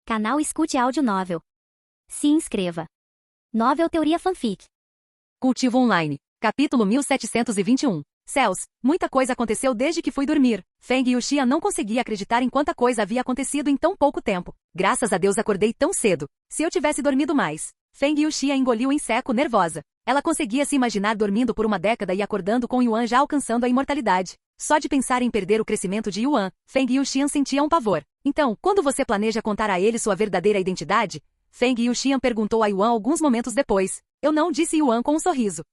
Canal Escute Áudio Novel. Se inscreva. Novel Teoria Fanfic. Cultivo Online. Capítulo 1721. Céus, muita coisa aconteceu desde que fui dormir. Feng Yuxian não conseguia acreditar em quanta coisa havia acontecido em tão pouco tempo. Graças a Deus acordei tão cedo. Se eu tivesse dormido mais. Feng Yuxian engoliu em seco, nervosa. Ela conseguia se imaginar dormindo por uma década e acordando com Yuan já alcançando a imortalidade. Só de pensar em perder o crescimento de Yuan, Feng Yuxian sentia um pavor. Então, quando você planeja contar a ele sua verdadeira identidade? Feng Yuxian perguntou a Yuan alguns momentos depois. Eu não, disse Yuan com um sorriso.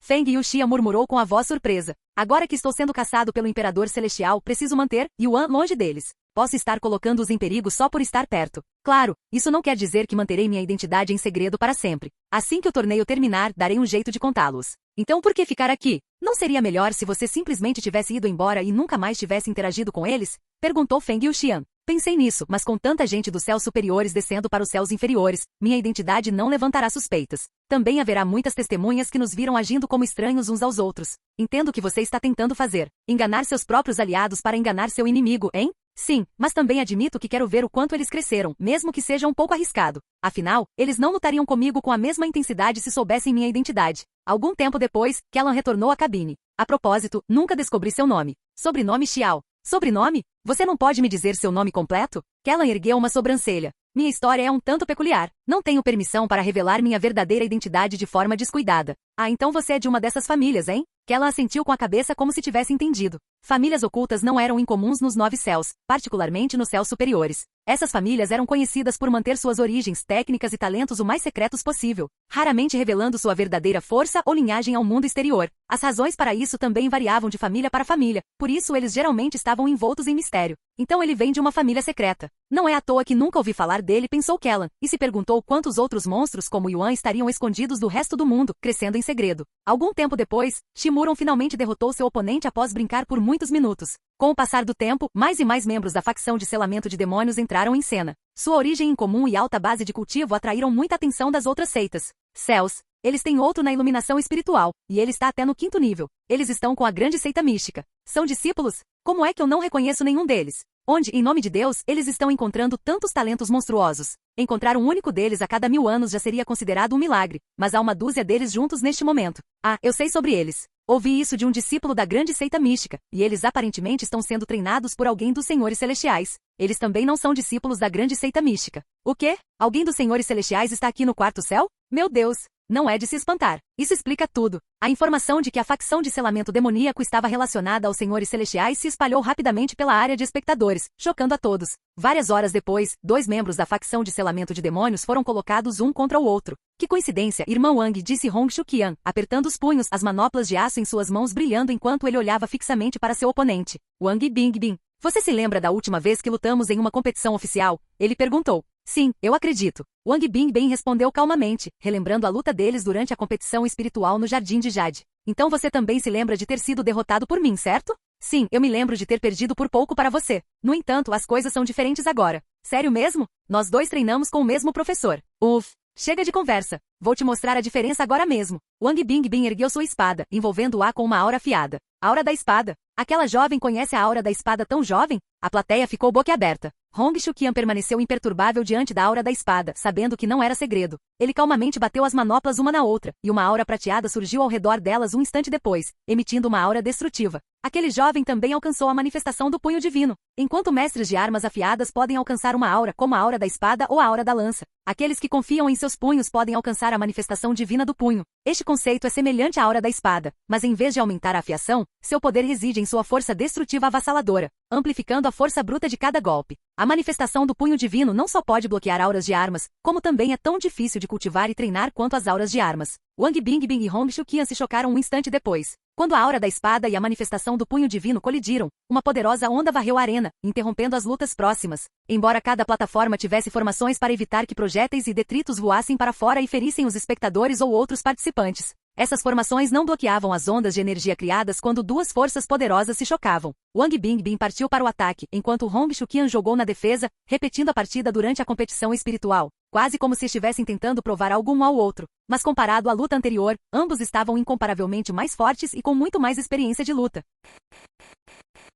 Feng Yuxian murmurou com a voz surpresa. Agora que estou sendo caçado pelo Imperador Celestial, preciso manter Yuan longe deles. Posso estar colocando-os em perigo só por estar perto. Claro, isso não quer dizer que manterei minha identidade em segredo para sempre. Assim que o torneio terminar, darei um jeito de contá-los. Então por que ficar aqui? Não seria melhor se você simplesmente tivesse ido embora e nunca mais tivesse interagido com eles? Perguntou Feng Yuxian. Pensei nisso, mas com tanta gente dos céus superiores descendo para os céus inferiores, minha identidade não levantará suspeitas. Também haverá muitas testemunhas que nos viram agindo como estranhos uns aos outros. Entendo o que você está tentando fazer. Enganar seus próprios aliados para enganar seu inimigo, hein? Sim, mas também admito que quero ver o quanto eles cresceram, mesmo que seja um pouco arriscado. Afinal, eles não lutariam comigo com a mesma intensidade se soubessem minha identidade. Algum tempo depois, Kellan retornou à cabine. A propósito, nunca descobri seu nome. Sobrenome Xiao. Sobrenome? Você não pode me dizer seu nome completo? Kellan ergueu uma sobrancelha. Minha história é um tanto peculiar. Não tenho permissão para revelar minha verdadeira identidade de forma descuidada. Ah, então você é de uma dessas famílias, hein? Kellan assentiu com a cabeça como se tivesse entendido. Famílias ocultas não eram incomuns nos 9 céus, particularmente nos céus superiores. Essas famílias eram conhecidas por manter suas origens, técnicas e talentos o mais secretos possível, raramente revelando sua verdadeira força ou linhagem ao mundo exterior. As razões para isso também variavam de família para família, por isso eles geralmente estavam envoltos em mistério. Então ele vem de uma família secreta. Não é à toa que nunca ouvi falar dele, pensou Kellan, e se perguntou quantos outros monstros como Yuan estariam escondidos do resto do mundo, crescendo em segredo. Algum tempo depois, Shimuron finalmente derrotou seu oponente após brincar por muitos minutos. Com o passar do tempo, mais e mais membros da facção de selamento de demônios entraram em cena. Sua origem incomum e alta base de cultivo atraíram muita atenção das outras seitas. Céus, eles têm outro na iluminação espiritual, e ele está até no 5º nível. Eles estão com a grande seita mística. São discípulos? Como é que eu não reconheço nenhum deles? Onde, em nome de Deus, eles estão encontrando tantos talentos monstruosos? Encontrar um único deles a cada 1000 anos já seria considerado um milagre, mas há uma dúzia deles juntos neste momento. Ah, eu sei sobre eles. Ouvi isso de um discípulo da grande seita mística, e eles aparentemente estão sendo treinados por alguém dos senhores celestiais. Eles também não são discípulos da grande seita mística. O quê? Alguém dos senhores celestiais está aqui no 4º céu? Meu Deus! Não é de se espantar. Isso explica tudo. A informação de que a facção de selamento demoníaco estava relacionada aos senhores celestiais se espalhou rapidamente pela área de espectadores, chocando a todos. Várias horas depois, 2 membros da facção de selamento de demônios foram colocados um contra o outro. Que coincidência, irmão Wang, disse Hong Shuqian, apertando os punhos, as manoplas de aço em suas mãos brilhando enquanto ele olhava fixamente para seu oponente. Wang Bingbing. Você se lembra da última vez que lutamos em uma competição oficial? Ele perguntou. Sim, eu acredito. Wang Bingbing respondeu calmamente, relembrando a luta deles durante a competição espiritual no Jardim de Jade. Então você também se lembra de ter sido derrotado por mim, certo? Sim, eu me lembro de ter perdido por pouco para você. No entanto, as coisas são diferentes agora. Sério mesmo? Nós dois treinamos com o mesmo professor. Uff. Chega de conversa. Vou te mostrar a diferença agora mesmo. Wang Bingbing ergueu sua espada, envolvendo-a com uma aura afiada. Aura da espada? Aquela jovem conhece a aura da espada tão jovem? A plateia ficou boquiaberta. Hong Shuqian permaneceu imperturbável diante da aura da espada, sabendo que não era segredo. Ele calmamente bateu as manoplas uma na outra, e uma aura prateada surgiu ao redor delas um instante depois, emitindo uma aura destrutiva. Aquele jovem também alcançou a manifestação do punho divino. Enquanto mestres de armas afiadas podem alcançar uma aura como a aura da espada ou a aura da lança, aqueles que confiam em seus punhos podem alcançar a manifestação divina do punho. Este conceito é semelhante à aura da espada, mas em vez de aumentar a afiação, seu poder reside em sua força destrutiva avassaladora, amplificando a força bruta de cada golpe. A manifestação do punho divino não só pode bloquear auras de armas, como também é tão difícil de cultivar e treinar quanto as auras de armas. Wang Bingbing e Hong Shuqian se chocaram um instante depois. Quando a aura da espada e a manifestação do punho divino colidiram, uma poderosa onda varreu a arena, interrompendo as lutas próximas. Embora cada plataforma tivesse formações para evitar que projéteis e detritos voassem para fora e ferissem os espectadores ou outros participantes, essas formações não bloqueavam as ondas de energia criadas quando duas forças poderosas se chocavam. Wang Bingbing partiu para o ataque, enquanto Hong Shuqian jogou na defesa, repetindo a partida durante a competição espiritual, quase como se estivessem tentando provar algo um ao outro. Mas comparado à luta anterior, ambos estavam incomparavelmente mais fortes e com muito mais experiência de luta.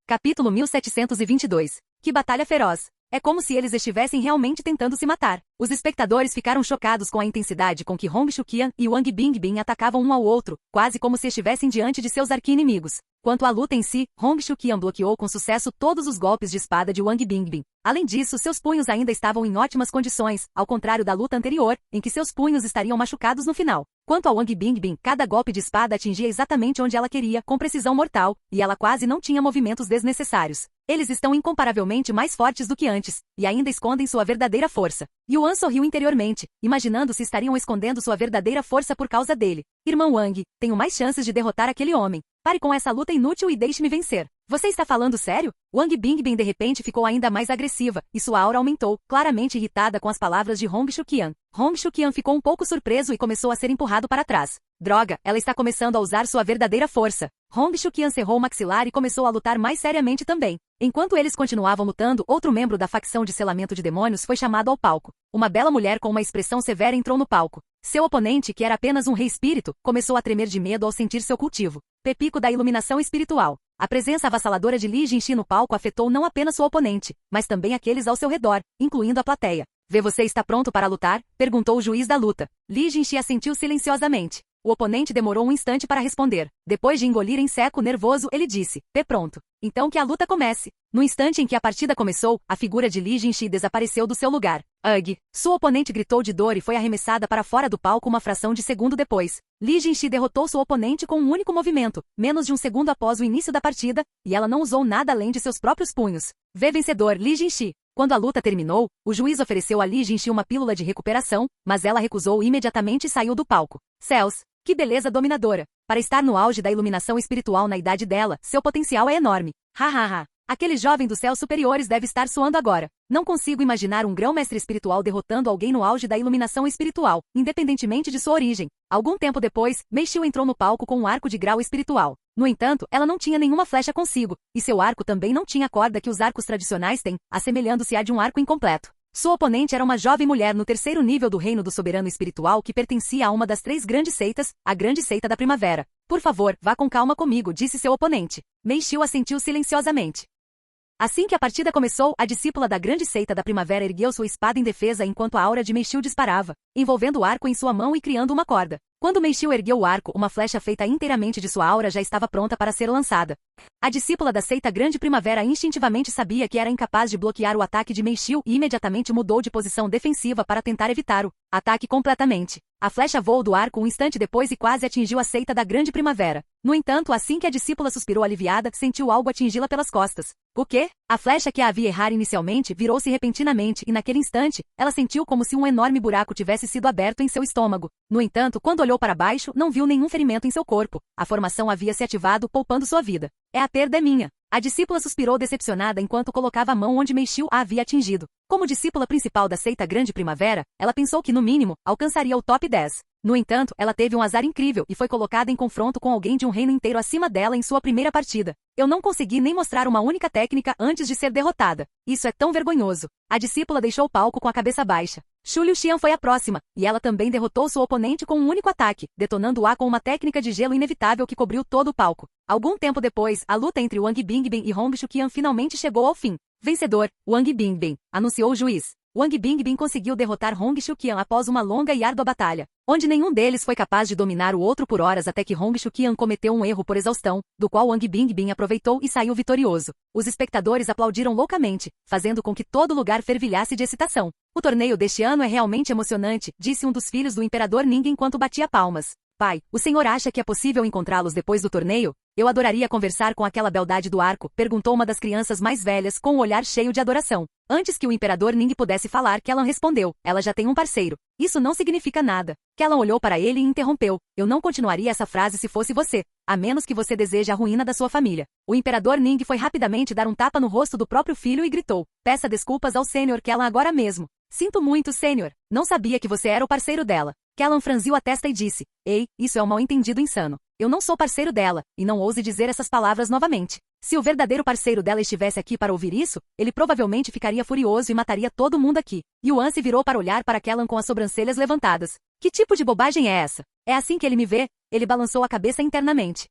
Capítulo 1722. Que batalha feroz! É como se eles estivessem realmente tentando se matar. Os espectadores ficaram chocados com a intensidade com que Hong Xiuqian e Wang Bingbing atacavam um ao outro, quase como se estivessem diante de seus arqui-inimigos. Quanto à luta em si, Hong Xiuqian bloqueou com sucesso todos os golpes de espada de Wang Bingbing. Além disso, seus punhos ainda estavam em ótimas condições, ao contrário da luta anterior, em que seus punhos estariam machucados no final. Quanto a Wang Bingbing, cada golpe de espada atingia exatamente onde ela queria, com precisão mortal, e ela quase não tinha movimentos desnecessários. Eles estão incomparavelmente mais fortes do que antes, e ainda escondem sua verdadeira força. Yuan sorriu interiormente, imaginando se estariam escondendo sua verdadeira força por causa dele. Irmão Wang, tenho mais chances de derrotar aquele homem. Pare com essa luta inútil e deixe-me vencer. Você está falando sério? Wang Bingbing de repente ficou ainda mais agressiva, e sua aura aumentou, claramente irritada com as palavras de Hong Xiuqian. Hong Xiuqian ficou um pouco surpreso e começou a ser empurrado para trás. Droga, ela está começando a usar sua verdadeira força. Hong Xiuqian cerrou o maxilar e começou a lutar mais seriamente também. Enquanto eles continuavam lutando, outro membro da facção de selamento de demônios foi chamado ao palco. Uma bela mulher com uma expressão severa entrou no palco. Seu oponente, que era apenas um rei espírito, começou a tremer de medo ao sentir seu cultivo. Pepico da iluminação espiritual. A presença avassaladora de Li Jinxi no palco afetou não apenas seu oponente, mas também aqueles ao seu redor, incluindo a plateia. Vê, você está pronto para lutar? Perguntou o juiz da luta. Li Jinxi assentiu silenciosamente. O oponente demorou um instante para responder. Depois de engolir em seco nervoso, ele disse, pronto. Então que a luta comece. No instante em que a partida começou, a figura de Li Jinxi desapareceu do seu lugar. Ugh! Sua oponente gritou de dor e foi arremessada para fora do palco uma fração de segundo depois. Li Jinxi derrotou sua oponente com um único movimento, menos de um segundo após o início da partida, e ela não usou nada além de seus próprios punhos. Vê, vencedor, Li Jinxi. Quando a luta terminou, o juiz ofereceu a Li Jinxi uma pílula de recuperação, mas ela recusou imediatamente e saiu do palco. Céus! Que beleza dominadora! Para estar no auge da iluminação espiritual na idade dela, seu potencial é enorme. Hahaha! Aquele jovem dos céus superiores deve estar suando agora. Não consigo imaginar um grão-mestre espiritual derrotando alguém no auge da iluminação espiritual, independentemente de sua origem. Algum tempo depois, Mei Xiu entrou no palco com um arco de grau espiritual. No entanto, ela não tinha nenhuma flecha consigo, e seu arco também não tinha a corda que os arcos tradicionais têm, assemelhando-se a de um arco incompleto. Sua oponente era uma jovem mulher no terceiro nível do reino do soberano espiritual que pertencia a uma das 3 grandes seitas, a Grande Seita da Primavera. Por favor, vá com calma comigo, disse seu oponente. Mei Xiu assentiu silenciosamente. Assim que a partida começou, a discípula da Grande Seita da Primavera ergueu sua espada em defesa enquanto a aura de Mei Xiu disparava, envolvendo o arco em sua mão e criando uma corda. Quando Mei Xiu ergueu o arco, uma flecha feita inteiramente de sua aura já estava pronta para ser lançada. A discípula da Seita Grande Primavera instintivamente sabia que era incapaz de bloquear o ataque de Mei Xiu e imediatamente mudou de posição defensiva para tentar evitar o ataque completamente. A flecha voou do arco um instante depois e quase atingiu a Seita da Grande Primavera. No entanto, assim que a discípula suspirou aliviada, sentiu algo atingi-la pelas costas. O quê? A flecha que a havia errar inicialmente virou-se repentinamente e naquele instante, ela sentiu como se um enorme buraco tivesse sido aberto em seu estômago. No entanto, quando olhou para baixo, não viu nenhum ferimento em seu corpo. A formação havia se ativado, poupando sua vida. A perda é minha. A discípula suspirou decepcionada enquanto colocava a mão onde Mei Xiu a havia atingido. Como discípula principal da Seita Grande Primavera, ela pensou que, no mínimo, alcançaria o top 10. No entanto, ela teve um azar incrível e foi colocada em confronto com alguém de um reino inteiro acima dela em sua primeira partida. Eu não consegui nem mostrar uma única técnica antes de ser derrotada. Isso é tão vergonhoso. A discípula deixou o palco com a cabeça baixa. Xu Liuxian foi a próxima, e ela também derrotou sua oponente com um único ataque, detonando-a com uma técnica de gelo inevitável que cobriu todo o palco. Algum tempo depois, a luta entre Wang Bingbing e Hong Xiuqian finalmente chegou ao fim. Vencedor, Wang Bingbing, anunciou o juiz. Wang Bingbing conseguiu derrotar Hong Xiuqian após uma longa e árdua batalha, onde nenhum deles foi capaz de dominar o outro por horas até que Hong Xiuqian cometeu um erro por exaustão, do qual Wang Bingbing aproveitou e saiu vitorioso. Os espectadores aplaudiram loucamente, fazendo com que todo lugar fervilhasse de excitação. O torneio deste ano é realmente emocionante, disse um dos filhos do imperador Ning enquanto batia palmas. Pai, o senhor acha que é possível encontrá-los depois do torneio? Eu adoraria conversar com aquela beldade do arco, perguntou uma das crianças mais velhas com um olhar cheio de adoração. Antes que o imperador Ning pudesse falar, Kellan respondeu, ela já tem um parceiro. Isso não significa nada. Kellan olhou para ele e interrompeu. Eu não continuaria essa frase se fosse você, a menos que você deseje a ruína da sua família. O imperador Ning foi rapidamente dar um tapa no rosto do próprio filho e gritou. Peça desculpas ao Sênior Kellan agora mesmo. Sinto muito, Sênior. Não sabia que você era o parceiro dela. Kellan franziu a testa e disse, ei, isso é um mal-entendido insano. Eu não sou parceiro dela, e não ouse dizer essas palavras novamente. Se o verdadeiro parceiro dela estivesse aqui para ouvir isso, ele provavelmente ficaria furioso e mataria todo mundo aqui. Yuan se virou para olhar para Kellan com as sobrancelhas levantadas. Que tipo de bobagem é essa? É assim que ele me vê? Ele balançou a cabeça internamente.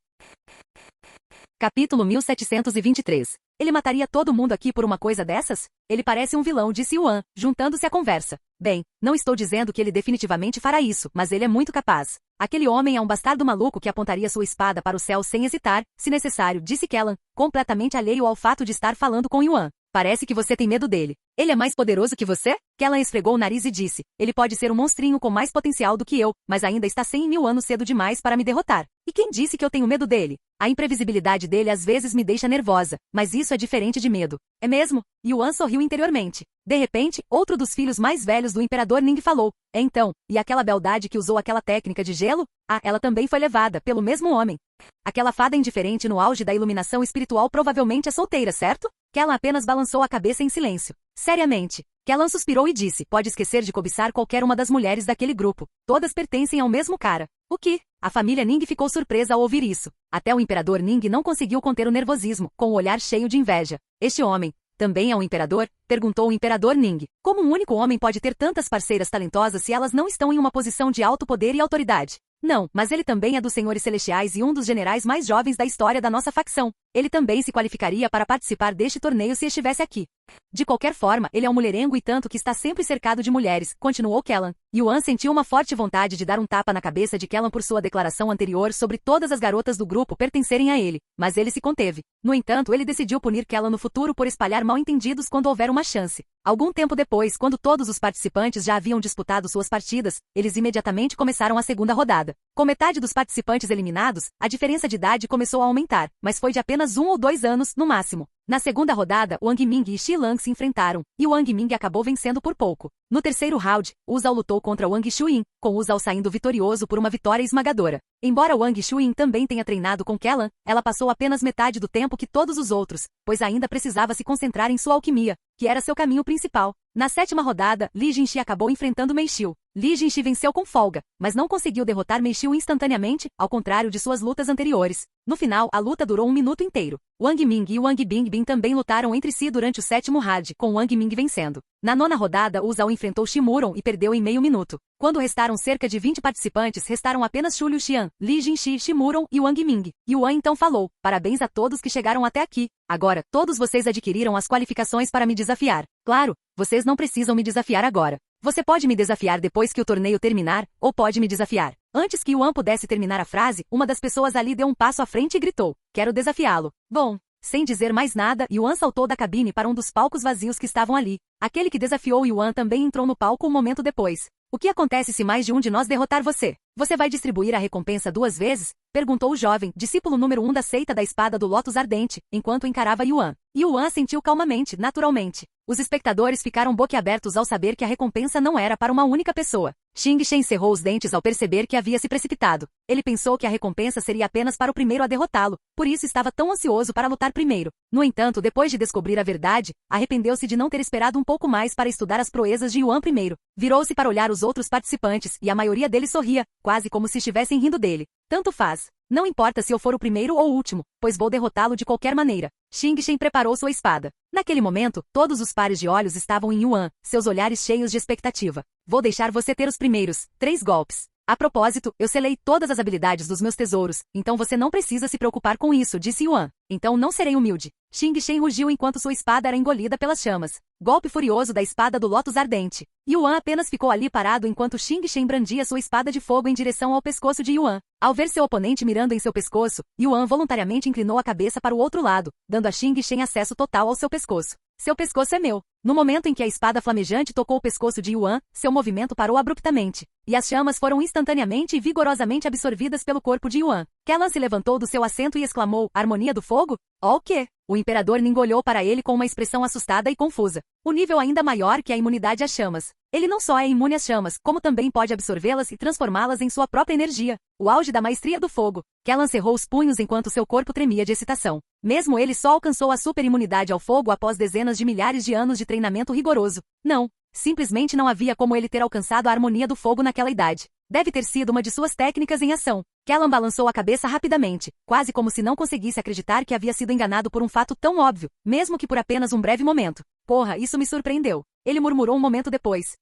Capítulo 1723. Ele mataria todo mundo aqui por uma coisa dessas? Ele parece um vilão, disse Yuan, juntando-se à conversa. Bem, não estou dizendo que ele definitivamente fará isso, mas ele é muito capaz. Aquele homem é um bastardo maluco que apontaria sua espada para o céu sem hesitar, se necessário, disse Kellan, completamente alheio ao fato de estar falando com Yuan. Parece que você tem medo dele. Ele é mais poderoso que você? Kellan esfregou o nariz e disse, ele pode ser um monstrinho com mais potencial do que eu, mas ainda está 100.000 anos cedo demais para me derrotar. E quem disse que eu tenho medo dele? A imprevisibilidade dele às vezes me deixa nervosa, mas isso é diferente de medo. É mesmo? Yuan sorriu interiormente. De repente, outro dos filhos mais velhos do Imperador Ning falou, então, e aquela beldade que usou aquela técnica de gelo? Ah, ela também foi levada pelo mesmo homem. Aquela fada indiferente no auge da iluminação espiritual provavelmente é solteira, certo? Kellan apenas balançou a cabeça em silêncio. Seriamente. Kellan suspirou e disse, pode esquecer de cobiçar qualquer uma das mulheres daquele grupo. Todas pertencem ao mesmo cara. O quê? A família Ning ficou surpresa ao ouvir isso. Até o Imperador Ning não conseguiu conter o nervosismo, com o olhar cheio de inveja. Este homem, também é um imperador? Perguntou o Imperador Ning. Como um único homem pode ter tantas parceiras talentosas se elas não estão em uma posição de alto poder e autoridade? Não, mas ele também é dos Senhores Celestiais e um dos generais mais jovens da história da nossa facção. Ele também se qualificaria para participar deste torneio se estivesse aqui. De qualquer forma, ele é um mulherengo e tanto que está sempre cercado de mulheres, continuou Kellan. Yuan sentiu uma forte vontade de dar um tapa na cabeça de Kellan por sua declaração anterior sobre todas as garotas do grupo pertencerem a ele, mas ele se conteve. No entanto, ele decidiu punir Kellan no futuro por espalhar mal-entendidos quando houver uma chance. Algum tempo depois, quando todos os participantes já haviam disputado suas partidas, eles imediatamente começaram a segunda rodada. Com metade dos participantes eliminados, a diferença de idade começou a aumentar, mas foi de apenas 1 ou 2 anos, no máximo. Na segunda rodada, Wang Ming e Xi Lang se enfrentaram, e Wang Ming acabou vencendo por pouco. No terceiro round, Wu Zhao lutou contra Wang Xuyin, com Wu Zhao saindo vitorioso por uma vitória esmagadora. Embora Wang Xuyin também tenha treinado com Kellan, ela passou apenas metade do tempo que todos os outros, pois ainda precisava se concentrar em sua alquimia, que era seu caminho principal. Na sétima rodada, Li Jinxi acabou enfrentando Mei Xiu. Li Jinxi venceu com folga, mas não conseguiu derrotar Mei Xiu instantaneamente, ao contrário de suas lutas anteriores. No final, a luta durou 1 minuto inteiro. Wang Ming e Wang Bingbing também lutaram entre si durante o sétimo round, com Wang Ming vencendo. Na nona rodada, Wu Zhao enfrentou Shi Muron e perdeu em meio minuto. Quando restaram cerca de 20 participantes, restaram apenas Xu Liuxian, Li Jinxi, Shi Muron e Wang Ming. Yuan então falou, parabéns a todos que chegaram até aqui. Agora, todos vocês adquiriram as qualificações para me desafiar. Claro, vocês não precisam me desafiar agora. Você pode me desafiar depois que o torneio terminar, ou pode me desafiar. Antes que Yuan pudesse terminar a frase, uma das pessoas ali deu um passo à frente e gritou, quero desafiá-lo. Bom, sem dizer mais nada, Yuan saltou da cabine para um dos palcos vazios que estavam ali. Aquele que desafiou Yuan também entrou no palco um momento depois. O que acontece se mais de um de nós derrotar você? Você vai distribuir a recompensa 2 vezes? Perguntou o jovem, discípulo número 1 da seita da espada do Lótus Ardente, enquanto encarava Yuan. Yuan assentiu calmamente, naturalmente. Os espectadores ficaram boquiabertos ao saber que a recompensa não era para uma única pessoa. Xing Shen cerrou os dentes ao perceber que havia se precipitado. Ele pensou que a recompensa seria apenas para o primeiro a derrotá-lo, por isso estava tão ansioso para lutar primeiro. No entanto, depois de descobrir a verdade, arrependeu-se de não ter esperado um pouco mais para estudar as proezas de Yuan primeiro. Virou-se para olhar os outros participantes, e a maioria deles sorria, quase como se estivessem rindo dele. Tanto faz. Não importa se eu for o primeiro ou o último, pois vou derrotá-lo de qualquer maneira. Xing Shen preparou sua espada. Naquele momento, todos os pares de olhos estavam em Yuan, seus olhares cheios de expectativa. Vou deixar você ter os primeiros 3 golpes. A propósito, eu selei todas as habilidades dos meus tesouros, então você não precisa se preocupar com isso, disse Yuan. Então não serei humilde. Xing Shen rugiu enquanto sua espada era engolida pelas chamas. Golpe furioso da espada do Lótus Ardente. Yuan apenas ficou ali parado enquanto Xing Shen brandia sua espada de fogo em direção ao pescoço de Yuan. Ao ver seu oponente mirando em seu pescoço, Yuan voluntariamente inclinou a cabeça para o outro lado, dando a Xing Shen acesso total ao seu pescoço. Seu pescoço é meu. No momento em que a espada flamejante tocou o pescoço de Yuan, seu movimento parou abruptamente, e as chamas foram instantaneamente e vigorosamente absorvidas pelo corpo de Yuan. Kellan se levantou do seu assento e exclamou, harmonia do fogo? Oh, o quê? O Imperador Ning olhou para ele com uma expressão assustada e confusa. O nível ainda maior que a imunidade às chamas. Ele não só é imune às chamas, como também pode absorvê-las e transformá-las em sua própria energia. O auge da maestria do fogo. Kellan cerrou os punhos enquanto seu corpo tremia de excitação. Mesmo ele só alcançou a superimunidade ao fogo após dezenas de milhares de anos de treinamento rigoroso. Não, simplesmente não havia como ele ter alcançado a harmonia do fogo naquela idade. Deve ter sido uma de suas técnicas em ação. Kellan balançou a cabeça rapidamente, quase como se não conseguisse acreditar que havia sido enganado por um fato tão óbvio, mesmo que por apenas um breve momento. Porra, isso me surpreendeu. Ele murmurou um momento depois.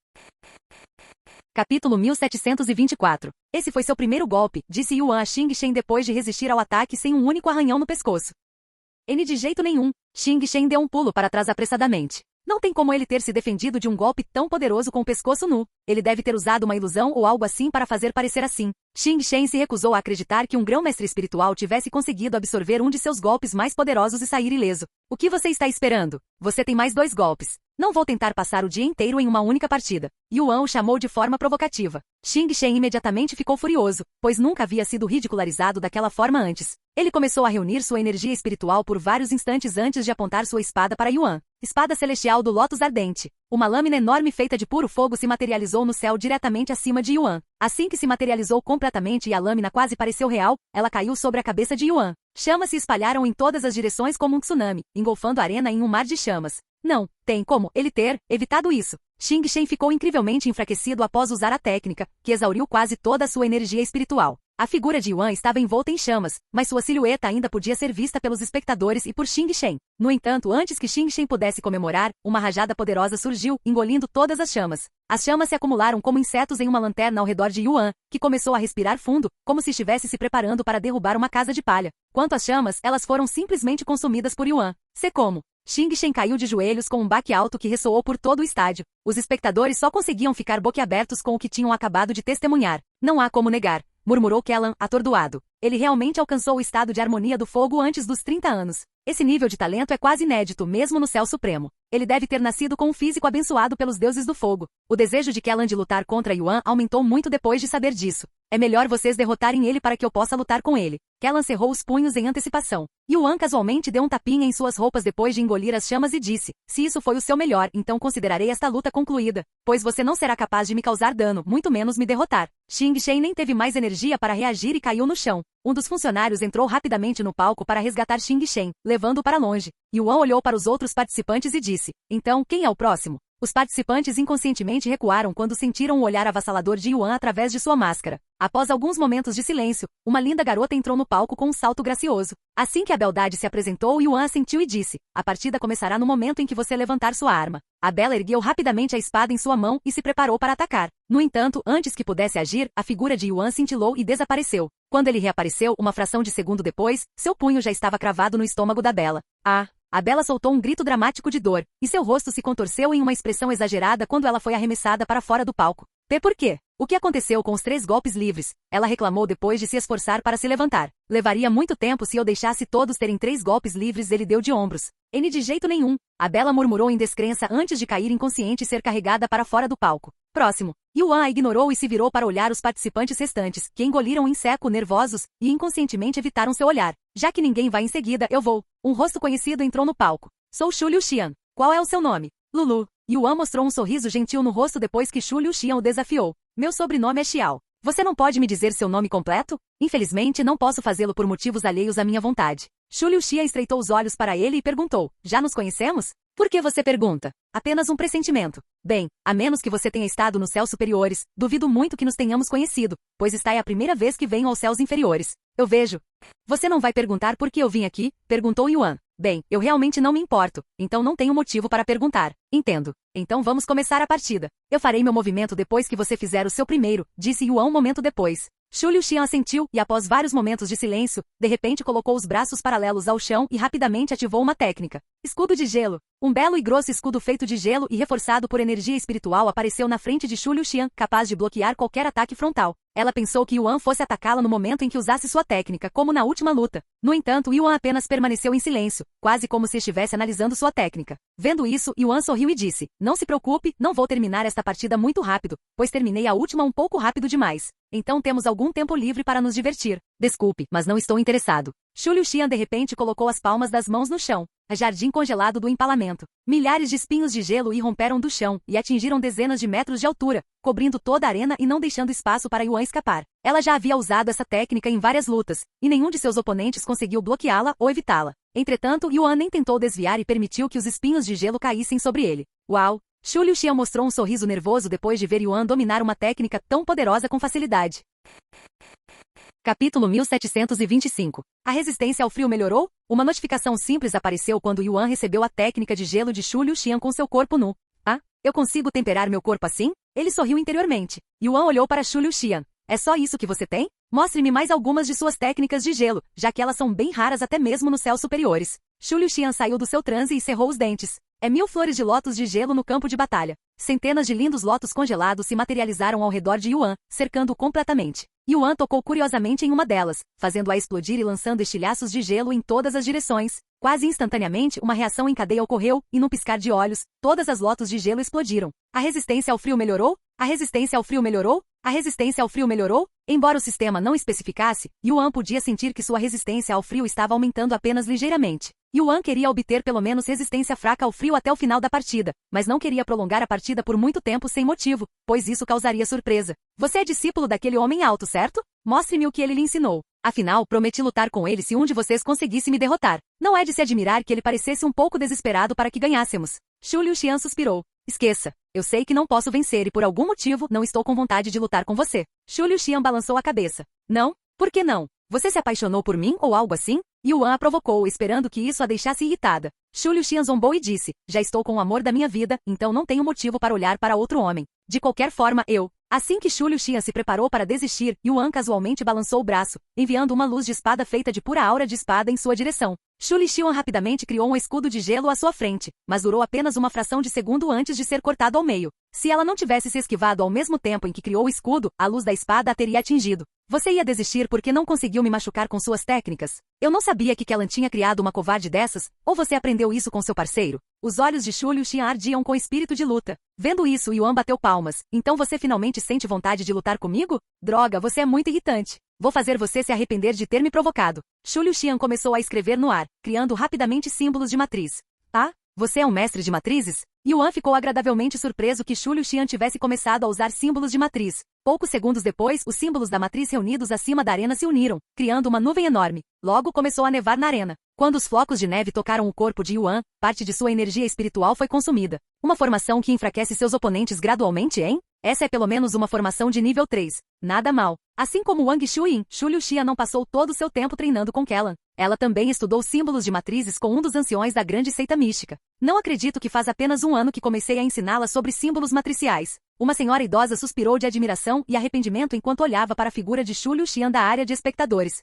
Capítulo 1724. Esse foi seu primeiro golpe, disse Yuan a Xing Shen depois de resistir ao ataque sem um único arranhão no pescoço. N de jeito nenhum. Xing Shen deu um pulo para trás apressadamente. Não tem como ele ter se defendido de um golpe tão poderoso com o pescoço nu. Ele deve ter usado uma ilusão ou algo assim para fazer parecer assim. Xing Shen se recusou a acreditar que um grão-mestre espiritual tivesse conseguido absorver um de seus golpes mais poderosos e sair ileso. O que você está esperando? Você tem mais 2 golpes. Não vou tentar passar o dia inteiro em uma única partida. Yuan o chamou de forma provocativa. Xing Shen imediatamente ficou furioso, pois nunca havia sido ridicularizado daquela forma antes. Ele começou a reunir sua energia espiritual por vários instantes antes de apontar sua espada para Yuan. Espada celestial do Lótus Ardente. Uma lâmina enorme feita de puro fogo se materializou no céu diretamente acima de Yuan. Assim que se materializou completamente e a lâmina quase pareceu real, ela caiu sobre a cabeça de Yuan. Chamas se espalharam em todas as direções como um tsunami, engolfando a arena em um mar de chamas. Não tem como ele ter evitado isso. Xing Shen ficou incrivelmente enfraquecido após usar a técnica, que exauriu quase toda a sua energia espiritual. A figura de Yuan estava envolta em chamas, mas sua silhueta ainda podia ser vista pelos espectadores e por Xing Shen. No entanto, antes que Xing Shen pudesse comemorar, uma rajada poderosa surgiu, engolindo todas as chamas. As chamas se acumularam como insetos em uma lanterna ao redor de Yuan, que começou a respirar fundo, como se estivesse se preparando para derrubar uma casa de palha. Quanto às chamas, elas foram simplesmente consumidas por Yuan. Se como? Xing Shen caiu de joelhos com um baque alto que ressoou por todo o estádio. Os espectadores só conseguiam ficar boquiabertos com o que tinham acabado de testemunhar. Não há como negar, murmurou Kellan, atordoado. Ele realmente alcançou o estado de harmonia do fogo antes dos 30 anos. Esse nível de talento é quase inédito, mesmo no céu supremo. Ele deve ter nascido com um físico abençoado pelos deuses do fogo. O desejo de Kellan de lutar contra Yuan aumentou muito depois de saber disso. É melhor vocês derrotarem ele para que eu possa lutar com ele. Kellan cerrou os punhos em antecipação. Yuan casualmente deu um tapinha em suas roupas depois de engolir as chamas e disse: se isso foi o seu melhor, então considerarei esta luta concluída, pois você não será capaz de me causar dano, muito menos me derrotar. Xing Shen nem teve mais energia para reagir e caiu no chão. Um dos funcionários entrou rapidamente no palco para resgatar Xing Shen, levando-o para longe. Yuan olhou para os outros participantes e disse: então, quem é o próximo? Os participantes inconscientemente recuaram quando sentiram o olhar avassalador de Yuan através de sua máscara. Após alguns momentos de silêncio, uma linda garota entrou no palco com um salto gracioso. Assim que a beldade se apresentou, Yuan assentiu e disse: a partida começará no momento em que você levantar sua arma. A bela ergueu rapidamente a espada em sua mão e se preparou para atacar. No entanto, antes que pudesse agir, a figura de Yuan cintilou e desapareceu. Quando ele reapareceu, uma fração de segundo depois, seu punho já estava cravado no estômago da bela. A bela soltou um grito dramático de dor, e seu rosto se contorceu em uma expressão exagerada quando ela foi arremessada para fora do palco. Por quê? O que aconteceu com os 3 golpes livres? Ela reclamou depois de se esforçar para se levantar. Levaria muito tempo se eu deixasse todos terem 3 golpes livres, ele deu de ombros. N de jeito nenhum. A bela murmurou em descrença antes de cair inconsciente e ser carregada para fora do palco. Próximo. Yuan a ignorou e se virou para olhar os participantes restantes, que engoliram em seco, nervosos, e inconscientemente evitaram seu olhar. Já que ninguém vai em seguida, eu vou. Um rosto conhecido entrou no palco. Sou Shu Liuxian. Qual é o seu nome? Lulu. Yuan mostrou um sorriso gentil no rosto depois que Shu Liuxian o desafiou. Meu sobrenome é Xiao. Você não pode me dizer seu nome completo? Infelizmente, não posso fazê-lo por motivos alheios à minha vontade. Shu Liuxian estreitou os olhos para ele e perguntou: já nos conhecemos? Por que você pergunta? Apenas um pressentimento. Bem, a menos que você tenha estado nos céus superiores, duvido muito que nos tenhamos conhecido, pois esta é a primeira vez que venho aos céus inferiores. Eu vejo. Você não vai perguntar por que eu vim aqui? Perguntou Yuan. Bem, eu realmente não me importo, então não tenho motivo para perguntar. Entendo. Então vamos começar a partida. Eu farei meu movimento depois que você fizer o seu primeiro, disse Yuan um momento depois. Shu Liuxian assentiu e após vários momentos de silêncio, de repente colocou os braços paralelos ao chão e rapidamente ativou uma técnica. Escudo de gelo. Um belo e grosso escudo feito de gelo e reforçado por energia espiritual apareceu na frente de Shu Liuxian, capaz de bloquear qualquer ataque frontal. Ela pensou que Yuan fosse atacá-la no momento em que usasse sua técnica, como na última luta. No entanto, Yuan apenas permaneceu em silêncio, quase como se estivesse analisando sua técnica. Vendo isso, Yuan sorriu e disse: não se preocupe, não vou terminar esta partida muito rápido, pois terminei a última um pouco rápido demais. Então temos algum tempo livre para nos divertir. Desculpe, mas não estou interessado. Shu Liuxian de repente colocou as palmas das mãos no chão. Jardim congelado do empalamento. Milhares de espinhos de gelo irromperam do chão e atingiram dezenas de metros de altura, cobrindo toda a arena e não deixando espaço para Yuan escapar. Ela já havia usado essa técnica em várias lutas, e nenhum de seus oponentes conseguiu bloqueá-la ou evitá-la. Entretanto, Yuan nem tentou desviar e permitiu que os espinhos de gelo caíssem sobre ele. Uau! Shu Liuxian mostrou um sorriso nervoso depois de ver Yuan dominar uma técnica tão poderosa com facilidade. Capítulo 1725. A resistência ao frio melhorou? Uma notificação simples apareceu quando Yuan recebeu a técnica de gelo de Shu Liuxian com seu corpo nu. Eu consigo temperar meu corpo assim? Ele sorriu interiormente. Yuan olhou para Shu Liuxian. É só isso que você tem? Mostre-me mais algumas de suas técnicas de gelo, já que elas são bem raras até mesmo nos céus superiores. Shu Liuxian saiu do seu transe e cerrou os dentes. 1000 flores de lótus de gelo no campo de batalha. Centenas de lindos lótus congelados se materializaram ao redor de Yuan, cercando-o completamente. Yuan tocou curiosamente em uma delas, fazendo-a explodir e lançando estilhaços de gelo em todas as direções. Quase instantaneamente, uma reação em cadeia ocorreu, e num piscar de olhos, todas as lótus de gelo explodiram. A resistência ao frio melhorou? A resistência ao frio melhorou? A resistência ao frio melhorou? Embora o sistema não especificasse, Yuan podia sentir que sua resistência ao frio estava aumentando apenas ligeiramente. Yuan queria obter pelo menos resistência fraca ao frio até o final da partida, mas não queria prolongar a partida por muito tempo sem motivo, pois isso causaria surpresa. Você é discípulo daquele homem alto, certo? Mostre-me o que ele lhe ensinou. Afinal, prometi lutar com ele se um de vocês conseguisse me derrotar. Não é de se admirar que ele parecesse um pouco desesperado para que ganhássemos. Shu Liuxian suspirou. Esqueça. Eu sei que não posso vencer e por algum motivo não estou com vontade de lutar com você. Shu Liuxian balançou a cabeça. Não? Por que não? Você se apaixonou por mim ou algo assim? Yuan a provocou, esperando que isso a deixasse irritada. Shu Liuxian zombou e disse, já estou com o amor da minha vida, então não tenho motivo para olhar para outro homem. De qualquer forma, eu... Assim que Shu Liuxian se preparou para desistir, Yuan casualmente balançou o braço, enviando uma luz de espada feita de pura aura de espada em sua direção. Shu Liuxian rapidamente criou um escudo de gelo à sua frente, mas durou apenas uma fração de segundo antes de ser cortado ao meio. Se ela não tivesse se esquivado ao mesmo tempo em que criou o escudo, a luz da espada a teria atingido. Você ia desistir porque não conseguiu me machucar com suas técnicas? Eu não sabia que Kellan tinha criado uma covarde dessas, ou você aprendeu isso com seu parceiro? Os olhos de Shu Liuxian ardiam com espírito de luta. Vendo isso, Yuan bateu palmas. Então você finalmente sente vontade de lutar comigo? Droga, você é muito irritante. Vou fazer você se arrepender de ter me provocado. Shu Liuxian começou a escrever no ar, criando rapidamente símbolos de matriz. Ah? Você é um mestre de matrizes? Yuan ficou agradavelmente surpreso que Shu Liuxian tivesse começado a usar símbolos de matriz. Poucos segundos depois, os símbolos da matriz reunidos acima da arena se uniram, criando uma nuvem enorme. Logo começou a nevar na arena. Quando os flocos de neve tocaram o corpo de Yuan, parte de sua energia espiritual foi consumida. Uma formação que enfraquece seus oponentes gradualmente, hein? Essa é pelo menos uma formação de nível 3. Nada mal. Assim como Wang Shuyin, Shu Liuxian não passou todo o seu tempo treinando com Kellan. Ela também estudou símbolos de matrizes com um dos anciões da grande seita mística. Não acredito que faz apenas um ano que comecei a ensiná-la sobre símbolos matriciais. Uma senhora idosa suspirou de admiração e arrependimento enquanto olhava para a figura de Shu Liuxian da área de espectadores.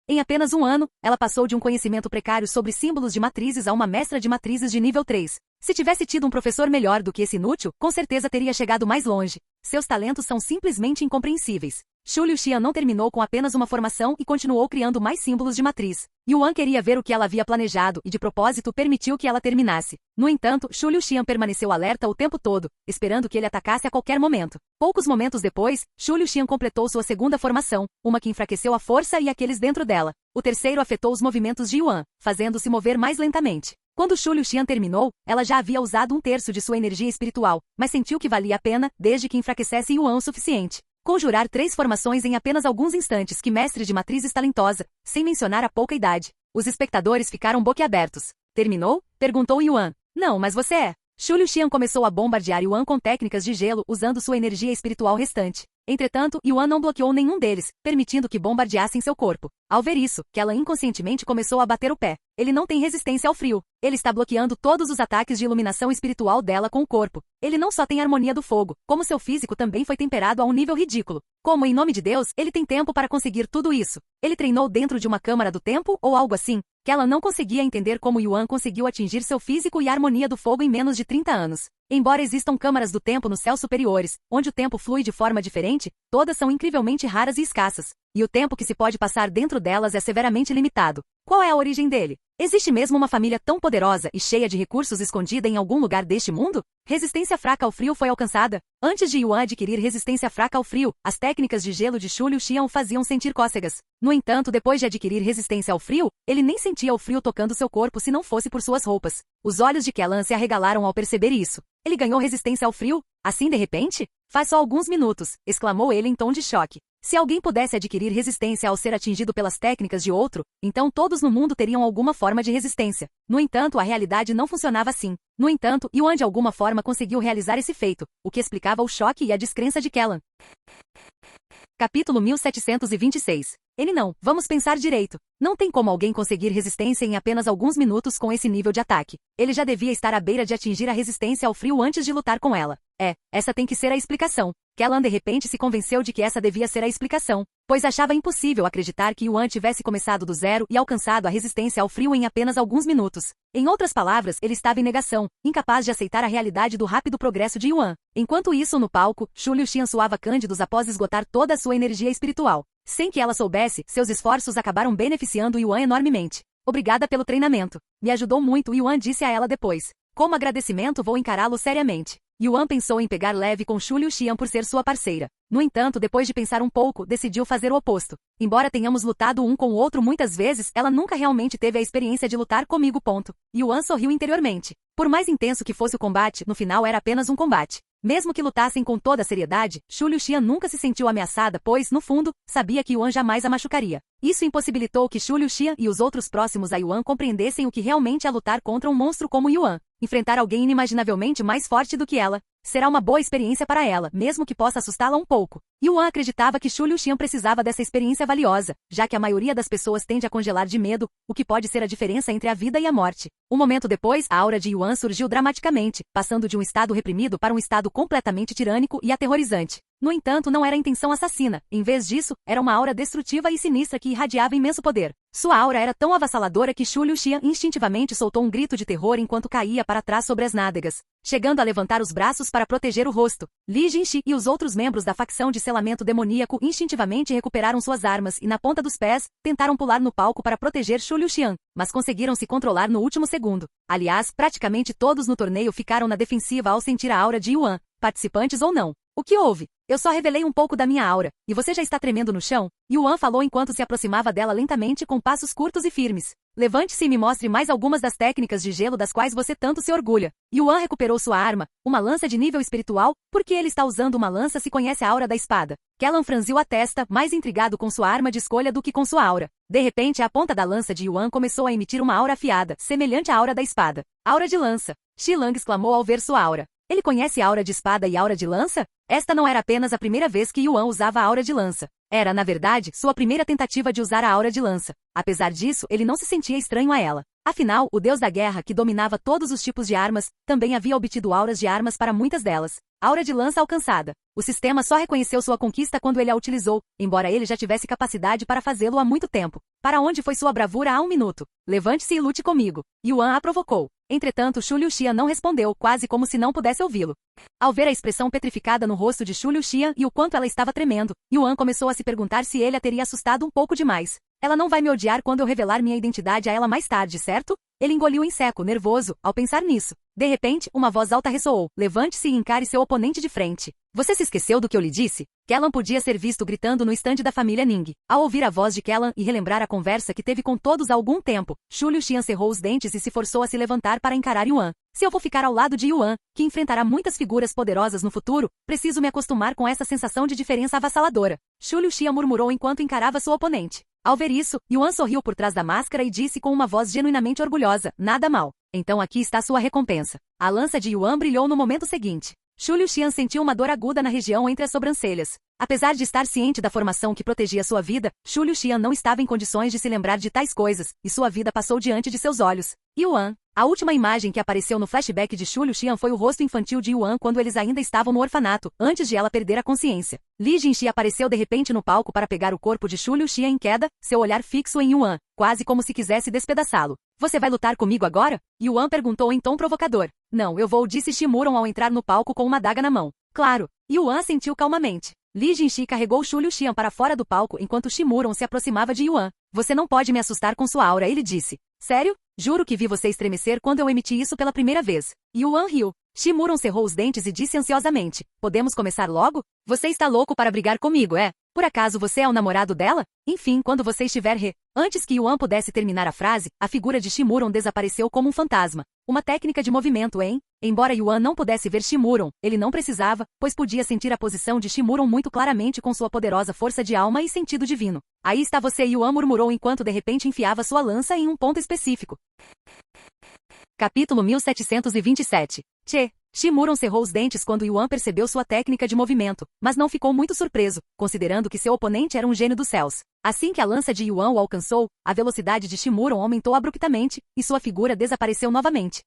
Em apenas um ano, ela passou de um conhecimento precário sobre símbolos de matrizes a uma mestra de matrizes de nível 3. Se tivesse tido um professor melhor do que esse inútil, com certeza teria chegado mais longe. Seus talentos são simplesmente incompreensíveis. Shu Liuxian não terminou com apenas uma formação e continuou criando mais símbolos de matriz. Yuan queria ver o que ela havia planejado e de propósito permitiu que ela terminasse. No entanto, Shu Liuxian permaneceu alerta o tempo todo, esperando que ele atacasse a qualquer momento. Poucos momentos depois, Shu Liuxian completou sua segunda formação, uma que enfraqueceu a força e aqueles dentro dela. O terceiro afetou os movimentos de Yuan, fazendo-se mover mais lentamente. Quando Shu Liuxian terminou, ela já havia usado um terço de sua energia espiritual, mas sentiu que valia a pena, desde que enfraquecesse Yuan o suficiente. Conjurar 3 formações em apenas alguns instantes, que mestre de matrizes talentosa, sem mencionar a pouca idade. Os espectadores ficaram boquiabertos. Terminou? Perguntou Yuan. Não, mas você é. Shu Liuxian começou a bombardear Yuan com técnicas de gelo usando sua energia espiritual restante. Entretanto, Yuan não bloqueou nenhum deles, permitindo que bombardeassem seu corpo. Ao ver isso, Kellan inconscientemente começou a bater o pé. Ele não tem resistência ao frio. Ele está bloqueando todos os ataques de iluminação espiritual dela com o corpo. Ele não só tem harmonia do fogo, como seu físico também foi temperado a um nível ridículo. Como, em nome de Deus, ele tem tempo para conseguir tudo isso? Ele treinou dentro de uma câmara do tempo ou algo assim? Kellan não conseguia entender como Yuan conseguiu atingir seu físico e a harmonia do fogo em menos de 30 anos. Embora existam câmaras do tempo nos céus superiores, onde o tempo flui de forma diferente, todas são incrivelmente raras e escassas. E o tempo que se pode passar dentro delas é severamente limitado. Qual é a origem dele? Existe mesmo uma família tão poderosa e cheia de recursos escondida em algum lugar deste mundo? Resistência fraca ao frio foi alcançada. Antes de Yuan adquirir resistência fraca ao frio, as técnicas de gelo de Shu Liuxian o faziam sentir cócegas. No entanto, depois de adquirir resistência ao frio, ele nem sentia o frio tocando seu corpo se não fosse por suas roupas. Os olhos de Kellan se arregalaram ao perceber isso. Ele ganhou resistência ao frio? Assim de repente? Faz só alguns minutos, exclamou ele em tom de choque. Se alguém pudesse adquirir resistência ao ser atingido pelas técnicas de outro, então todos no mundo teriam alguma forma de resistência. No entanto, a realidade não funcionava assim. No entanto, Yuan de alguma forma conseguiu realizar esse feito, o que explicava o choque e a descrença de Kellan. Capítulo 1726. Ele não. Vamos pensar direito. Não tem como alguém conseguir resistência em apenas alguns minutos com esse nível de ataque. Ele já devia estar à beira de atingir a resistência ao frio antes de lutar com ela. Essa tem que ser a explicação. Kellan de repente se convenceu de que essa devia ser a explicação, pois achava impossível acreditar que Yuan tivesse começado do zero e alcançado a resistência ao frio em apenas alguns minutos. Em outras palavras, ele estava em negação, incapaz de aceitar a realidade do rápido progresso de Yuan. Enquanto isso, no palco, Shu Liuxian suava cândidos após esgotar toda a sua energia espiritual. Sem que ela soubesse, seus esforços acabaram beneficiando Yuan enormemente. Obrigada pelo treinamento. Me ajudou muito, Yuan disse a ela depois. Como agradecimento, vou encará-lo seriamente. Yuan pensou em pegar leve com Shu Liuxian por ser sua parceira. No entanto, depois de pensar um pouco, decidiu fazer o oposto. Embora tenhamos lutado um com o outro muitas vezes, ela nunca realmente teve a experiência de lutar comigo. Yuan sorriu interiormente. Por mais intenso que fosse o combate, no final era apenas um combate. Mesmo que lutassem com toda a seriedade, Shu Liuxian nunca se sentiu ameaçada, pois, no fundo, sabia que Yuan jamais a machucaria. Isso impossibilitou que Shu Liuxian e os outros próximos a Yuan compreendessem o que realmente é lutar contra um monstro como Yuan. Enfrentar alguém inimaginavelmente mais forte do que ela será uma boa experiência para ela, mesmo que possa assustá-la um pouco. Yuan acreditava que Shu Liuxian precisava dessa experiência valiosa, já que a maioria das pessoas tende a congelar de medo, o que pode ser a diferença entre a vida e a morte. Um momento depois, a aura de Yuan surgiu dramaticamente, passando de um estado reprimido para um estado completamente tirânico e aterrorizante. No entanto, não era a intenção assassina. Em vez disso, era uma aura destrutiva e sinistra que irradiava imenso poder. Sua aura era tão avassaladora que Shu Liuxian instintivamente soltou um grito de terror enquanto caía para trás sobre as nádegas, chegando a levantar os braços para proteger o rosto. Li Jinxi e os outros membros da facção de selamento demoníaco instintivamente recuperaram suas armas e, na ponta dos pés, tentaram pular no palco para proteger Shu Liuxian, mas conseguiram se controlar no último segundo. Aliás, praticamente todos no torneio ficaram na defensiva ao sentir a aura de Yuan, participantes ou não. O que houve? Eu só revelei um pouco da minha aura, e você já está tremendo no chão? Yuan falou enquanto se aproximava dela lentamente com passos curtos e firmes. Levante-se e me mostre mais algumas das técnicas de gelo das quais você tanto se orgulha. Yuan recuperou sua arma, uma lança de nível espiritual. Por que ele está usando uma lança se conhece a aura da espada? Kellan franziu a testa, mais intrigado com sua arma de escolha do que com sua aura. De repente, a ponta da lança de Yuan começou a emitir uma aura afiada, semelhante à aura da espada. Aura de lança. Xilang exclamou ao ver sua aura. Ele conhece a aura de espada e a aura de lança? Esta não era apenas a primeira vez que Yuan usava a aura de lança. Era, na verdade, sua primeira tentativa de usar a aura de lança. Apesar disso, ele não se sentia estranho a ela. Afinal, o deus da guerra, que dominava todos os tipos de armas, também havia obtido auras de armas para muitas delas. Aura de lança alcançada. O sistema só reconheceu sua conquista quando ele a utilizou, embora ele já tivesse capacidade para fazê-lo há muito tempo. Para onde foi sua bravura há um minuto? Levante-se e lute comigo. Yuan a provocou. Entretanto, Shu Liuxian não respondeu, quase como se não pudesse ouvi-lo. Ao ver a expressão petrificada no rosto de Shu Liuxian e o quanto ela estava tremendo, Yuan começou a se perguntar se ele a teria assustado um pouco demais. Ela não vai me odiar quando eu revelar minha identidade a ela mais tarde, certo? Ele engoliu em seco, nervoso, ao pensar nisso. De repente, uma voz alta ressoou. Levante-se e encare seu oponente de frente. Você se esqueceu do que eu lhe disse? Kellan podia ser visto gritando no estande da família Ning. Ao ouvir a voz de Kellan e relembrar a conversa que teve com todos há algum tempo, Shu Liuxian cerrou os dentes e se forçou a se levantar para encarar Yuan. Se eu vou ficar ao lado de Yuan, que enfrentará muitas figuras poderosas no futuro, preciso me acostumar com essa sensação de diferença avassaladora. Shu Liuxian murmurou enquanto encarava sua oponente. Ao ver isso, Yuan sorriu por trás da máscara e disse com uma voz genuinamente orgulhosa, nada mal. Então aqui está sua recompensa. A lança de Yuan brilhou no momento seguinte. Shu Liuxian sentiu uma dor aguda na região entre as sobrancelhas. Apesar de estar ciente da formação que protegia sua vida, Shu Liuxian não estava em condições de se lembrar de tais coisas, e sua vida passou diante de seus olhos. Yuan. A última imagem que apareceu no flashback de Shu Liuxian foi o rosto infantil de Yuan quando eles ainda estavam no orfanato, antes de ela perder a consciência. Li Jinxi apareceu de repente no palco para pegar o corpo de Shu Liuxian em queda, seu olhar fixo em Yuan, quase como se quisesse despedaçá-lo. Você vai lutar comigo agora? Yuan perguntou em tom provocador. Não, eu vou, disse Shimuron ao entrar no palco com uma adaga na mão. Claro. Yuan assentiu calmamente. Li Jinxi carregou Shu Liuxian para fora do palco enquanto Shimuron se aproximava de Yuan. Você não pode me assustar com sua aura, ele disse. Sério? Juro que vi você estremecer quando eu emiti isso pela primeira vez. Yuan riu. Shimuron cerrou os dentes e disse ansiosamente. Podemos começar logo? Você está louco para brigar comigo, é? Por acaso você é o namorado dela? Enfim, quando você estiver Antes que Yuan pudesse terminar a frase, a figura de Shimuron desapareceu como um fantasma. Uma técnica de movimento, hein? Embora Yuan não pudesse ver Shimuron, ele não precisava, pois podia sentir a posição de Shimuron muito claramente com sua poderosa força de alma e sentido divino. Aí está você, Yuan murmurou enquanto de repente enfiava sua lança em um ponto específico. Capítulo 1727. Tchê. Shimuron cerrou os dentes quando Yuan percebeu sua técnica de movimento, mas não ficou muito surpreso, considerando que seu oponente era um gênio dos céus. Assim que a lança de Yuan o alcançou, a velocidade de Shimuron aumentou abruptamente, e sua figura desapareceu novamente.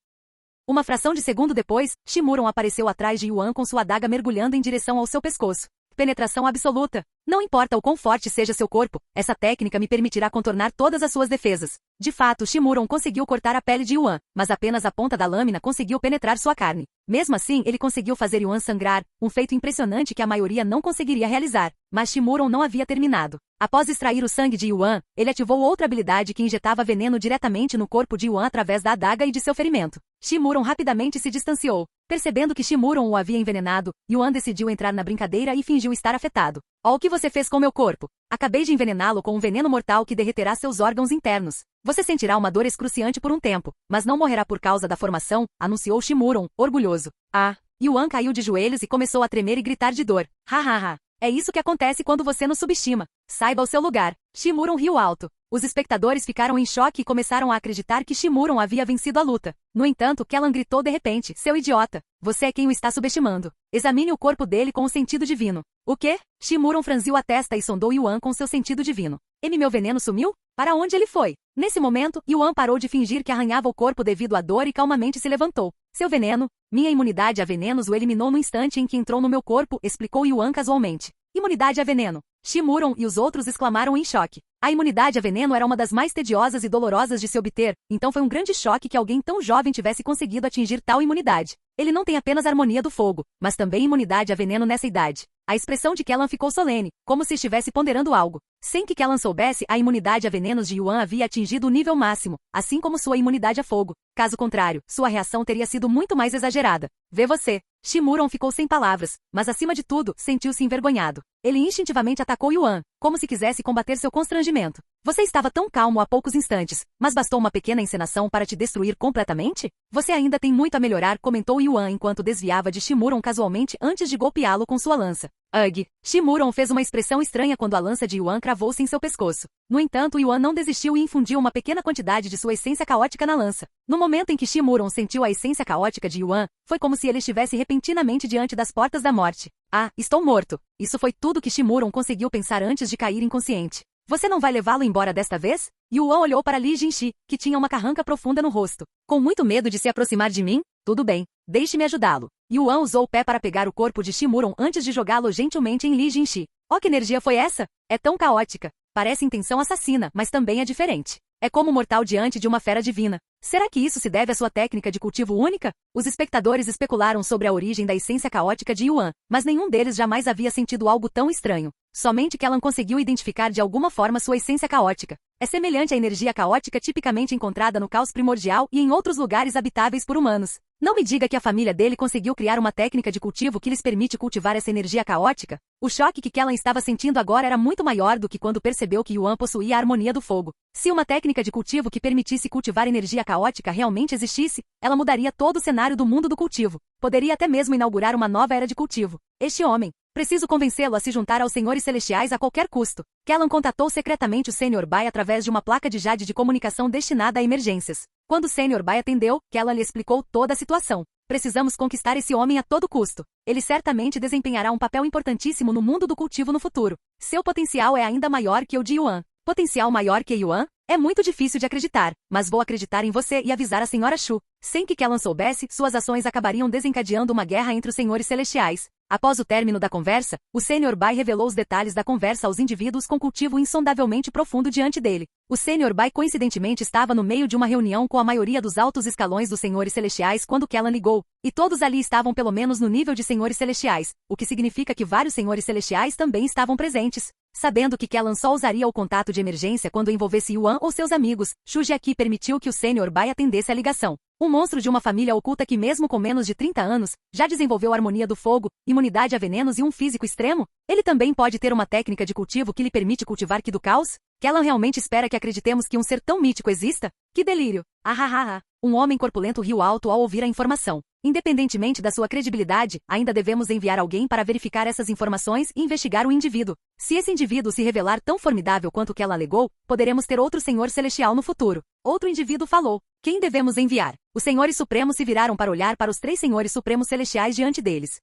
Uma fração de segundo depois, Shimuron apareceu atrás de Yuan com sua adaga mergulhando em direção ao seu pescoço. Penetração absoluta. Não importa o quão forte seja seu corpo, essa técnica me permitirá contornar todas as suas defesas. De fato, Shimuron conseguiu cortar a pele de Yuan, mas apenas a ponta da lâmina conseguiu penetrar sua carne. Mesmo assim, ele conseguiu fazer Yuan sangrar, um feito impressionante que a maioria não conseguiria realizar. Mas Shimuron não havia terminado. Após extrair o sangue de Yuan, ele ativou outra habilidade que injetava veneno diretamente no corpo de Yuan através da adaga e de seu ferimento. Shimuron rapidamente se distanciou. Percebendo que Shimuron o havia envenenado, Yuan decidiu entrar na brincadeira e fingiu estar afetado. Ó, o que você fez com meu corpo? Acabei de envenená-lo com um veneno mortal que derreterá seus órgãos internos. Você sentirá uma dor excruciante por um tempo, mas não morrerá por causa da formação, anunciou Shimuron, orgulhoso. Ah! Yuan caiu de joelhos e começou a tremer e gritar de dor. Hahaha! É isso que acontece quando você nos subestima. Saiba o seu lugar. Shimuron riu alto. Os espectadores ficaram em choque e começaram a acreditar que Shimuron havia vencido a luta. No entanto, Kellan gritou de repente, seu idiota. Você é quem o está subestimando. Examine o corpo dele com o sentido divino. O quê? Shimuron franziu a testa e sondou Yuan com seu sentido divino. Meu veneno sumiu? Para onde ele foi? Nesse momento, Yuan parou de fingir que arranhava o corpo devido à dor e calmamente se levantou. Seu veneno? Minha imunidade a venenos o eliminou no instante em que entrou no meu corpo, explicou Yuan casualmente. Imunidade a veneno. Shimuron e os outros exclamaram em choque. A imunidade a veneno era uma das mais tediosas e dolorosas de se obter, então foi um grande choque que alguém tão jovem tivesse conseguido atingir tal imunidade. Ele não tem apenas harmonia do fogo, mas também imunidade a veneno nessa idade. A expressão de Kellan ficou solene, como se estivesse ponderando algo. Sem que Kellan soubesse, a imunidade a venenos de Yuan havia atingido o nível máximo, assim como sua imunidade a fogo. Caso contrário, sua reação teria sido muito mais exagerada. Vê você. Shimuron ficou sem palavras, mas acima de tudo, sentiu-se envergonhado. Ele instintivamente atacou Yuan, como se quisesse combater seu constrangimento. Você estava tão calmo há poucos instantes, mas bastou uma pequena encenação para te destruir completamente? Você ainda tem muito a melhorar, comentou Yuan enquanto desviava de Shimuron casualmente antes de golpeá-lo com sua lança. Ugh! Shimuron fez uma expressão estranha quando a lança de Yuan cravou-se em seu pescoço. No entanto, Yuan não desistiu e infundiu uma pequena quantidade de sua essência caótica na lança. No momento em que Shimuron sentiu a essência caótica de Yuan, foi como se ele estivesse repentinamente diante das portas da morte. Ah, estou morto! Isso foi tudo que Shimuron conseguiu pensar antes de cair inconsciente. Você não vai levá-lo embora desta vez? Yuan olhou para Li Jinxi, que tinha uma carranca profunda no rosto. Com muito medo de se aproximar de mim? Tudo bem, deixe-me ajudá-lo. Yuan usou o pé para pegar o corpo de Shimuron antes de jogá-lo gentilmente em Li Jinxi. Oh, que energia foi essa? É tão caótica. Parece intenção assassina, mas também é diferente. É como um mortal diante de uma fera divina. Será que isso se deve à sua técnica de cultivo única? Os espectadores especularam sobre a origem da essência caótica de Yuan, mas nenhum deles jamais havia sentido algo tão estranho. Somente Kellan conseguiu identificar de alguma forma sua essência caótica. É semelhante à energia caótica tipicamente encontrada no caos primordial e em outros lugares habitáveis por humanos. Não me diga que a família dele conseguiu criar uma técnica de cultivo que lhes permite cultivar essa energia caótica? O choque que Kellan estava sentindo agora era muito maior do que quando percebeu que Yuan possuía a harmonia do fogo. Se uma técnica de cultivo que permitisse cultivar energia caótica realmente existisse, ela mudaria todo o cenário do mundo do cultivo. Poderia até mesmo inaugurar uma nova era de cultivo. Este homem. Preciso convencê-lo a se juntar aos Senhores Celestiais a qualquer custo. Kellan contatou secretamente o Sr. Bai através de uma placa de jade de comunicação destinada a emergências. Quando o Sr. Bai atendeu, Kellan lhe explicou toda a situação. Precisamos conquistar esse homem a todo custo. Ele certamente desempenhará um papel importantíssimo no mundo do cultivo no futuro. Seu potencial é ainda maior que o de Yuan. Potencial maior que Yuan? É muito difícil de acreditar, mas vou acreditar em você e avisar a Sra. Shu. Sem que Kellan soubesse, suas ações acabariam desencadeando uma guerra entre os Senhores Celestiais. Após o término da conversa, o Sr. Bai revelou os detalhes da conversa aos indivíduos com cultivo insondavelmente profundo diante dele. O Sr. Bai coincidentemente estava no meio de uma reunião com a maioria dos altos escalões dos Senhores Celestiais quando Kellan ligou, e todos ali estavam pelo menos no nível de Senhores Celestiais, o que significa que vários Senhores Celestiais também estavam presentes. Sabendo que Kellan só usaria o contato de emergência quando envolvesse Yuan ou seus amigos, Shu Jiaqi permitiu que o Sr. Bai atendesse a ligação. Um monstro de uma família oculta que mesmo com menos de 30 anos, já desenvolveu harmonia do fogo, imunidade a venenos e um físico extremo? Ele também pode ter uma técnica de cultivo que lhe permite cultivar Ki do caos? Kellan realmente espera que acreditemos que um ser tão mítico exista? Que delírio! Ah! Um homem corpulento riu alto ao ouvir a informação. Independentemente da sua credibilidade, ainda devemos enviar alguém para verificar essas informações e investigar o indivíduo. Se esse indivíduo se revelar tão formidável quanto Kellan alegou, poderemos ter outro Senhor Celestial no futuro. Outro indivíduo falou. Quem devemos enviar? Os senhores supremos se viraram para olhar para os 3 senhores supremos celestiais diante deles.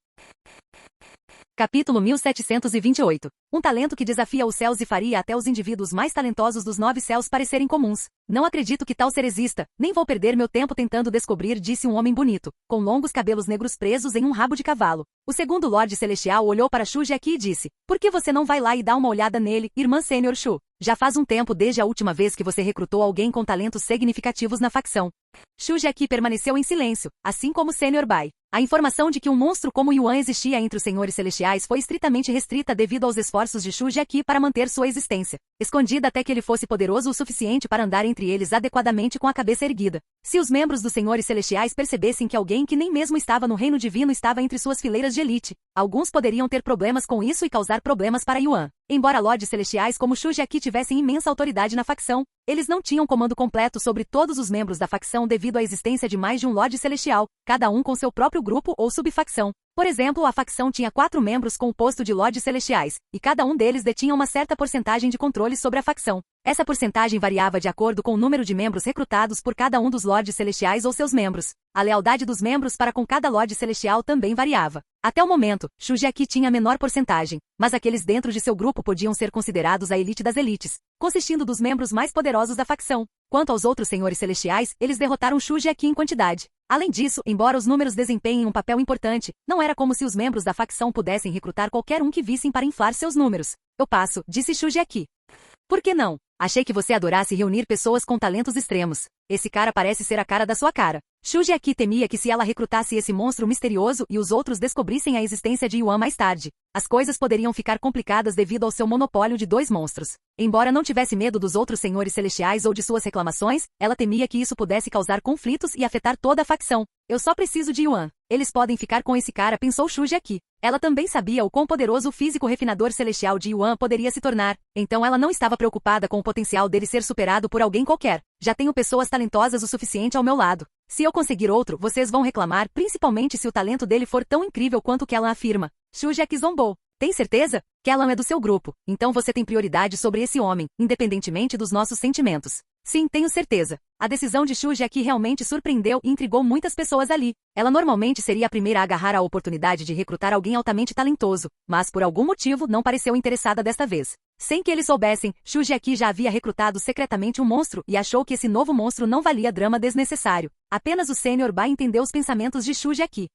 Capítulo 1728. Um talento que desafia os céus e faria até os indivíduos mais talentosos dos 9 céus parecerem comuns. Não acredito que tal ser exista, nem vou perder meu tempo tentando descobrir, disse um homem bonito, com longos cabelos negros presos em um rabo de cavalo. O segundo Lorde Celestial olhou para Shu Jiaqi e disse, por que você não vai lá e dá uma olhada nele, irmã Sênior Shu? Já faz um tempo desde a última vez que você recrutou alguém com talentos significativos na facção. Shu Jiaqi permaneceu em silêncio, assim como Sênior Bai. A informação de que um monstro como Yuan existia entre os senhores celestiais foi estritamente restrita devido aos esforços de Shu Jiaqi para manter sua existência, escondida até que ele fosse poderoso o suficiente para andar entre eles adequadamente com a cabeça erguida. Se os membros dos senhores celestiais percebessem que alguém que nem mesmo estava no reino divino estava entre suas fileiras de elite, alguns poderiam ter problemas com isso e causar problemas para Yuan. Embora lordes celestiais como Shu Jiaqi tivessem imensa autoridade na facção, eles não tinham comando completo sobre todos os membros da facção devido à existência de mais de um lorde celestial, cada um com seu próprio grupo ou subfacção. Por exemplo, a facção tinha 4 membros com o posto de lordes celestiais, e cada um deles detinha uma certa porcentagem de controle sobre a facção. Essa porcentagem variava de acordo com o número de membros recrutados por cada um dos lordes celestiais ou seus membros. A lealdade dos membros para com cada lorde celestial também variava. Até o momento, Shu Jiaqi tinha a menor porcentagem, mas aqueles dentro de seu grupo podiam ser considerados a elite das elites, consistindo dos membros mais poderosos da facção. Quanto aos outros senhores celestiais, eles derrotaram Shu Jiaqi em quantidade. Além disso, embora os números desempenhem um papel importante, não era como se os membros da facção pudessem recrutar qualquer um que vissem para inflar seus números. Eu passo, disse Shu Jiaqi. Por que não? Achei que você adorasse reunir pessoas com talentos extremos. Esse cara parece ser a cara da sua cara. Shu Jiaqi temia que se ela recrutasse esse monstro misterioso e os outros descobrissem a existência de Yuan mais tarde, as coisas poderiam ficar complicadas devido ao seu monopólio de 2 monstros. Embora não tivesse medo dos outros senhores celestiais ou de suas reclamações, ela temia que isso pudesse causar conflitos e afetar toda a facção. Eu só preciso de Yuan. Eles podem ficar com esse cara, pensou Shu Jiaqi. Ela também sabia o quão poderoso o físico refinador celestial de Yuan poderia se tornar, então ela não estava preocupada com o potencial dele ser superado por alguém qualquer. Já tenho pessoas talentosas o suficiente ao meu lado. Se eu conseguir outro, vocês vão reclamar, principalmente se o talento dele for tão incrível quanto Kellan afirma. Shu Jiaqi zombou. Tem certeza? Kellan é do seu grupo, então você tem prioridade sobre esse homem, independentemente dos nossos sentimentos. Sim, tenho certeza. A decisão de Shu Jiaqi realmente surpreendeu e intrigou muitas pessoas ali. Ela normalmente seria a primeira a agarrar a oportunidade de recrutar alguém altamente talentoso, mas por algum motivo não pareceu interessada desta vez. Sem que eles soubessem, Shu Jiaqi já havia recrutado secretamente um monstro e achou que esse novo monstro não valia drama desnecessário. Apenas o Sênior Bai entendeu os pensamentos de Shu Jiaqi.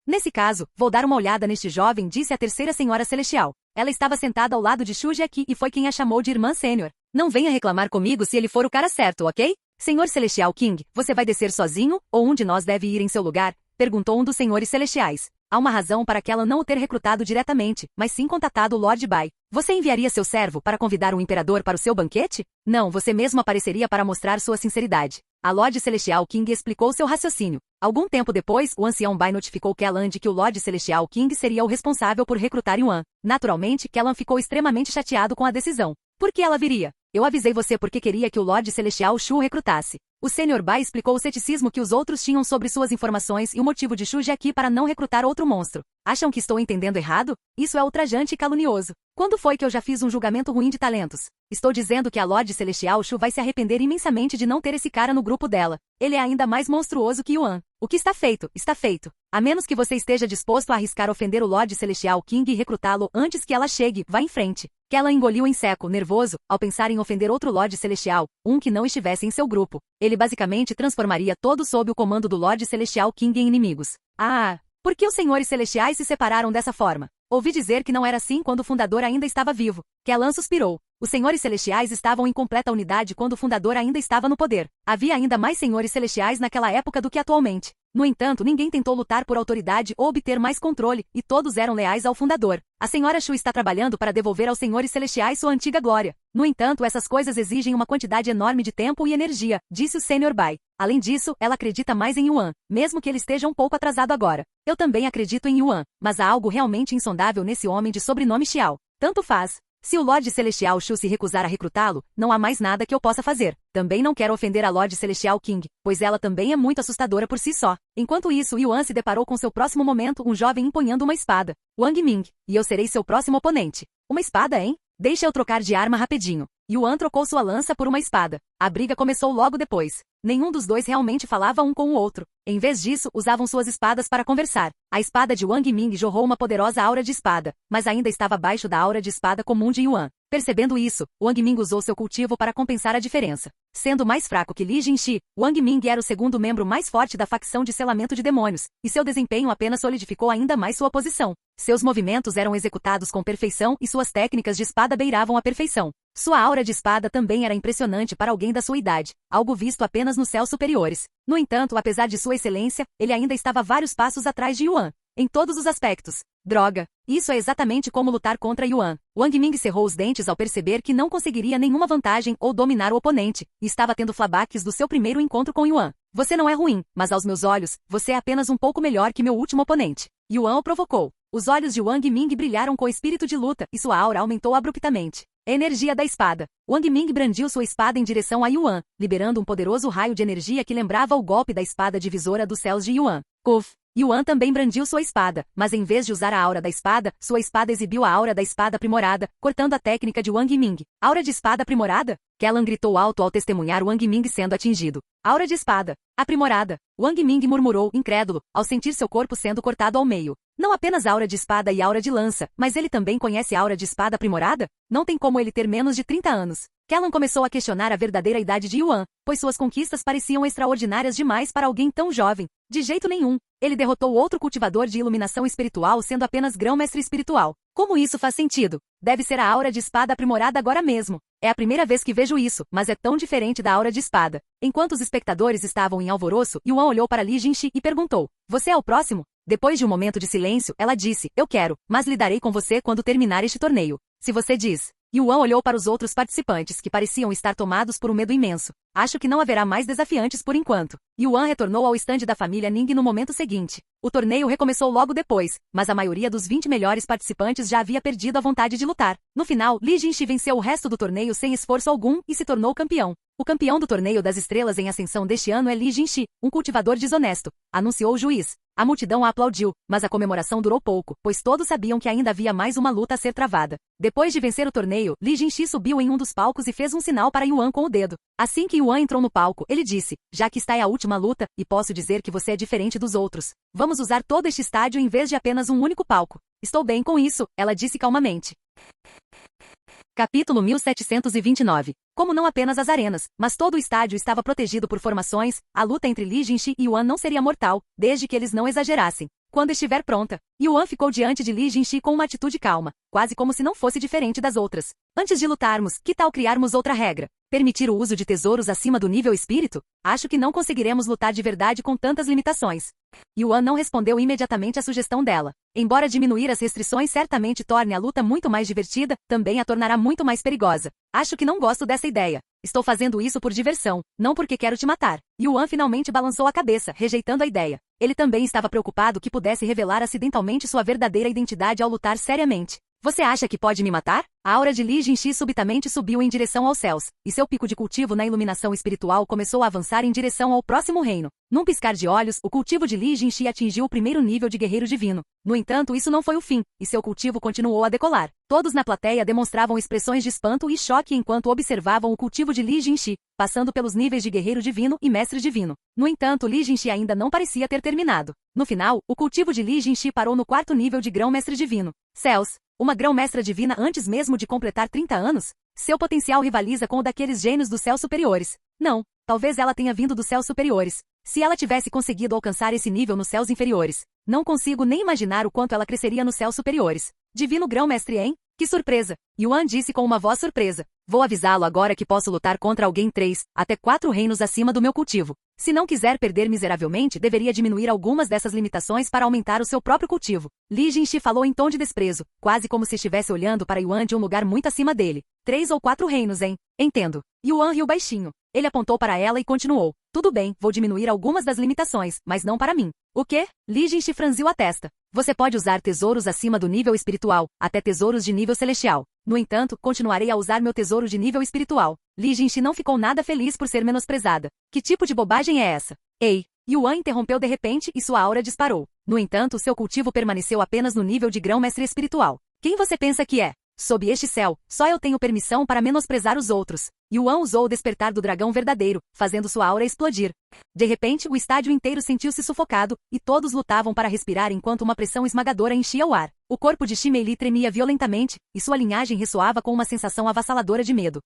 Nesse caso, vou dar uma olhada neste jovem, disse a terceira senhora celestial. Ela estava sentada ao lado de Shu Jiaqi e foi quem a chamou de irmã Sênior. Não venha reclamar comigo se ele for o cara certo, ok? Senhor Celestial King, você vai descer sozinho, ou um de nós deve ir em seu lugar? Perguntou um dos senhores celestiais. Há uma razão para que ela não o ter recrutado diretamente, mas sim contatado o Lord Bai. Você enviaria seu servo para convidar o imperador para o seu banquete? Não, você mesmo apareceria para mostrar sua sinceridade. A Lorde Celestial King explicou seu raciocínio. Algum tempo depois, o ancião Bai notificou Kellan de que o Lorde Celestial King seria o responsável por recrutar Yuan. Naturalmente, Kellan ficou extremamente chateado com a decisão. Por que ela viria? Eu avisei você porque queria que o Lorde Celestial Shu recrutasse. O Sênior Bai explicou o ceticismo que os outros tinham sobre suas informações e o motivo de Shu Jiaqi para não recrutar outro monstro. Acham que estou entendendo errado? Isso é ultrajante e calunioso. Quando foi que eu já fiz um julgamento ruim de talentos? Estou dizendo que a Lorde Celestial Shu vai se arrepender imensamente de não ter esse cara no grupo dela. Ele é ainda mais monstruoso que Yuan. O que está feito, está feito. A menos que você esteja disposto a arriscar ofender o Lorde Celestial King e recrutá-lo antes que ela chegue, vá em frente. Kellan engoliu em seco, nervoso, ao pensar em ofender outro Lorde Celestial, um que não estivesse em seu grupo. Ele basicamente transformaria todos sob o comando do Lorde Celestial King em inimigos. Ah, por que os senhores celestiais se separaram dessa forma? Ouvi dizer que não era assim quando o fundador ainda estava vivo. Kellan suspirou. Os senhores celestiais estavam em completa unidade quando o fundador ainda estava no poder. Havia ainda mais senhores celestiais naquela época do que atualmente. No entanto, ninguém tentou lutar por autoridade ou obter mais controle, e todos eram leais ao fundador. A senhora Shu está trabalhando para devolver aos senhores celestiais sua antiga glória. No entanto, essas coisas exigem uma quantidade enorme de tempo e energia, disse o Sênior Bai. Além disso, ela acredita mais em Yuan, mesmo que ele esteja um pouco atrasado agora. Eu também acredito em Yuan, mas há algo realmente insondável nesse homem de sobrenome Xiao. Tanto faz. Se o Lorde Celestial Shu se recusar a recrutá-lo, não há mais nada que eu possa fazer. Também não quero ofender a Lorde Celestial King, pois ela também é muito assustadora por si só. Enquanto isso, Yuan se deparou com seu próximo momento, um jovem empunhando uma espada. Wang Ming, e eu serei seu próximo oponente. Uma espada, hein? Deixa eu trocar de arma rapidinho. Yuan trocou sua lança por uma espada. A briga começou logo depois. Nenhum dos dois realmente falava um com o outro. Em vez disso, usavam suas espadas para conversar. A espada de Wang Ming jorrou uma poderosa aura de espada, mas ainda estava abaixo da aura de espada comum de Yuan. Percebendo isso, Wang Ming usou seu cultivo para compensar a diferença. Sendo mais fraco que Li Jinxi, Wang Ming era o segundo membro mais forte da facção de selamento de demônios, e seu desempenho apenas solidificou ainda mais sua posição. Seus movimentos eram executados com perfeição e suas técnicas de espada beiravam a perfeição. Sua aura de espada também era impressionante para alguém da sua idade, algo visto apenas nos céus superiores. No entanto, apesar de sua excelência, ele ainda estava vários passos atrás de Yuan. Em todos os aspectos. Droga! Isso é exatamente como lutar contra Yuan. Wang Ming cerrou os dentes ao perceber que não conseguiria nenhuma vantagem ou dominar o oponente, e estava tendo flashbacks do seu primeiro encontro com Yuan. Você não é ruim, mas aos meus olhos, você é apenas um pouco melhor que meu último oponente. Yuan o provocou. Os olhos de Wang Ming brilharam com espírito de luta e sua aura aumentou abruptamente. Energia da espada. Wang Ming brandiu sua espada em direção a Yuan, liberando um poderoso raio de energia que lembrava o golpe da espada divisora dos céus de Yuan. Kuf! Yuan também brandiu sua espada, mas em vez de usar a aura da espada, sua espada exibiu a aura da espada aprimorada, cortando a técnica de Wang Ming. Aura de espada aprimorada? Kellan gritou alto ao testemunhar Wang Ming sendo atingido. Aura de espada. Aprimorada. Wang Ming murmurou, incrédulo, ao sentir seu corpo sendo cortado ao meio. Não apenas aura de espada e aura de lança, mas ele também conhece aura de espada aprimorada? Não tem como ele ter menos de 30 anos. Kellan começou a questionar a verdadeira idade de Yuan, pois suas conquistas pareciam extraordinárias demais para alguém tão jovem. De jeito nenhum. Ele derrotou outro cultivador de iluminação espiritual sendo apenas grão-mestre espiritual. Como isso faz sentido? Deve ser a aura de espada aprimorada agora mesmo. É a primeira vez que vejo isso, mas é tão diferente da aura de espada. Enquanto os espectadores estavam em alvoroço, Yuan olhou para Li Jinxi e perguntou: "Você é o próximo?" Depois de um momento de silêncio, ela disse: "Eu quero, mas lidarei com você quando terminar este torneio. Se você diz." Yuan olhou para os outros participantes que pareciam estar tomados por um medo imenso. Acho que não haverá mais desafiantes por enquanto. Yuan retornou ao estande da família Ning no momento seguinte. O torneio recomeçou logo depois, mas a maioria dos 20 melhores participantes já havia perdido a vontade de lutar. No final, Li Jinxi venceu o resto do torneio sem esforço algum e se tornou campeão. O campeão do Torneio das Estrelas em Ascensão deste ano é Li Jinxi, um cultivador desonesto, anunciou o juiz. A multidão a aplaudiu, mas a comemoração durou pouco, pois todos sabiam que ainda havia mais uma luta a ser travada. Depois de vencer o torneio, Li Jinxi subiu em um dos palcos e fez um sinal para Yuan com o dedo. Assim que Yuan entrou no palco, ele disse: "Já que está é a última luta, e posso dizer que você é diferente dos outros. Vamos usar todo este estádio em vez de apenas um único palco." "Estou bem com isso", ela disse calmamente. Capítulo 1729. Como não apenas as arenas, mas todo o estádio estava protegido por formações, a luta entre Li Jinxi e Yuan não seria mortal, desde que eles não exagerassem. Quando estiver pronta, Yuan ficou diante de Li Jinxi com uma atitude calma, quase como se não fosse diferente das outras. "Antes de lutarmos, que tal criarmos outra regra? Permitir o uso de tesouros acima do nível espírito? Acho que não conseguiremos lutar de verdade com tantas limitações." Yuan não respondeu imediatamente à sugestão dela. Embora diminuir as restrições certamente torne a luta muito mais divertida, também a tornará muito mais perigosa. "Acho que não gosto dessa ideia. Estou fazendo isso por diversão, não porque quero te matar." Yuan finalmente balançou a cabeça, rejeitando a ideia. Ele também estava preocupado que pudesse revelar acidentalmente sua verdadeira identidade ao lutar seriamente. "Você acha que pode me matar?" A aura de Li Jinxi subitamente subiu em direção aos céus, e seu pico de cultivo na iluminação espiritual começou a avançar em direção ao próximo reino. Num piscar de olhos, o cultivo de Li Jinxi atingiu o primeiro nível de guerreiro divino. No entanto, isso não foi o fim, e seu cultivo continuou a decolar. Todos na plateia demonstravam expressões de espanto e choque enquanto observavam o cultivo de Li Jinxi, passando pelos níveis de guerreiro divino e mestre divino. No entanto, Li Jinxi ainda não parecia ter terminado. No final, o cultivo de Li Jinxi parou no quarto nível de grão-mestre divino. Céus! Uma grão-mestra divina antes mesmo de completar 30 anos? Seu potencial rivaliza com o daqueles gênios dos céus superiores. Não, talvez ela tenha vindo dos céus superiores. Se ela tivesse conseguido alcançar esse nível nos céus inferiores, não consigo nem imaginar o quanto ela cresceria nos céus superiores. Divino grão-mestre, hein? Que surpresa! Yuan disse com uma voz surpresa. "Vou avisá-lo agora que posso lutar contra alguém 3, até 4 reinos acima do meu cultivo. Se não quiser perder miseravelmente, deveria diminuir algumas dessas limitações para aumentar o seu próprio cultivo." Li Jinxi falou em tom de desprezo, quase como se estivesse olhando para Yuan de um lugar muito acima dele. 3 ou 4 reinos, hein? Entendo. Yuan riu baixinho. Ele apontou para ela e continuou. "Tudo bem, vou diminuir algumas das limitações, mas não para mim." "O quê?" Li Jinxi franziu a testa. "Você pode usar tesouros acima do nível espiritual, até tesouros de nível celestial. No entanto, continuarei a usar meu tesouro de nível espiritual." Li Jinxi não ficou nada feliz por ser menosprezada. Que tipo de bobagem é essa? "Ei!" Yuan interrompeu de repente e sua aura disparou. No entanto, seu cultivo permaneceu apenas no nível de grão-mestre espiritual. "Quem você pensa que é?" Sob este céu, só eu tenho permissão para menosprezar os outros. Yuan usou o despertar do dragão verdadeiro, fazendo sua aura explodir. De repente, o estádio inteiro sentiu-se sufocado, e todos lutavam para respirar enquanto uma pressão esmagadora enchia o ar. O corpo de Xi Meili tremia violentamente, e sua linhagem ressoava com uma sensação avassaladora de medo.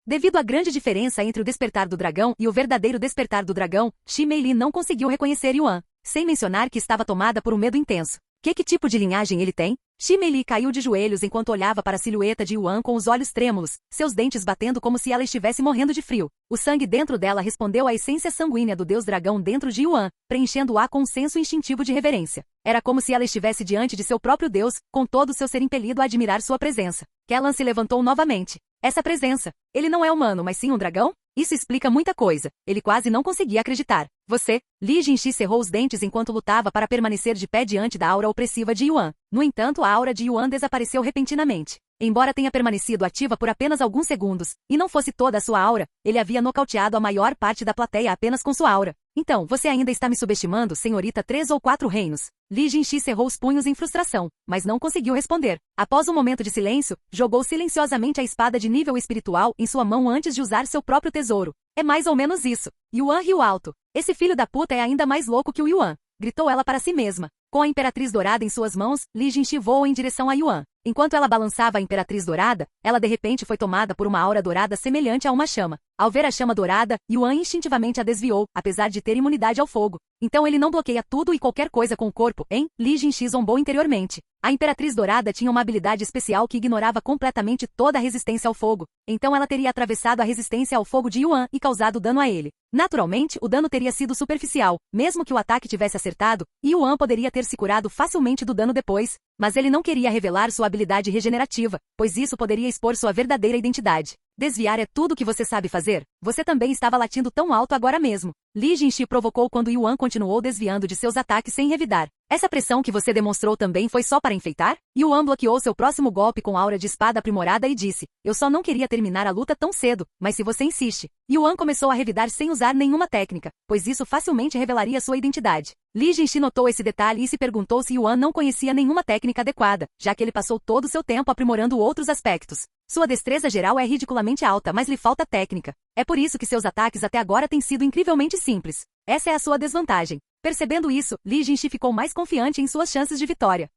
Devido à grande diferença entre o despertar do dragão e o verdadeiro despertar do dragão, Xi Meili não conseguiu reconhecer Yuan, sem mencionar que estava tomada por um medo intenso. Que tipo de linhagem ele tem? Xi Meili caiu de joelhos enquanto olhava para a silhueta de Yuan com os olhos trêmulos, seus dentes batendo como se ela estivesse morrendo de frio. O sangue dentro dela respondeu à essência sanguínea do deus dragão dentro de Yuan, preenchendo-a com um senso instintivo de reverência. Era como se ela estivesse diante de seu próprio deus, com todo o seu ser impelido a admirar sua presença. Kellan se levantou novamente. Essa presença. Ele não é humano, mas sim um dragão? Isso explica muita coisa. Ele quase não conseguia acreditar. Você? Li Jinxi cerrou os dentes enquanto lutava para permanecer de pé diante da aura opressiva de Yuan. No entanto, a aura de Yuan desapareceu repentinamente. Embora tenha permanecido ativa por apenas alguns segundos, e não fosse toda a sua aura, ele havia nocauteado a maior parte da plateia apenas com sua aura. Então, você ainda está me subestimando, senhorita 3 ou 4 reinos? Li Jinxi cerrou os punhos em frustração, mas não conseguiu responder. Após um momento de silêncio, jogou silenciosamente a espada de nível espiritual em sua mão antes de usar seu próprio tesouro. É mais ou menos isso. Yuan riu alto. Esse filho da puta é ainda mais louco que o Yuan, gritou ela para si mesma. Com a Imperatriz Dourada em suas mãos, Li Jinxi voou em direção a Yuan. Enquanto ela balançava a Imperatriz Dourada, ela de repente foi tomada por uma aura dourada semelhante a uma chama. Ao ver a chama dourada, Yuan instintivamente a desviou, apesar de ter imunidade ao fogo. Então ele não bloqueia tudo e qualquer coisa com o corpo, hein? Li Jinxi zombou interiormente. A Imperatriz Dourada tinha uma habilidade especial que ignorava completamente toda a resistência ao fogo. Então ela teria atravessado a resistência ao fogo de Yuan e causado dano a ele. Naturalmente, o dano teria sido superficial. Mesmo que o ataque tivesse acertado, Yuan poderia ter se curado facilmente do dano depois. Mas ele não queria revelar sua habilidade regenerativa, pois isso poderia expor sua verdadeira identidade. Desviar é tudo que você sabe fazer? Você também estava latindo tão alto agora mesmo. Li Jinxi provocou quando Yuan continuou desviando de seus ataques sem revidar. Essa pressão que você demonstrou também foi só para enfeitar? Yuan bloqueou seu próximo golpe com aura de espada aprimorada e disse, eu só não queria terminar a luta tão cedo, mas se você insiste. Yuan começou a revidar sem usar nenhuma técnica, pois isso facilmente revelaria sua identidade. Li Jinxi notou esse detalhe e se perguntou se Yuan não conhecia nenhuma técnica adequada, já que ele passou todo o seu tempo aprimorando outros aspectos. Sua destreza geral é ridiculamente alta, mas lhe falta técnica. É por isso que seus ataques até agora têm sido incrivelmente simples. Essa é a sua desvantagem. Percebendo isso, Li Jinxi ficou mais confiante em suas chances de vitória.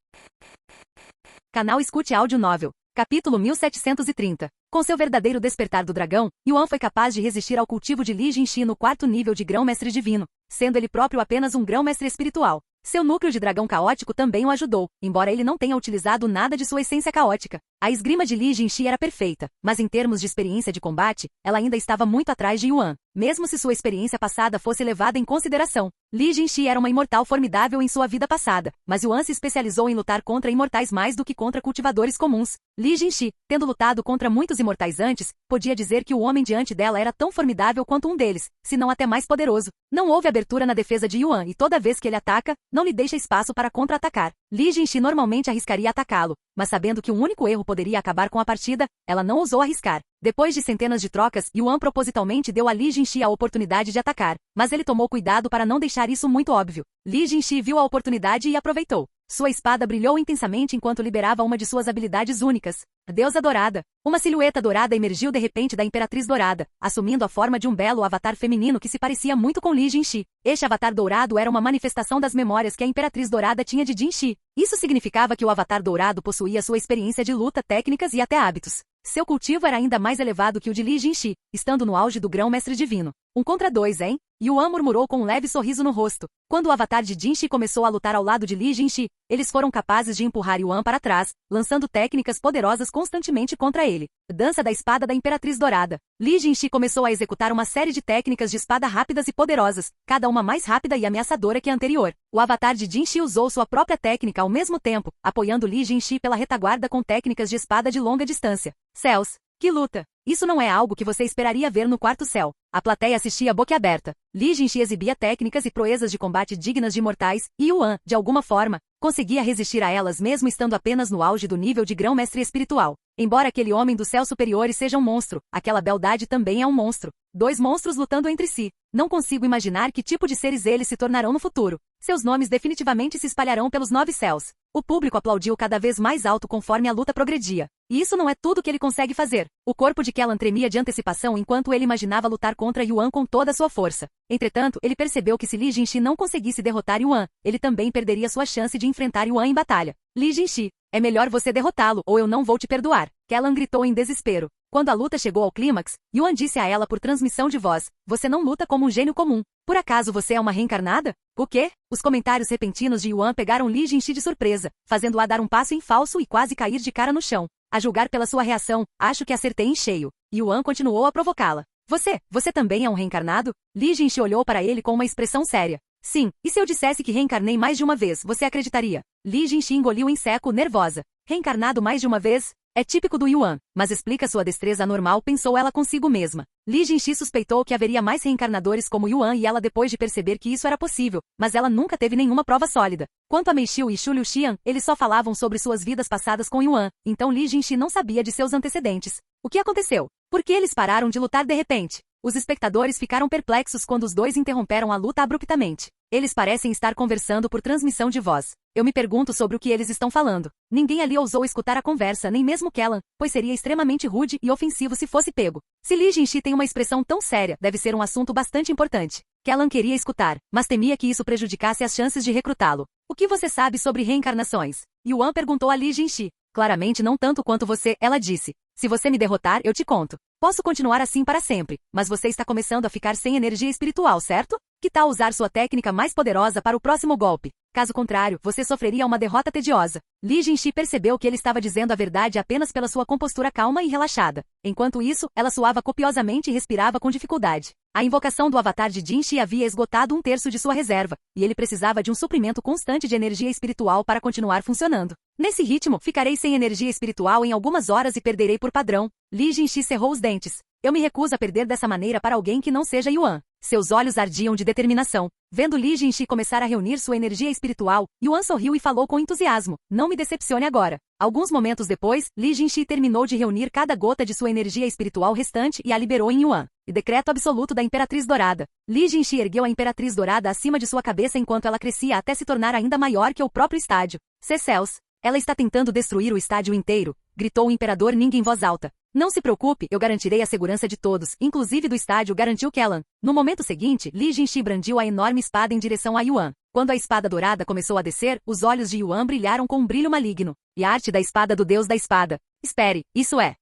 Canal Escute Áudio Novel. Capítulo 1730. Com seu verdadeiro despertar do dragão, Yuan foi capaz de resistir ao cultivo de Li Jinxi no 4º nível de grão-mestre divino, sendo ele próprio apenas um grão-mestre espiritual. Seu núcleo de dragão caótico também o ajudou, embora ele não tenha utilizado nada de sua essência caótica. A esgrima de Li Jinxi era perfeita, mas em termos de experiência de combate, ela ainda estava muito atrás de Yuan, mesmo se sua experiência passada fosse levada em consideração. Li Jinxi era uma imortal formidável em sua vida passada, mas Yuan se especializou em lutar contra imortais mais do que contra cultivadores comuns. Li Jinxi, tendo lutado contra muitos imortais antes, podia dizer que o homem diante dela era tão formidável quanto um deles, se não até mais poderoso. Não houve abertura na defesa de Yuan e toda vez que ele ataca, não lhe deixa espaço para contra-atacar. Li Jinxi normalmente arriscaria atacá-lo, mas sabendo que um único erro poderia acabar com a partida, ela não ousou arriscar. Depois de centenas de trocas, Yuan propositalmente deu a Li Jinxi a oportunidade de atacar, mas ele tomou cuidado para não deixar isso muito óbvio. Li Jinxi viu a oportunidade e aproveitou. Sua espada brilhou intensamente enquanto liberava uma de suas habilidades únicas. Deusa Dourada. Uma silhueta dourada emergiu de repente da Imperatriz Dourada, assumindo a forma de um belo avatar feminino que se parecia muito com Li Jinxi. Este avatar dourado era uma manifestação das memórias que a Imperatriz Dourada tinha de Jinxi. Isso significava que o avatar dourado possuía sua experiência de luta, técnicas e até hábitos. Seu cultivo era ainda mais elevado que o de Li Jinxi, estando no auge do grão-mestre divino. 1 contra 2, hein? Yuan murmurou com um leve sorriso no rosto. Quando o avatar de Jinxi começou a lutar ao lado de Li Jinxi, eles foram capazes de empurrar Yuan para trás, lançando técnicas poderosas constantemente contra ele. Dança da Espada da Imperatriz Dourada. Li Jinxi começou a executar uma série de técnicas de espada rápidas e poderosas, cada uma mais rápida e ameaçadora que a anterior. O avatar de Jinxi usou sua própria técnica ao mesmo tempo, apoiando Li Jinxi pela retaguarda com técnicas de espada de longa distância. Céus! Que luta! Isso não é algo que você esperaria ver no 4º céu. A plateia assistia boquiaberta. Li Jinxi exibia técnicas e proezas de combate dignas de imortais, e Yuan, de alguma forma, conseguia resistir a elas mesmo estando apenas no auge do nível de grão-mestre espiritual. Embora aquele homem dos céus superiores seja um monstro, aquela beldade também é um monstro. 2 monstros lutando entre si. Não consigo imaginar que tipo de seres eles se tornarão no futuro. Seus nomes definitivamente se espalharão pelos 9 céus. O público aplaudiu cada vez mais alto conforme a luta progredia. E isso não é tudo que ele consegue fazer. O corpo de Kellan tremia de antecipação enquanto ele imaginava lutar contra Yuan com toda a sua força. Entretanto, ele percebeu que se Li Jinxi não conseguisse derrotar Yuan, ele também perderia sua chance de enfrentar Yuan em batalha. Li Jinxi, é melhor você derrotá-lo ou eu não vou te perdoar. Kellan gritou em desespero. Quando a luta chegou ao clímax, Yuan disse a ela por transmissão de voz, você não luta como um gênio comum. Por acaso você é uma reencarnada? O quê? Os comentários repentinos de Yuan pegaram Li Jinxi de surpresa, fazendo-a dar um passo em falso e quase cair de cara no chão. A julgar pela sua reação, acho que acertei em cheio. Yuan continuou a provocá-la. Você também é um reencarnado? Li Jinxi olhou para ele com uma expressão séria. Sim, e se eu dissesse que reencarnei mais de uma vez, você acreditaria? Li Jinxi engoliu em seco, nervosa. Reencarnado mais de uma vez? É típico do Yuan, mas explica sua destreza anormal, pensou ela consigo mesma. Li Jinxi suspeitou que haveria mais reencarnadores como Yuan e ela depois de perceber que isso era possível, mas ela nunca teve nenhuma prova sólida. Quanto a Meixiu e Shu Liuxian, eles só falavam sobre suas vidas passadas com Yuan, então Li Jinxi não sabia de seus antecedentes. O que aconteceu? Por que eles pararam de lutar de repente? Os espectadores ficaram perplexos quando os dois interromperam a luta abruptamente. Eles parecem estar conversando por transmissão de voz. Eu me pergunto sobre o que eles estão falando. Ninguém ali ousou escutar a conversa, nem mesmo Kellan, pois seria extremamente rude e ofensivo se fosse pego. Se Li Jinxi tem uma expressão tão séria, deve ser um assunto bastante importante. Kellan queria escutar, mas temia que isso prejudicasse as chances de recrutá-lo. O que você sabe sobre reencarnações? Yuan perguntou a Li Jinxi. Claramente não tanto quanto você, ela disse. Se você me derrotar, eu te conto. Posso continuar assim para sempre, mas você está começando a ficar sem energia espiritual, certo? Que tal usar sua técnica mais poderosa para o próximo golpe? Caso contrário, você sofreria uma derrota tediosa. Li Jinxi percebeu que ele estava dizendo a verdade apenas pela sua compostura calma e relaxada. Enquanto isso, ela suava copiosamente e respirava com dificuldade. A invocação do avatar de Jinxi havia esgotado um terço de sua reserva, e ele precisava de um suprimento constante de energia espiritual para continuar funcionando. Nesse ritmo, ficarei sem energia espiritual em algumas horas e perderei por padrão. Li Jinxi cerrou os dentes. Eu me recuso a perder dessa maneira para alguém que não seja Yuan. Seus olhos ardiam de determinação. Vendo Li Jinxi começar a reunir sua energia espiritual, Yuan sorriu e falou com entusiasmo. Não me decepcione agora. Alguns momentos depois, Li Jinxi terminou de reunir cada gota de sua energia espiritual restante e a liberou em Yuan. E decreto absoluto da Imperatriz Dourada. Li Jinxi ergueu a Imperatriz Dourada acima de sua cabeça enquanto ela crescia até se tornar ainda maior que o próprio estádio. Céus! Ela está tentando destruir o estádio inteiro, gritou o Imperador Ning em voz alta. Não se preocupe, eu garantirei a segurança de todos, inclusive do estádio, garantiu Kellan. No momento seguinte, Li Jinxi brandiu a enorme espada em direção a Yuan. Quando a espada dourada começou a descer, os olhos de Yuan brilharam com um brilho maligno. E a arte da espada do deus da espada. Espere, isso é.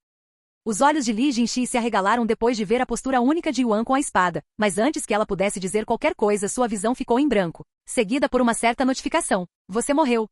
Os olhos de Li Jinxi se arregalaram depois de ver a postura única de Yuan com a espada, mas antes que ela pudesse dizer qualquer coisa, sua visão ficou em branco, seguida por uma certa notificação. Você morreu.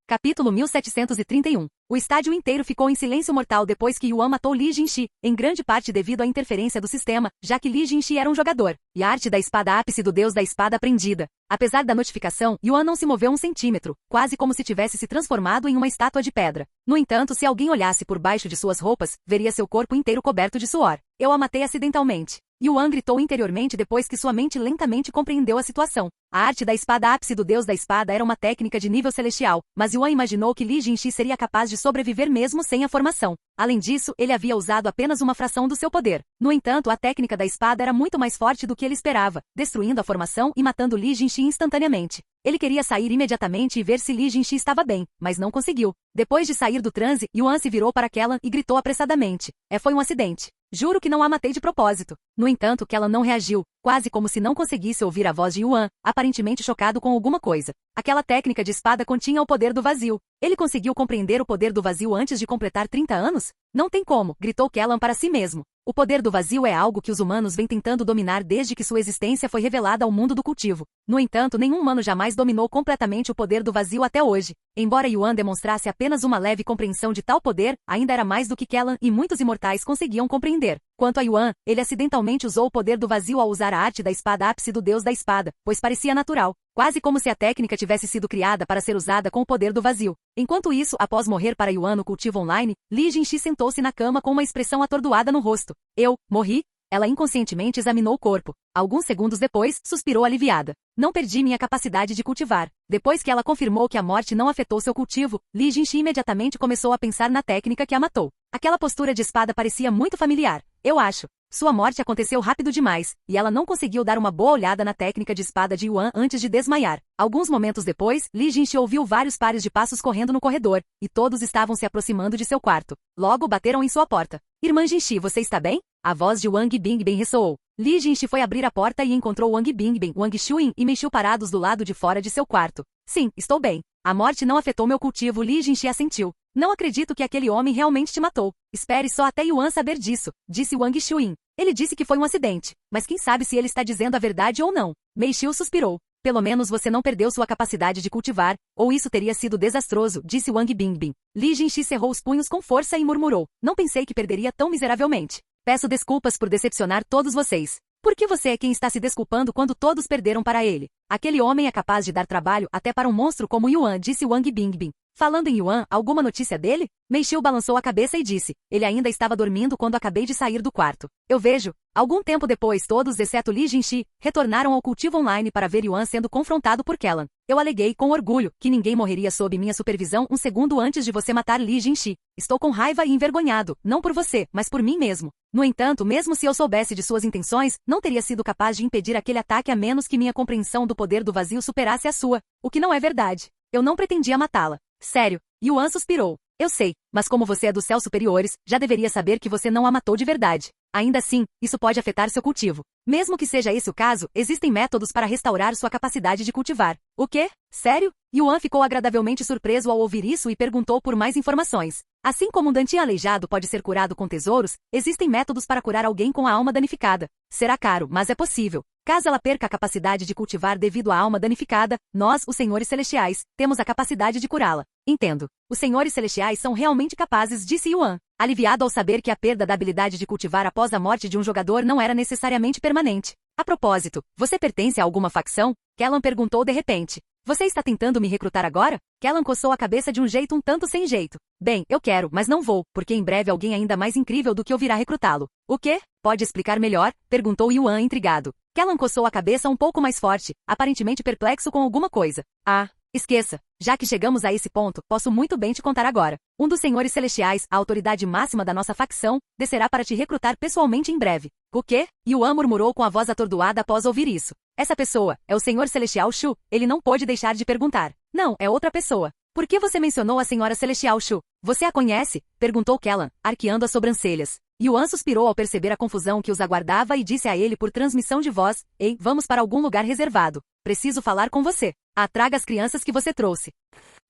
Capítulo 1731. O estádio inteiro ficou em silêncio mortal depois que Yuan matou Li Jinxi, em grande parte devido à interferência do sistema, já que Li Jinxi era um jogador, e a arte da espada ápice do deus da espada prendida. Apesar da notificação, Yuan não se moveu um centímetro, quase como se tivesse se transformado em uma estátua de pedra. No entanto, se alguém olhasse por baixo de suas roupas, veria seu corpo inteiro coberto de suor. Eu a matei acidentalmente. Yuan gritou interiormente depois que sua mente lentamente compreendeu a situação. A arte da espada ápice do deus da espada era uma técnica de nível celestial, mas Yuan imaginou que Li Jinxi seria capaz de sobreviver mesmo sem a formação. Além disso, ele havia usado apenas uma fração do seu poder. No entanto, a técnica da espada era muito mais forte do que ele esperava, destruindo a formação e matando Li Jinxi instantaneamente. Ele queria sair imediatamente e ver se Li Jinxi estava bem, mas não conseguiu. Depois de sair do transe, Yuan se virou para Kellan e gritou apressadamente. Foi um acidente. Juro que não a matei de propósito. No entanto, Kellan não reagiu, quase como se não conseguisse ouvir a voz de Yuan, aparentemente chocado com alguma coisa. Aquela técnica de espada continha o poder do vazio. Ele conseguiu compreender o poder do vazio antes de completar 30 anos? Não tem como, gritou Kellan para si mesmo. O poder do vazio é algo que os humanos vêm tentando dominar desde que sua existência foi revelada ao mundo do cultivo. No entanto, nenhum humano jamais dominou completamente o poder do vazio até hoje. Embora Yuan demonstrasse apenas uma leve compreensão de tal poder, ainda era mais do que Kellan e muitos imortais conseguiam compreender. Quanto a Yuan, ele acidentalmente usou o poder do vazio ao usar a arte da espada ápice do deus da espada, pois parecia natural. Quase como se a técnica tivesse sido criada para ser usada com o poder do vazio. Enquanto isso, após morrer para Yuan no cultivo online, Li Jinxi sentou-se na cama com uma expressão atordoada no rosto. Eu morri? Ela inconscientemente examinou o corpo. Alguns segundos depois, suspirou aliviada. Não perdi minha capacidade de cultivar. Depois que ela confirmou que a morte não afetou seu cultivo, Li Jinxi imediatamente começou a pensar na técnica que a matou. Aquela postura de espada parecia muito familiar. Eu acho. Sua morte aconteceu rápido demais, e ela não conseguiu dar uma boa olhada na técnica de espada de Yuan antes de desmaiar. Alguns momentos depois, Li Jinxi ouviu vários pares de passos correndo no corredor, e todos estavam se aproximando de seu quarto. Logo bateram em sua porta. Irmã Jinxi, você está bem? A voz de Wang Bingbing ressoou. Li Jinxi foi abrir a porta e encontrou Wang Bingbing, Wang Xuyin e Meishu parados do lado de fora de seu quarto. Sim, estou bem. A morte não afetou meu cultivo, Li Jinxi assentiu. Não acredito que aquele homem realmente te matou. Espere só até Yuan saber disso, disse Wang Xuyin. Ele disse que foi um acidente, mas quem sabe se ele está dizendo a verdade ou não. Meishu suspirou. Pelo menos você não perdeu sua capacidade de cultivar, ou isso teria sido desastroso, disse Wang Bingbing. Li Jinxi cerrou os punhos com força e murmurou. Não pensei que perderia tão miseravelmente. Peço desculpas por decepcionar todos vocês. Por que você é quem está se desculpando quando todos perderam para ele? Aquele homem é capaz de dar trabalho até para um monstro como Yuan, disse Wang Bingbing. Falando em Yuan, alguma notícia dele? Meishu balançou a cabeça e disse. Ele ainda estava dormindo quando acabei de sair do quarto. Eu vejo. Algum tempo depois todos, exceto Li Jinxi, retornaram ao cultivo online para ver Yuan sendo confrontado por Kellan. Eu aleguei com orgulho que ninguém morreria sob minha supervisão um segundo antes de você matar Li Jinxi. Estou com raiva e envergonhado, não por você, mas por mim mesmo. No entanto, mesmo se eu soubesse de suas intenções, não teria sido capaz de impedir aquele ataque a menos que minha compreensão do poder do vazio superasse a sua, o que não é verdade. Eu não pretendia matá-la. Sério, Yuan suspirou. Eu sei, mas como você é dos céus superiores, já deveria saber que você não a matou de verdade. Ainda assim, isso pode afetar seu cultivo. Mesmo que seja esse o caso, existem métodos para restaurar sua capacidade de cultivar. O quê? Sério? Yuan ficou agradavelmente surpreso ao ouvir isso e perguntou por mais informações. Assim como um Dantian aleijado pode ser curado com tesouros, existem métodos para curar alguém com a alma danificada. Será caro, mas é possível. Caso ela perca a capacidade de cultivar devido à alma danificada, nós, os Senhores Celestiais, temos a capacidade de curá-la. Entendo. Os Senhores Celestiais são realmente capazes, disse Yuan, aliviado ao saber que a perda da habilidade de cultivar após a morte de um jogador não era necessariamente permanente. A propósito, você pertence a alguma facção? Kellan perguntou de repente. Você está tentando me recrutar agora? Kellan coçou a cabeça de um jeito um tanto sem jeito. Bem, eu quero, mas não vou, porque em breve alguém ainda mais incrível do que eu virá recrutá-lo. O quê? Pode explicar melhor? Perguntou Yuan intrigado. Kellan coçou a cabeça um pouco mais forte, aparentemente perplexo com alguma coisa. Ah, esqueça. Já que chegamos a esse ponto, posso muito bem te contar agora. Um dos Senhores Celestiais, a autoridade máxima da nossa facção, descerá para te recrutar pessoalmente em breve. O quê? Yuan murmurou com a voz atordoada após ouvir isso. Essa pessoa é o Senhor Celestial Shu. Ele não pôde deixar de perguntar. Não, é outra pessoa. Por que você mencionou a Senhora Celestial Shu? Você a conhece? Perguntou Kellan, arqueando as sobrancelhas. Yuan suspirou ao perceber a confusão que os aguardava e disse a ele por transmissão de voz, Ei, vamos para algum lugar reservado. Preciso falar com você. Traga as crianças que você trouxe.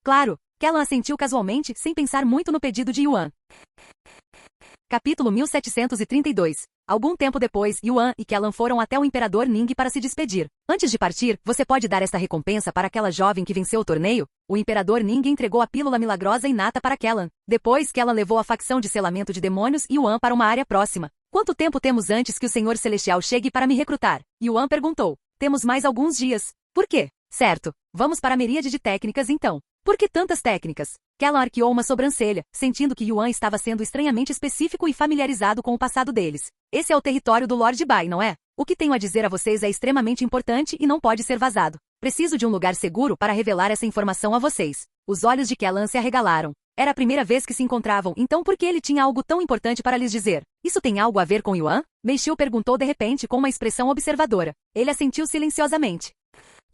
Claro, Kellan assentiu casualmente, sem pensar muito no pedido de Yuan. Capítulo 1732. Algum tempo depois, Yuan e Kellan foram até o Imperador Ning para se despedir. Antes de partir, você pode dar esta recompensa para aquela jovem que venceu o torneio? O Imperador Ning entregou a pílula milagrosa inata para Kellan. Depois, Kellan levou a facção de selamento de demônios e Yuan para uma área próxima. Quanto tempo temos antes que o Senhor Celestial chegue para me recrutar? Yuan perguntou. Temos mais alguns dias. Por quê? Certo. Vamos para a miríade de técnicas então. Por que tantas técnicas? Kellan arqueou uma sobrancelha, sentindo que Yuan estava sendo estranhamente específico e familiarizado com o passado deles. Esse é o território do Lord Bai, não é? O que tenho a dizer a vocês é extremamente importante e não pode ser vazado. Preciso de um lugar seguro para revelar essa informação a vocês. Os olhos de Kellan se arregalaram. Era a primeira vez que se encontravam, então por que ele tinha algo tão importante para lhes dizer? Isso tem algo a ver com Yuan? Meishu perguntou de repente com uma expressão observadora. Ele assentiu silenciosamente.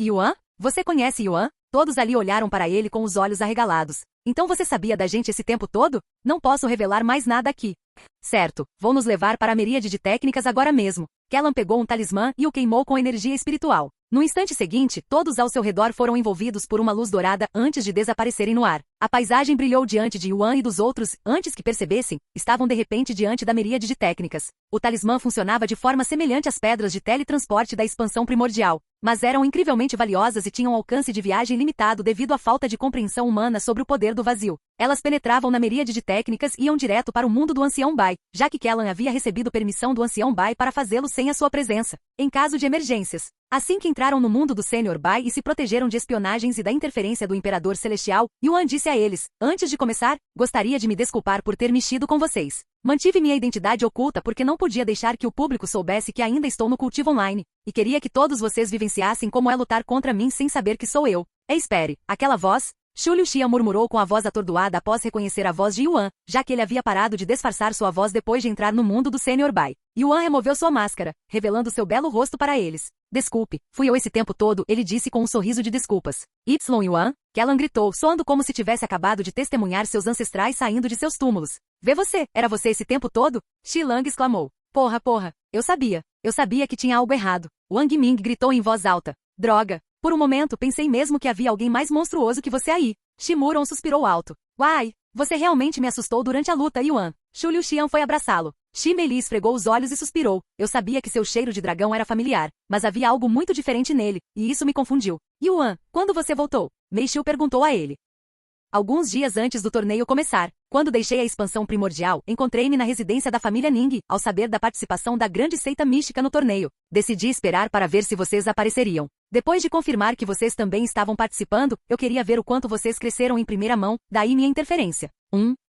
Yuan? Você conhece Yuan? Todos ali olharam para ele com os olhos arregalados. Então você sabia da gente esse tempo todo? Não posso revelar mais nada aqui. Certo, vou nos levar para a miríade de técnicas agora mesmo. Kellan pegou um talismã e o queimou com energia espiritual. No instante seguinte, todos ao seu redor foram envolvidos por uma luz dourada antes de desaparecerem no ar. A paisagem brilhou diante de Yuan e dos outros, antes que percebessem, estavam de repente diante da miríade de técnicas. O talismã funcionava de forma semelhante às pedras de teletransporte da expansão primordial, mas eram incrivelmente valiosas e tinham alcance de viagem limitado devido à falta de compreensão humana sobre o poder do vazio. Elas penetravam na miríade de técnicas e iam direto para o mundo do Ancião Bai, já que Kellan havia recebido permissão do Ancião Bai para fazê-lo sem a sua presença, em caso de emergências. Assim que entraram no mundo do Sênior Bai e se protegeram de espionagens e da interferência do Imperador Celestial, Yuan disse a eles, antes de começar, gostaria de me desculpar por ter mexido com vocês. Mantive minha identidade oculta porque não podia deixar que o público soubesse que ainda estou no cultivo online, e queria que todos vocês vivenciassem como é lutar contra mim sem saber que sou eu. Espere, aquela voz? Shu Liuxian murmurou com a voz atordoada após reconhecer a voz de Yuan, já que ele havia parado de disfarçar sua voz depois de entrar no mundo do Senior Bai. Yuan removeu sua máscara, revelando seu belo rosto para eles. Desculpe, fui eu esse tempo todo, ele disse com um sorriso de desculpas. Yuan? Kellan gritou, soando como se tivesse acabado de testemunhar seus ancestrais saindo de seus túmulos. Vê você, era você esse tempo todo? Shi Lang exclamou. Porra, eu sabia que tinha algo errado. Wang Ming gritou em voz alta. Droga, por um momento pensei mesmo que havia alguém mais monstruoso que você aí. Shimuron suspirou alto. Uai, você realmente me assustou durante a luta, Yuan. Shu Liuxian foi abraçá-lo. Shi Meili esfregou os olhos e suspirou. Eu sabia que seu cheiro de dragão era familiar, mas havia algo muito diferente nele, e isso me confundiu. Yuan, quando você voltou? Mei Xiu perguntou a ele. Alguns dias antes do torneio começar, quando deixei a expansão primordial, encontrei-me na residência da família Ning, ao saber da participação da grande seita mística no torneio. Decidi esperar para ver se vocês apareceriam. Depois de confirmar que vocês também estavam participando, eu queria ver o quanto vocês cresceram em primeira mão, daí minha interferência.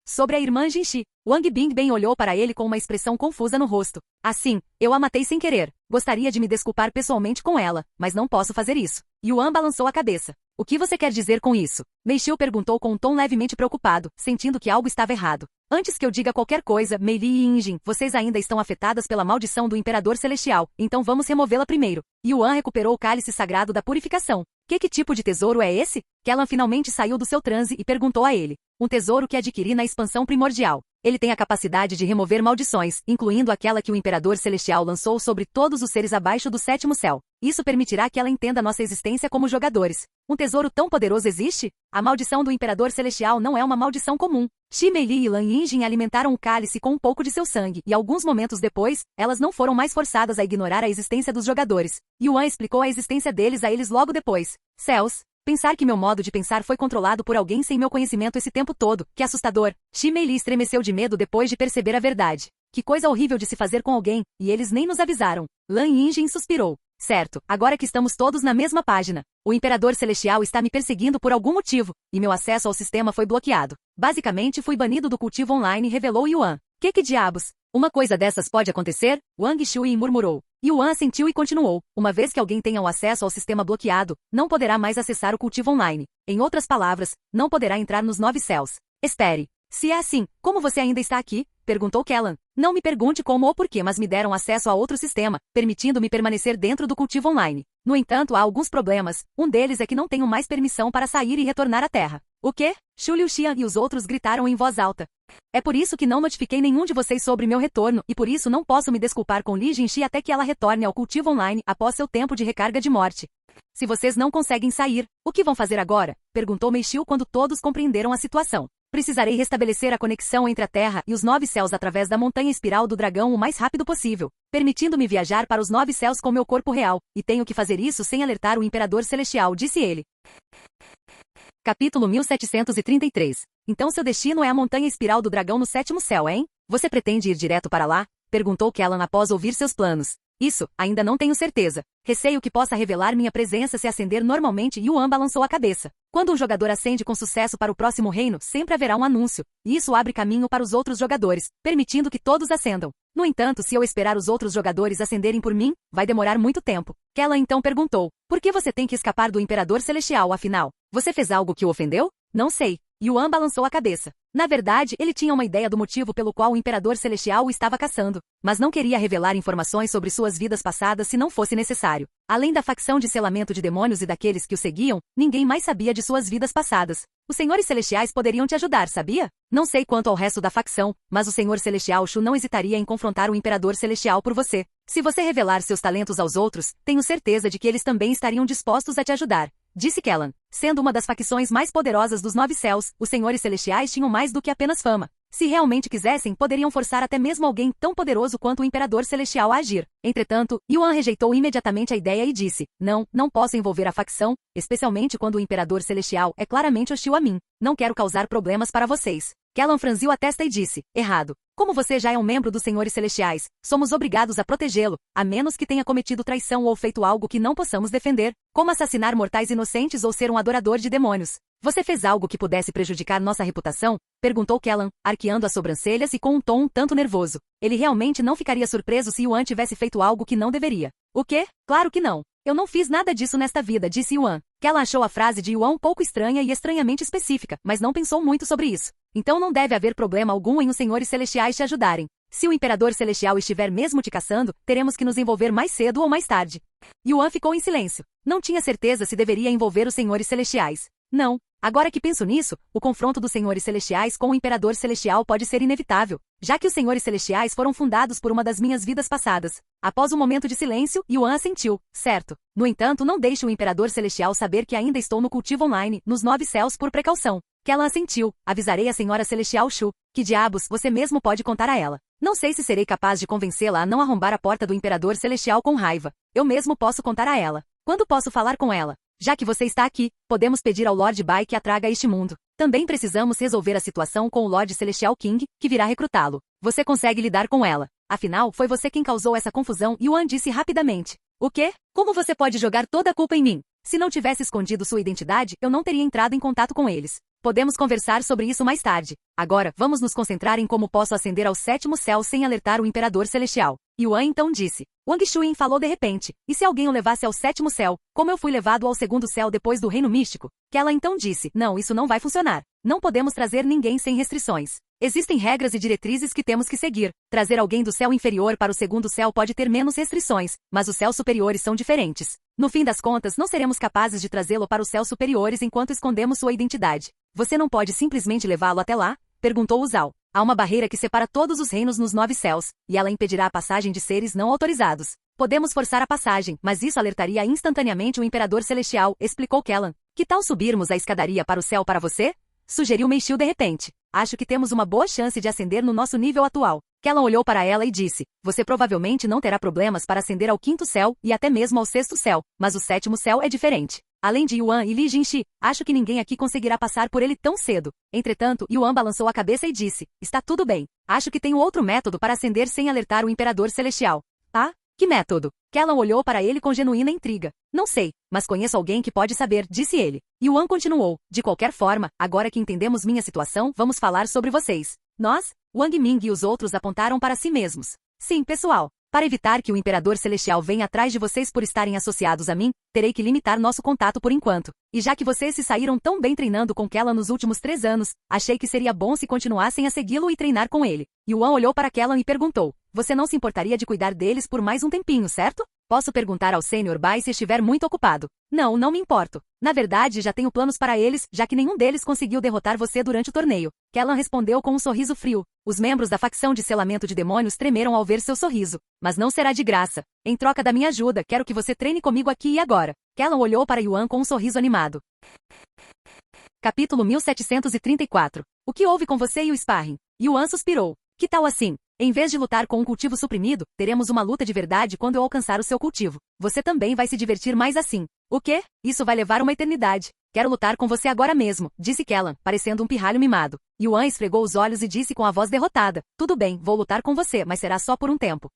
Sobre a irmã Jinxi, Wang Bingbing olhou para ele com uma expressão confusa no rosto. Assim, eu a matei sem querer. Gostaria de me desculpar pessoalmente com ela, mas não posso fazer isso. Yuan balançou a cabeça. O que você quer dizer com isso? Mei Xiu perguntou com um tom levemente preocupado, sentindo que algo estava errado. Antes que eu diga qualquer coisa, Mei Li e Yinjin, vocês ainda estão afetadas pela maldição do Imperador Celestial, então vamos removê-la primeiro. Yuan recuperou o cálice sagrado da purificação. Que tipo de tesouro é esse? Kellan finalmente saiu do seu transe e perguntou a ele. Um tesouro que adquiri na expansão primordial. Ele tem a capacidade de remover maldições, incluindo aquela que o Imperador Celestial lançou sobre todos os seres abaixo do sétimo céu. Isso permitirá que ela entenda nossa existência como jogadores. Um tesouro tão poderoso existe? A maldição do Imperador Celestial não é uma maldição comum. Shi Meili e Lan Yinjin alimentaram o cálice com um pouco de seu sangue, e alguns momentos depois, elas não foram mais forçadas a ignorar a existência dos jogadores. Yuan explicou a existência deles a eles logo depois. Céus! Pensar que meu modo de pensar foi controlado por alguém sem meu conhecimento esse tempo todo, que assustador. Shi Meili estremeceu de medo depois de perceber a verdade. Que coisa horrível de se fazer com alguém, e eles nem nos avisaram. Lan Yinjin suspirou. Certo, agora que estamos todos na mesma página. O Imperador Celestial está me perseguindo por algum motivo, e meu acesso ao sistema foi bloqueado. Basicamente fui banido do cultivo online, revelou Yuan. Que diabos? Uma coisa dessas pode acontecer? Wang Shui murmurou. Yuan assentiu e continuou. Uma vez que alguém tenha o acesso ao sistema bloqueado, não poderá mais acessar o cultivo online. Em outras palavras, não poderá entrar nos 9 céus. Espere. Se é assim, como você ainda está aqui? Perguntou Kellan. Não me pergunte como ou porquê, mas me deram acesso a outro sistema, permitindo-me permanecer dentro do cultivo online. No entanto, há alguns problemas. Um deles é que não tenho mais permissão para sair e retornar à Terra. O quê? Shu Liuxian e os outros gritaram em voz alta. É por isso que não notifiquei nenhum de vocês sobre meu retorno, e por isso não posso me desculpar com Li Jinxi até que ela retorne ao cultivo online após seu tempo de recarga de morte. Se vocês não conseguem sair, o que vão fazer agora? Perguntou Mei Xiu quando todos compreenderam a situação. Precisarei restabelecer a conexão entre a Terra e os 9 céus através da montanha espiral do dragão o mais rápido possível, permitindo-me viajar para os 9 céus com meu corpo real, e tenho que fazer isso sem alertar o Imperador Celestial, disse ele. Capítulo 1733. Então seu destino é a montanha espiral do dragão no sétimo céu, hein? Você pretende ir direto para lá? Perguntou Kellan após ouvir seus planos. Isso, ainda não tenho certeza. Receio que possa revelar minha presença se acender normalmente. Yuan balançou a cabeça. Quando um jogador ascende com sucesso para o próximo reino, sempre haverá um anúncio, e isso abre caminho para os outros jogadores, permitindo que todos ascendam. No entanto, se eu esperar os outros jogadores ascenderem por mim, vai demorar muito tempo. Kellan então perguntou, por que você tem que escapar do Imperador Celestial, afinal? Você fez algo que o ofendeu? Não sei. Yuan balançou a cabeça. Na verdade, ele tinha uma ideia do motivo pelo qual o Imperador Celestial o estava caçando, mas não queria revelar informações sobre suas vidas passadas se não fosse necessário. Além da facção de selamento de demônios e daqueles que o seguiam, ninguém mais sabia de suas vidas passadas. Os Senhores Celestiais poderiam te ajudar, sabia? Não sei quanto ao resto da facção, mas o Senhor Celestial Shu não hesitaria em confrontar o Imperador Celestial por você. Se você revelar seus talentos aos outros, tenho certeza de que eles também estariam dispostos a te ajudar. Disse Kellan. Sendo uma das facções mais poderosas dos 9 céus, os Senhores Celestiais tinham mais do que apenas fama. Se realmente quisessem, poderiam forçar até mesmo alguém tão poderoso quanto o Imperador Celestial a agir. Entretanto, Yuan rejeitou imediatamente a ideia e disse, não posso envolver a facção, especialmente quando o Imperador Celestial é claramente hostil a mim. Não quero causar problemas para vocês. Kellan franziu a testa e disse, errado. Como você já é um membro dos Senhores Celestiais, somos obrigados a protegê-lo, a menos que tenha cometido traição ou feito algo que não possamos defender, como assassinar mortais inocentes ou ser um adorador de demônios. Você fez algo que pudesse prejudicar nossa reputação? Perguntou Kellan, arqueando as sobrancelhas e com um tom um tanto nervoso. Ele realmente não ficaria surpreso se Yuan tivesse feito algo que não deveria. O quê? Claro que não. Eu não fiz nada disso nesta vida, disse Yuan. Kellan achou a frase de Yuan um pouco estranha e estranhamente específica, mas não pensou muito sobre isso. Então não deve haver problema algum em os senhores celestiais te ajudarem. Se o Imperador Celestial estiver mesmo te caçando, teremos que nos envolver mais cedo ou mais tarde. Yuan ficou em silêncio. Não tinha certeza se deveria envolver os senhores celestiais. Não. Agora que penso nisso, o confronto dos senhores celestiais com o Imperador Celestial pode ser inevitável, já que os senhores celestiais foram fundados por uma das minhas vidas passadas. Após um momento de silêncio, Yuan assentiu. Certo. No entanto, não deixe o Imperador Celestial saber que ainda estou no cultivo online, nos 9 céus por precaução. Kellan assentiu. Avisarei a Senhora Celestial Shu. Que diabos, você mesmo pode contar a ela. Não sei se serei capaz de convencê-la a não arrombar a porta do Imperador Celestial com raiva. Eu mesmo posso contar a ela. Quando posso falar com ela? Já que você está aqui, podemos pedir ao Lord Bai que a traga a este mundo. Também precisamos resolver a situação com o Lord Celestial King, que virá recrutá-lo. Você consegue lidar com ela. Afinal, foi você quem causou essa confusão, Yuan disse rapidamente. O quê? Como você pode jogar toda a culpa em mim? Se não tivesse escondido sua identidade, eu não teria entrado em contato com eles. Podemos conversar sobre isso mais tarde. Agora, vamos nos concentrar em como posso ascender ao 7º céu sem alertar o Imperador Celestial. Yuan então disse. Wang Shuyin falou de repente. E se alguém o levasse ao 7º céu, como eu fui levado ao 2º céu depois do Reino Místico? Kellan então disse. Não, isso não vai funcionar. Não podemos trazer ninguém sem restrições. Existem regras e diretrizes que temos que seguir. Trazer alguém do céu inferior para o 2º céu pode ter menos restrições, mas os céus superiores são diferentes. No fim das contas, não seremos capazes de trazê-lo para os céus superiores enquanto escondemos sua identidade. Você não pode simplesmente levá-lo até lá? Perguntou Zhao. Há uma barreira que separa todos os reinos nos 9 céus, e ela impedirá a passagem de seres não autorizados. Podemos forçar a passagem, mas isso alertaria instantaneamente o Imperador Celestial, explicou Kellan. Que tal subirmos a escadaria para o céu para você? Sugeriu Meishiu de repente. Acho que temos uma boa chance de ascender no nosso nível atual. Kellan olhou para ela e disse. Você provavelmente não terá problemas para ascender ao 5º céu e até mesmo ao 6º céu, mas o 7º céu é diferente. Além de Yuan e Li Jinxi, acho que ninguém aqui conseguirá passar por ele tão cedo. Entretanto, Yuan balançou a cabeça e disse. Está tudo bem. Acho que tenho outro método para ascender sem alertar o Imperador Celestial. Ah? Que método? Kellan olhou para ele com genuína intriga. Não sei, mas conheço alguém que pode saber, disse ele. Yuan continuou. De qualquer forma, agora que entendemos minha situação, vamos falar sobre vocês. Nós? Wang Ming e os outros apontaram para si mesmos. Sim, pessoal. Para evitar que o Imperador Celestial venha atrás de vocês por estarem associados a mim, terei que limitar nosso contato por enquanto. E já que vocês se saíram tão bem treinando com Kellan nos últimos 3 anos, achei que seria bom se continuassem a segui-lo e treinar com ele. Yuan olhou para Kellan e perguntou. Você não se importaria de cuidar deles por mais um tempinho, certo? Posso perguntar ao Sr. Bai se estiver muito ocupado. Não, não me importo. Na verdade, já tenho planos para eles, já que nenhum deles conseguiu derrotar você durante o torneio. Kellan respondeu com um sorriso frio. Os membros da facção de selamento de demônios tremeram ao ver seu sorriso. Mas não será de graça. Em troca da minha ajuda, quero que você treine comigo aqui e agora. Kellan olhou para Yuan com um sorriso animado. Capítulo 1734. O que houve com você e o sparring? Yuan suspirou. Que tal assim? Em vez de lutar com um cultivo suprimido, teremos uma luta de verdade quando eu alcançar o seu cultivo. Você também vai se divertir mais assim. O quê? Isso vai levar uma eternidade. Quero lutar com você agora mesmo, disse Kellan, parecendo um pirralho mimado. Yuan esfregou os olhos e disse com a voz derrotada. Tudo bem, vou lutar com você, mas será só por um tempo.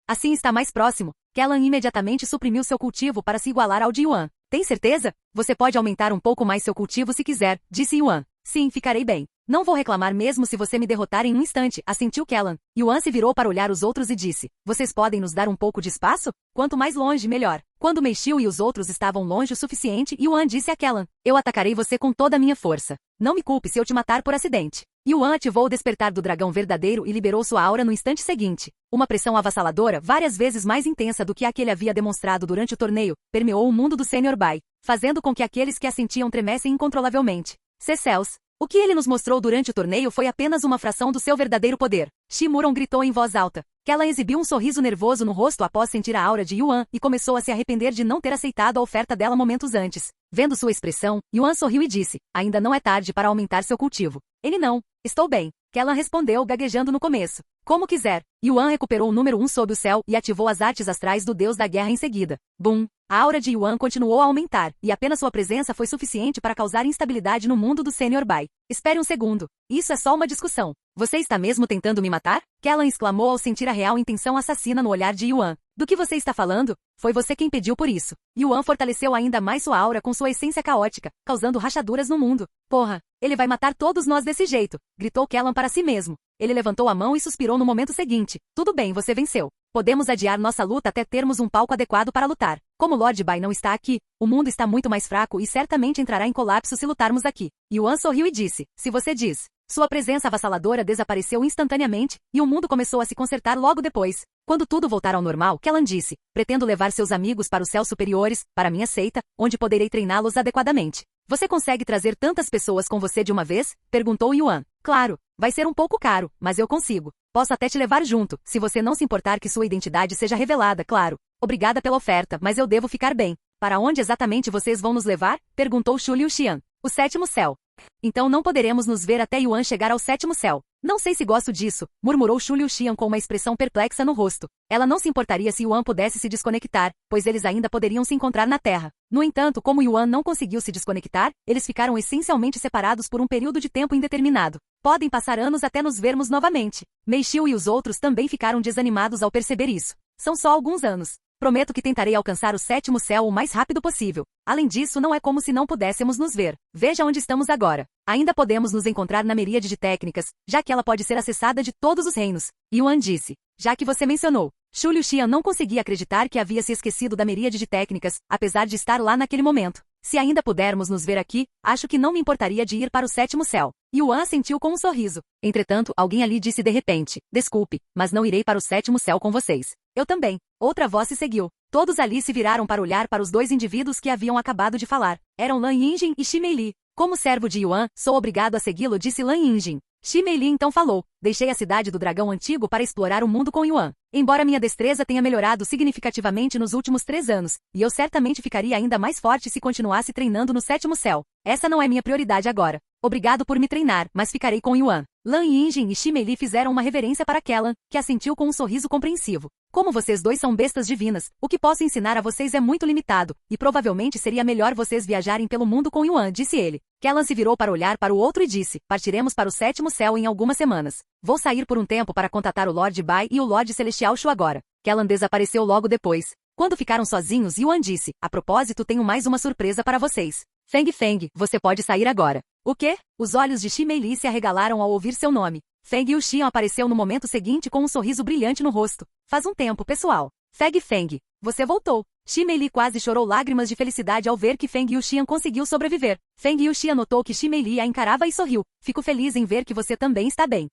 Assim está mais próximo. Kellan imediatamente suprimiu seu cultivo para se igualar ao de Yuan. Tem certeza? Você pode aumentar um pouco mais seu cultivo se quiser, disse Yuan. Sim, ficarei bem. Não vou reclamar mesmo se você me derrotar em um instante, assentiu Kellan. Yuan se virou para olhar os outros e disse. Vocês podem nos dar um pouco de espaço? Quanto mais longe, melhor. Quando Meishiu e os outros estavam longe o suficiente, Yuan disse a Kellan. Eu atacarei você com toda a minha força. Não me culpe se eu te matar por acidente. Yuan ativou o despertar do dragão verdadeiro e liberou sua aura no instante seguinte. Uma pressão avassaladora, várias vezes mais intensa do que a que ele havia demonstrado durante o torneio, permeou o mundo do Sr. Bai, fazendo com que aqueles que a sentiam tremessem incontrolavelmente. Céus! O que ele nos mostrou durante o torneio foi apenas uma fração do seu verdadeiro poder. Shimuron gritou em voz alta. Kellan exibiu um sorriso nervoso no rosto após sentir a aura de Yuan e começou a se arrepender de não ter aceitado a oferta dela momentos antes. Vendo sua expressão, Yuan sorriu e disse, ainda não é tarde para aumentar seu cultivo. Ele não. Estou bem. Kellan respondeu gaguejando no começo. Como quiser. Yuan recuperou o número 1 sob o céu e ativou as artes astrais do deus da guerra em seguida. Bum! A aura de Yuan continuou a aumentar, e apenas sua presença foi suficiente para causar instabilidade no mundo do Sr. Bai. Espere um segundo. Isso é só uma discussão. Você está mesmo tentando me matar? Kellan exclamou ao sentir a real intenção assassina no olhar de Yuan. Do que você está falando? Foi você quem pediu por isso. Yuan fortaleceu ainda mais sua aura com sua essência caótica, causando rachaduras no mundo. Porra, ele vai matar todos nós desse jeito, gritou Kellan para si mesmo. Ele levantou a mão e suspirou no momento seguinte. Tudo bem, você venceu. Podemos adiar nossa luta até termos um palco adequado para lutar. Como Lord Bai não está aqui, o mundo está muito mais fraco e certamente entrará em colapso se lutarmos aqui. Yuan sorriu e disse, se você diz. Sua presença avassaladora desapareceu instantaneamente, e o mundo começou a se consertar logo depois. Quando tudo voltar ao normal, Kellan disse, pretendo levar seus amigos para os céus superiores, para minha seita, onde poderei treiná-los adequadamente. Você consegue trazer tantas pessoas com você de uma vez? Perguntou Yuan. Claro, vai ser um pouco caro, mas eu consigo. Posso até te levar junto, se você não se importar que sua identidade seja revelada, claro. Obrigada pela oferta, mas eu devo ficar bem. Para onde exatamente vocês vão nos levar? Perguntou Shu Liuxian. O sétimo céu. Então não poderemos nos ver até Yuan chegar ao sétimo céu. Não sei se gosto disso, murmurou Shu Liuxian com uma expressão perplexa no rosto. Ela não se importaria se Yuan pudesse se desconectar, pois eles ainda poderiam se encontrar na Terra. No entanto, como Yuan não conseguiu se desconectar, eles ficaram essencialmente separados por um período de tempo indeterminado. Podem passar anos até nos vermos novamente. Meixiu e os outros também ficaram desanimados ao perceber isso. São só alguns anos. Prometo que tentarei alcançar o sétimo céu o mais rápido possível. Além disso, não é como se não pudéssemos nos ver. Veja onde estamos agora. Ainda podemos nos encontrar na miríade de técnicas, já que ela pode ser acessada de todos os reinos. Yuan disse. Já que você mencionou. Shu Liuxian não conseguia acreditar que havia se esquecido da miríade de técnicas, apesar de estar lá naquele momento. Se ainda pudermos nos ver aqui, acho que não me importaria de ir para o sétimo céu. Yuan assentiu com um sorriso. Entretanto, alguém ali disse de repente, desculpe, mas não irei para o sétimo céu com vocês. Eu também. Outra voz se seguiu. Todos ali se viraram para olhar para os dois indivíduos que haviam acabado de falar. Eram Lan Yinjin e Shi Meili. Como servo de Yuan, sou obrigado a segui-lo, disse Lan Yinjin. Shi Meili então falou, deixei a cidade do dragão antigo para explorar o mundo com Yuan. Embora minha destreza tenha melhorado significativamente nos últimos 3 anos, e eu certamente ficaria ainda mais forte se continuasse treinando no sétimo céu. Essa não é minha prioridade agora. Obrigado por me treinar, mas ficarei com Yuan. Lan Yinjin e Shi Meili fizeram uma reverência para Kellan, que assentiu com um sorriso compreensivo. Como vocês dois são bestas divinas, o que posso ensinar a vocês é muito limitado, e provavelmente seria melhor vocês viajarem pelo mundo com Yuan, disse ele. Kellan se virou para olhar para o outro e disse, partiremos para o sétimo céu em algumas semanas. Vou sair por um tempo para contatar o Lord Bai e o Lord Celestial Shu agora. Kellan desapareceu logo depois. Quando ficaram sozinhos, Yuan disse, a propósito, tenho mais uma surpresa para vocês. Feng, você pode sair agora. O quê? Os olhos de Shi Meili se arregalaram ao ouvir seu nome. Feng Yuxian apareceu no momento seguinte com um sorriso brilhante no rosto. Faz um tempo, pessoal. Feng, você voltou. Shi Meili quase chorou lágrimas de felicidade ao ver que Feng Yuxian conseguiu sobreviver. Feng Yuxian notou que Shi Meili a encarava e sorriu. Fico feliz em ver que você também está bem.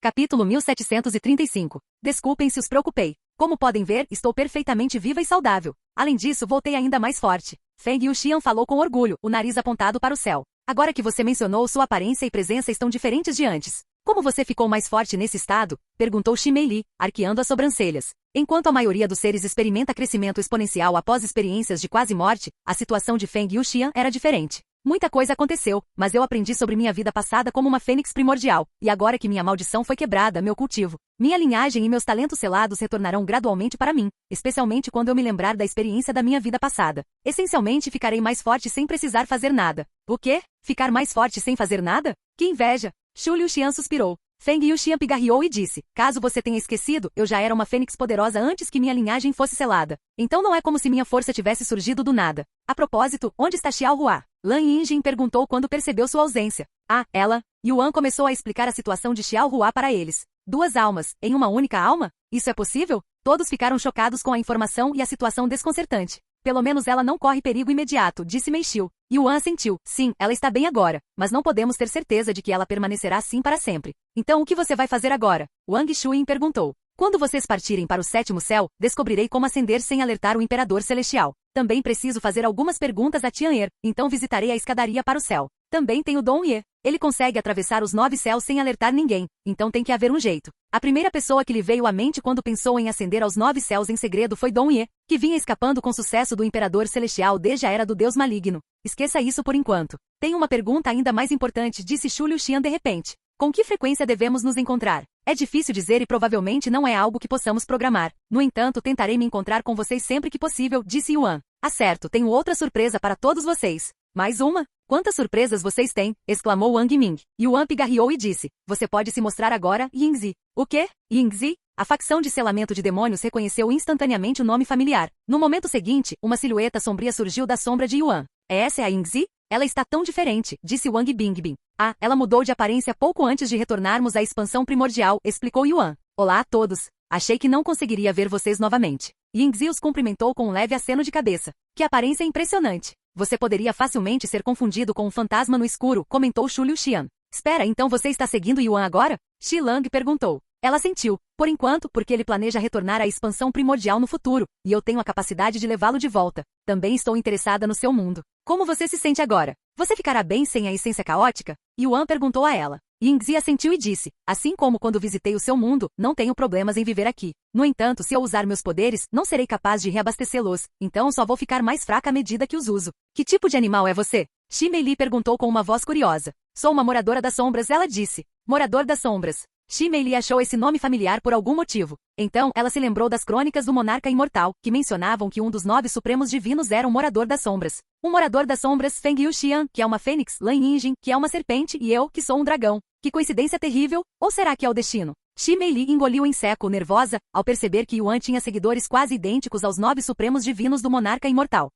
Capítulo 1735. Desculpem se os preocupei. Como podem ver, estou perfeitamente viva e saudável. Além disso, voltei ainda mais forte. Feng Yuxian falou com orgulho, o nariz apontado para o céu. Agora que você mencionou, sua aparência e presença estão diferentes de antes. Como você ficou mais forte nesse estado? Perguntou Shi Meili, arqueando as sobrancelhas. Enquanto a maioria dos seres experimenta crescimento exponencial após experiências de quase morte, a situação de Feng Yuxian era diferente. Muita coisa aconteceu, mas eu aprendi sobre minha vida passada como uma fênix primordial, e agora que minha maldição foi quebrada, meu cultivo. Minha linhagem e meus talentos selados retornarão gradualmente para mim, especialmente quando eu me lembrar da experiência da minha vida passada. Essencialmente ficarei mais forte sem precisar fazer nada. O quê? Ficar mais forte sem fazer nada? Que inveja! Shu Liuxian suspirou. Feng Yuxian pigarreou e disse, caso você tenha esquecido, eu já era uma fênix poderosa antes que minha linhagem fosse selada. Então não é como se minha força tivesse surgido do nada. A propósito, onde está Xiao Hua? Lan Yinjin perguntou quando percebeu sua ausência. Ah, ela. Yuan começou a explicar a situação de Xiao Hua para eles. 2 almas, em uma única alma? Isso é possível? Todos ficaram chocados com a informação e a situação desconcertante. Pelo menos ela não corre perigo imediato, disse Meixiu. Yuan assentiu. Sim, ela está bem agora, mas não podemos ter certeza de que ela permanecerá assim para sempre. Então o que você vai fazer agora? Wang Shuin perguntou. Quando vocês partirem para o sétimo céu, descobrirei como ascender sem alertar o Imperador Celestial. Também preciso fazer algumas perguntas a Tian'er, então visitarei a escadaria para o céu. Também tem o Dong Ye. Ele consegue atravessar os 9 céus sem alertar ninguém, então tem que haver um jeito. A primeira pessoa que lhe veio à mente quando pensou em ascender aos 9 céus em segredo foi Dong Ye, que vinha escapando com sucesso do Imperador Celestial desde a era do Deus Maligno. Esqueça isso por enquanto. Tenho uma pergunta ainda mais importante, disse Shu Liuxian de repente. Com que frequência devemos nos encontrar? É difícil dizer e provavelmente não é algo que possamos programar. No entanto, tentarei me encontrar com vocês sempre que possível, disse Yuan. Acerto, tenho outra surpresa para todos vocês. Mais uma? Quantas surpresas vocês têm? Exclamou Wang Ming. Yuan pigarreou e disse, você pode se mostrar agora, Yingzi. O quê? Yingzi? A facção de selamento de demônios reconheceu instantaneamente o nome familiar. No momento seguinte, uma silhueta sombria surgiu da sombra de Yuan. Essa é a Yingzi? Ela está tão diferente, disse Wang Bingbing. Ah, ela mudou de aparência pouco antes de retornarmos à expansão primordial, explicou Yuan. Olá a todos. Achei que não conseguiria ver vocês novamente. Yingzi os cumprimentou com um leve aceno de cabeça. Que aparência impressionante. Você poderia facilmente ser confundido com um fantasma no escuro, comentou Shu Liuxian. Espera, então você está seguindo Yuan agora? Xi Lang perguntou. Ela sentiu. Por enquanto, porque ele planeja retornar à expansão primordial no futuro, e eu tenho a capacidade de levá-lo de volta. Também estou interessada no seu mundo. Como você se sente agora? Você ficará bem sem a essência caótica? Yuan perguntou a ela. Yingzi assentiu e disse, assim como quando visitei o seu mundo, não tenho problemas em viver aqui. No entanto, se eu usar meus poderes, não serei capaz de reabastecê-los, então só vou ficar mais fraca à medida que os uso. Que tipo de animal é você? Xi Meili perguntou com uma voz curiosa. Sou uma moradora das sombras, ela disse. Morador das sombras. Xi Meili achou esse nome familiar por algum motivo. Então, ela se lembrou das crônicas do monarca imortal, que mencionavam que um dos 9 supremos divinos era um morador das sombras. Um morador das sombras, Feng Yuxian, que é uma fênix, Lan Yinjin, que é uma serpente, e eu, que sou um dragão. Que coincidência terrível, ou será que é o destino? Xi Meili engoliu em seco, nervosa, ao perceber que Yuan tinha seguidores quase idênticos aos 9 supremos divinos do monarca imortal.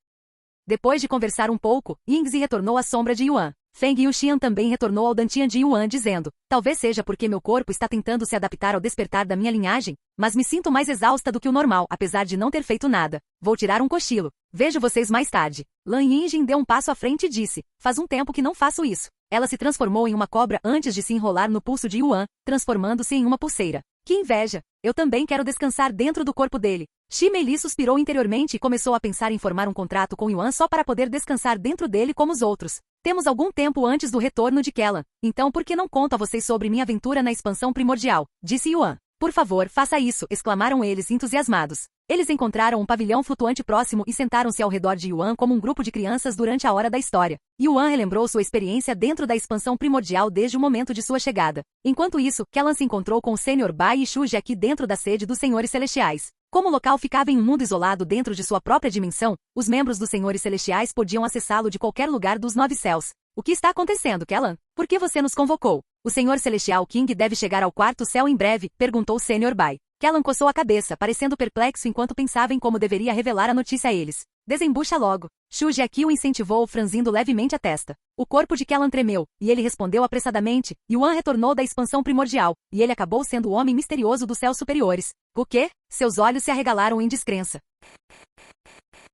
Depois de conversar um pouco, Yingzi retornou à sombra de Yuan. Feng Yuxian também retornou ao Dantian de Yuan dizendo, talvez seja porque meu corpo está tentando se adaptar ao despertar da minha linhagem, mas me sinto mais exausta do que o normal, apesar de não ter feito nada. Vou tirar um cochilo. Vejo vocês mais tarde. Lan Yinjin deu um passo à frente e disse, faz um tempo que não faço isso. Ela se transformou em uma cobra antes de se enrolar no pulso de Yuan, transformando-se em uma pulseira. Que inveja! Eu também quero descansar dentro do corpo dele. Xi Meili suspirou interiormente e começou a pensar em formar um contrato com Yuan só para poder descansar dentro dele como os outros. Temos algum tempo antes do retorno de Kellan, então por que não conto a vocês sobre minha aventura na expansão primordial? Disse Yuan. Por favor, faça isso, exclamaram eles entusiasmados. Eles encontraram um pavilhão flutuante próximo e sentaram-se ao redor de Yuan como um grupo de crianças durante a hora da história. Yuan relembrou sua experiência dentro da expansão primordial desde o momento de sua chegada. Enquanto isso, Kellan se encontrou com o Sr. Bai e Shu Jiaqi dentro da sede dos Senhores Celestiais. Como o local ficava em um mundo isolado dentro de sua própria dimensão, os membros dos Senhores Celestiais podiam acessá-lo de qualquer lugar dos 9 céus. O que está acontecendo, Kellan? Por que você nos convocou? O Senhor Celestial King deve chegar ao 4º céu em breve, perguntou o Sr. Bai. Kellan coçou a cabeça, parecendo perplexo enquanto pensava em como deveria revelar a notícia a eles. Desembucha logo. Shu Jiaqi o incentivou, franzindo levemente a testa. O corpo de Kellan tremeu, e ele respondeu apressadamente. Yuan retornou da expansão primordial, e ele acabou sendo o homem misterioso dos céus superiores. O quê? Seus olhos se arregalaram em descrença.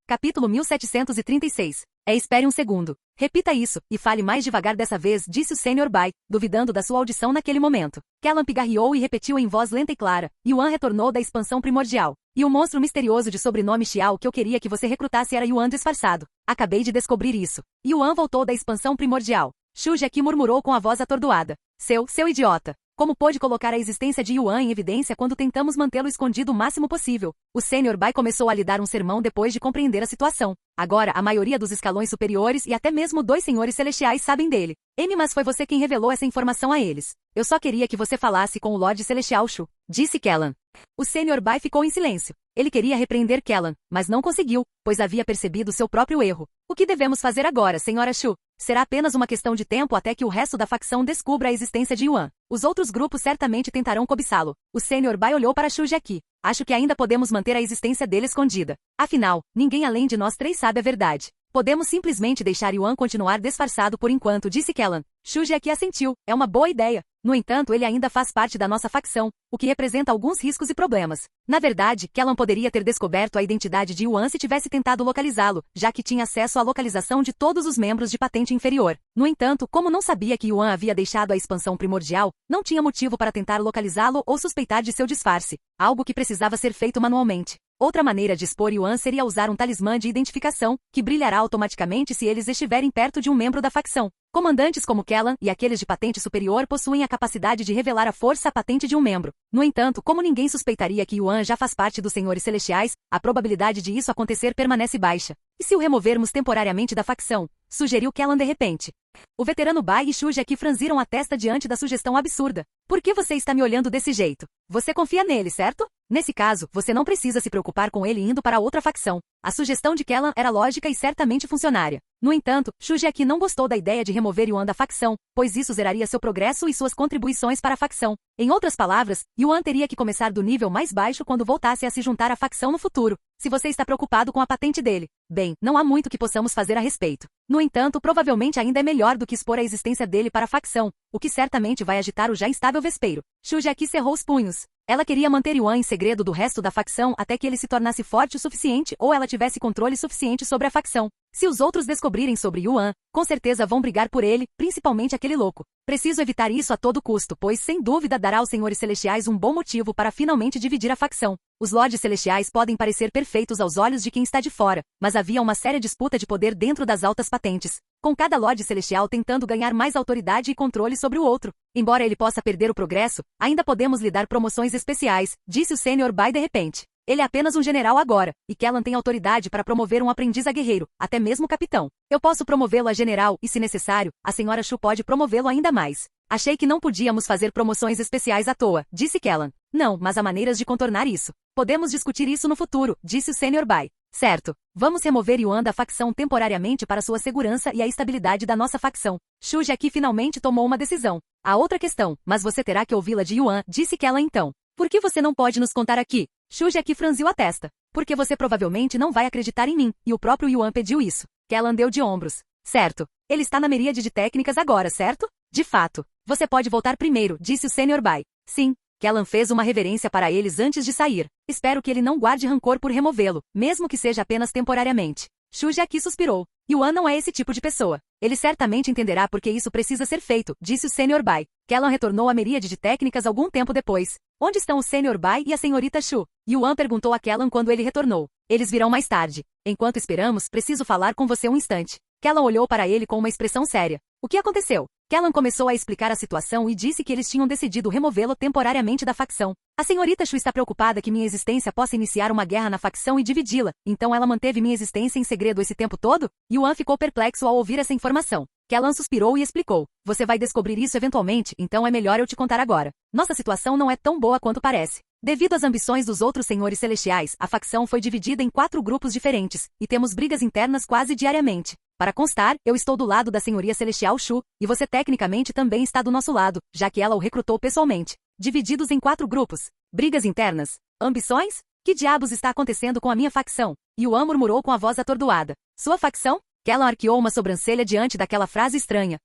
Capítulo 1736. Espere um segundo. Repita isso, e fale mais devagar dessa vez, disse o Sr. Bai, duvidando da sua audição naquele momento. Kellan pigarreou e repetiu em voz lenta e clara. Yuan retornou da expansão primordial. E o monstro misterioso de sobrenome Xiao que eu queria que você recrutasse era Yuan disfarçado. Acabei de descobrir isso. Yuan voltou da expansão primordial. Shu Jiaqi murmurou com a voz atordoada. Seu idiota. Como pôde colocar a existência de Yuan em evidência quando tentamos mantê-lo escondido o máximo possível? O Sr. Bai começou a lhe dar um sermão depois de compreender a situação. Agora, a maioria dos escalões superiores e até mesmo 2 senhores celestiais sabem dele. Mas foi você quem revelou essa informação a eles. Eu só queria que você falasse com o Lorde Celestial Shu, disse Kellan. O Sr. Bai ficou em silêncio. Ele queria repreender Kellan, mas não conseguiu, pois havia percebido seu próprio erro. O que devemos fazer agora, Senhora Shu? Será apenas uma questão de tempo até que o resto da facção descubra a existência de Yuan. Os outros grupos certamente tentarão cobiçá-lo. O Sr. Bai olhou para Shu Jiaqi. Acho que ainda podemos manter a existência dele escondida. Afinal, ninguém além de nós 3 sabe a verdade. Podemos simplesmente deixar Yuan continuar disfarçado por enquanto, disse Kellan. Shu Jiaqi assentiu. É uma boa ideia. No entanto, ele ainda faz parte da nossa facção, o que representa alguns riscos e problemas. Na verdade, Kellan poderia ter descoberto a identidade de Yuan se tivesse tentado localizá-lo, já que tinha acesso à localização de todos os membros de patente inferior. No entanto, como não sabia que Yuan havia deixado a expansão primordial, não tinha motivo para tentar localizá-lo ou suspeitar de seu disfarce, algo que precisava ser feito manualmente. Outra maneira de expor Yuan seria usar um talismã de identificação, que brilhará automaticamente se eles estiverem perto de um membro da facção. Comandantes como Kellan e aqueles de patente superior possuem a capacidade de revelar a força à patente de um membro. No entanto, como ninguém suspeitaria que Yuan já faz parte dos Senhores Celestiais, a probabilidade de isso acontecer permanece baixa. E se o removermos temporariamente da facção? Sugeriu Kellan de repente. O veterano Bai e Shu Jiaqi franziram a testa diante da sugestão absurda. Por que você está me olhando desse jeito? Você confia nele, certo? Nesse caso, você não precisa se preocupar com ele indo para outra facção. A sugestão de Kellan era lógica e certamente funcionária. No entanto, Shu Jiaqi não gostou da ideia de remover Yuan da facção, pois isso zeraria seu progresso e suas contribuições para a facção. Em outras palavras, Yuan teria que começar do nível mais baixo quando voltasse a se juntar à facção no futuro. se você está preocupado com a patente dele. Bem, não há muito que possamos fazer a respeito. No entanto, provavelmente ainda é melhor do que expor a existência dele para a facção, o que certamente vai agitar o já instável vespeiro. Shujaki cerrou os punhos. Ela queria manter Yuan em segredo do resto da facção até que ele se tornasse forte o suficiente ou ela tivesse controle suficiente sobre a facção. Se os outros descobrirem sobre Yuan, com certeza vão brigar por ele, principalmente aquele louco. Preciso evitar isso a todo custo, pois sem dúvida dará aos Senhores Celestiais um bom motivo para finalmente dividir a facção. Os Lordes Celestiais podem parecer perfeitos aos olhos de quem está de fora, mas havia uma séria disputa de poder dentro das altas patentes, com cada Lorde Celestial tentando ganhar mais autoridade e controle sobre o outro. Embora ele possa perder o progresso, ainda podemos lhe dar promoções especiais, disse o Sr. Bai de repente. Ele é apenas um general agora, e Kellan tem autoridade para promover um aprendiz a guerreiro, até mesmo capitão. Eu posso promovê-lo a general e, se necessário, a Sra. Shu pode promovê-lo ainda mais. Achei que não podíamos fazer promoções especiais à toa, disse Kellan. Não, mas há maneiras de contornar isso. Podemos discutir isso no futuro, disse o Sr. Bai. Certo. Vamos remover Yuan da facção temporariamente para sua segurança e a estabilidade da nossa facção. Shujaki finalmente tomou uma decisão. Há outra questão, mas você terá que ouvi-la de Yuan, disse Kellan então. Por que você não pode nos contar aqui? Shujaki franziu a testa. Porque você provavelmente não vai acreditar em mim, e o próprio Yuan pediu isso. Kellan deu de ombros. Certo. Ele está na miríade de técnicas agora, certo? De fato. Você pode voltar primeiro, disse o Sr. Bai. Sim. Kellan fez uma reverência para eles antes de sair. Espero que ele não guarde rancor por removê-lo, mesmo que seja apenas temporariamente. Shujaki suspirou. Yuan não é esse tipo de pessoa. Ele certamente entenderá por que isso precisa ser feito, disse o Sr. Bai. Kellan retornou à miríade de técnicas algum tempo depois. Onde estão o Sr. Bai e a Senhorita Shu? Yuan perguntou a Kellan quando ele retornou. Eles virão mais tarde. Enquanto esperamos, preciso falar com você um instante. Kellan olhou para ele com uma expressão séria. O que aconteceu? Kellan começou a explicar a situação e disse que eles tinham decidido removê-lo temporariamente da facção. A Senhorita Shu está preocupada que minha existência possa iniciar uma guerra na facção e dividi-la, então ela manteve minha existência em segredo esse tempo todo? Yuan ficou perplexo ao ouvir essa informação. Kellan suspirou e explicou. Você vai descobrir isso eventualmente, então é melhor eu te contar agora. Nossa situação não é tão boa quanto parece. Devido às ambições dos outros Senhores Celestiais, a facção foi dividida em 4 grupos diferentes, e temos brigas internas quase diariamente. Para constar, eu estou do lado da Senhoria Celestial Shu, e você tecnicamente também está do nosso lado, já que ela o recrutou pessoalmente. Divididos em 4 grupos. Brigas internas? Ambições? Que diabos está acontecendo com a minha facção? Yuan murmurou com a voz atordoada. Sua facção? Kellan arqueou uma sobrancelha diante daquela frase estranha.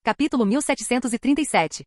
Capítulo 1737.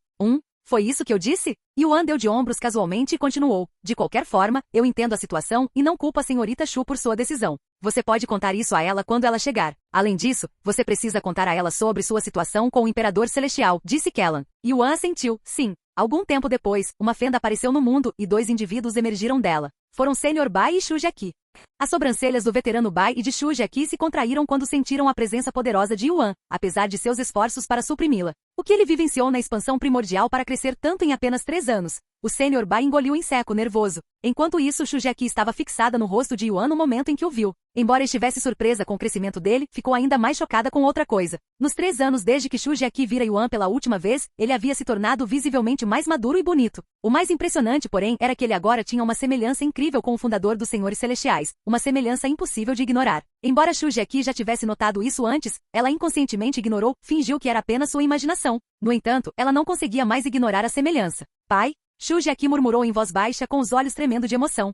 Foi isso que eu disse? Yuan deu de ombros casualmente e continuou. De qualquer forma, eu entendo a situação e não culpo a Senhorita Shu por sua decisão. Você pode contar isso a ela quando ela chegar. Além disso, você precisa contar a ela sobre sua situação com o Imperador Celestial, disse Kellan. Yuan assentiu, sim. Algum tempo depois, uma fenda apareceu no mundo e 2 indivíduos emergiram dela. Foram Sr. Bai e Shujaki. As sobrancelhas do veterano Bai e de Shujaki se contraíram quando sentiram a presença poderosa de Yuan, apesar de seus esforços para suprimi-la. O que ele vivenciou na expansão primordial para crescer tanto em apenas 3 anos? O Sr. Bai engoliu em seco, nervoso. Enquanto isso, Shujaki estava fixada no rosto de Yuan no momento em que o viu. Embora estivesse surpresa com o crescimento dele, ficou ainda mais chocada com outra coisa. Nos 3 anos desde que Shujaki vira Yuan pela última vez, ele havia se tornado visivelmente mais maduro e bonito. O mais impressionante, porém, era que ele agora tinha uma semelhança incrível com o fundador dos Senhores Celestiais, uma semelhança impossível de ignorar. Embora Shujaki já tivesse notado isso antes, ela inconscientemente ignorou, fingiu que era apenas sua imaginação. No entanto, ela não conseguia mais ignorar a semelhança. Pai? Shujaki murmurou em voz baixa com os olhos tremendo de emoção.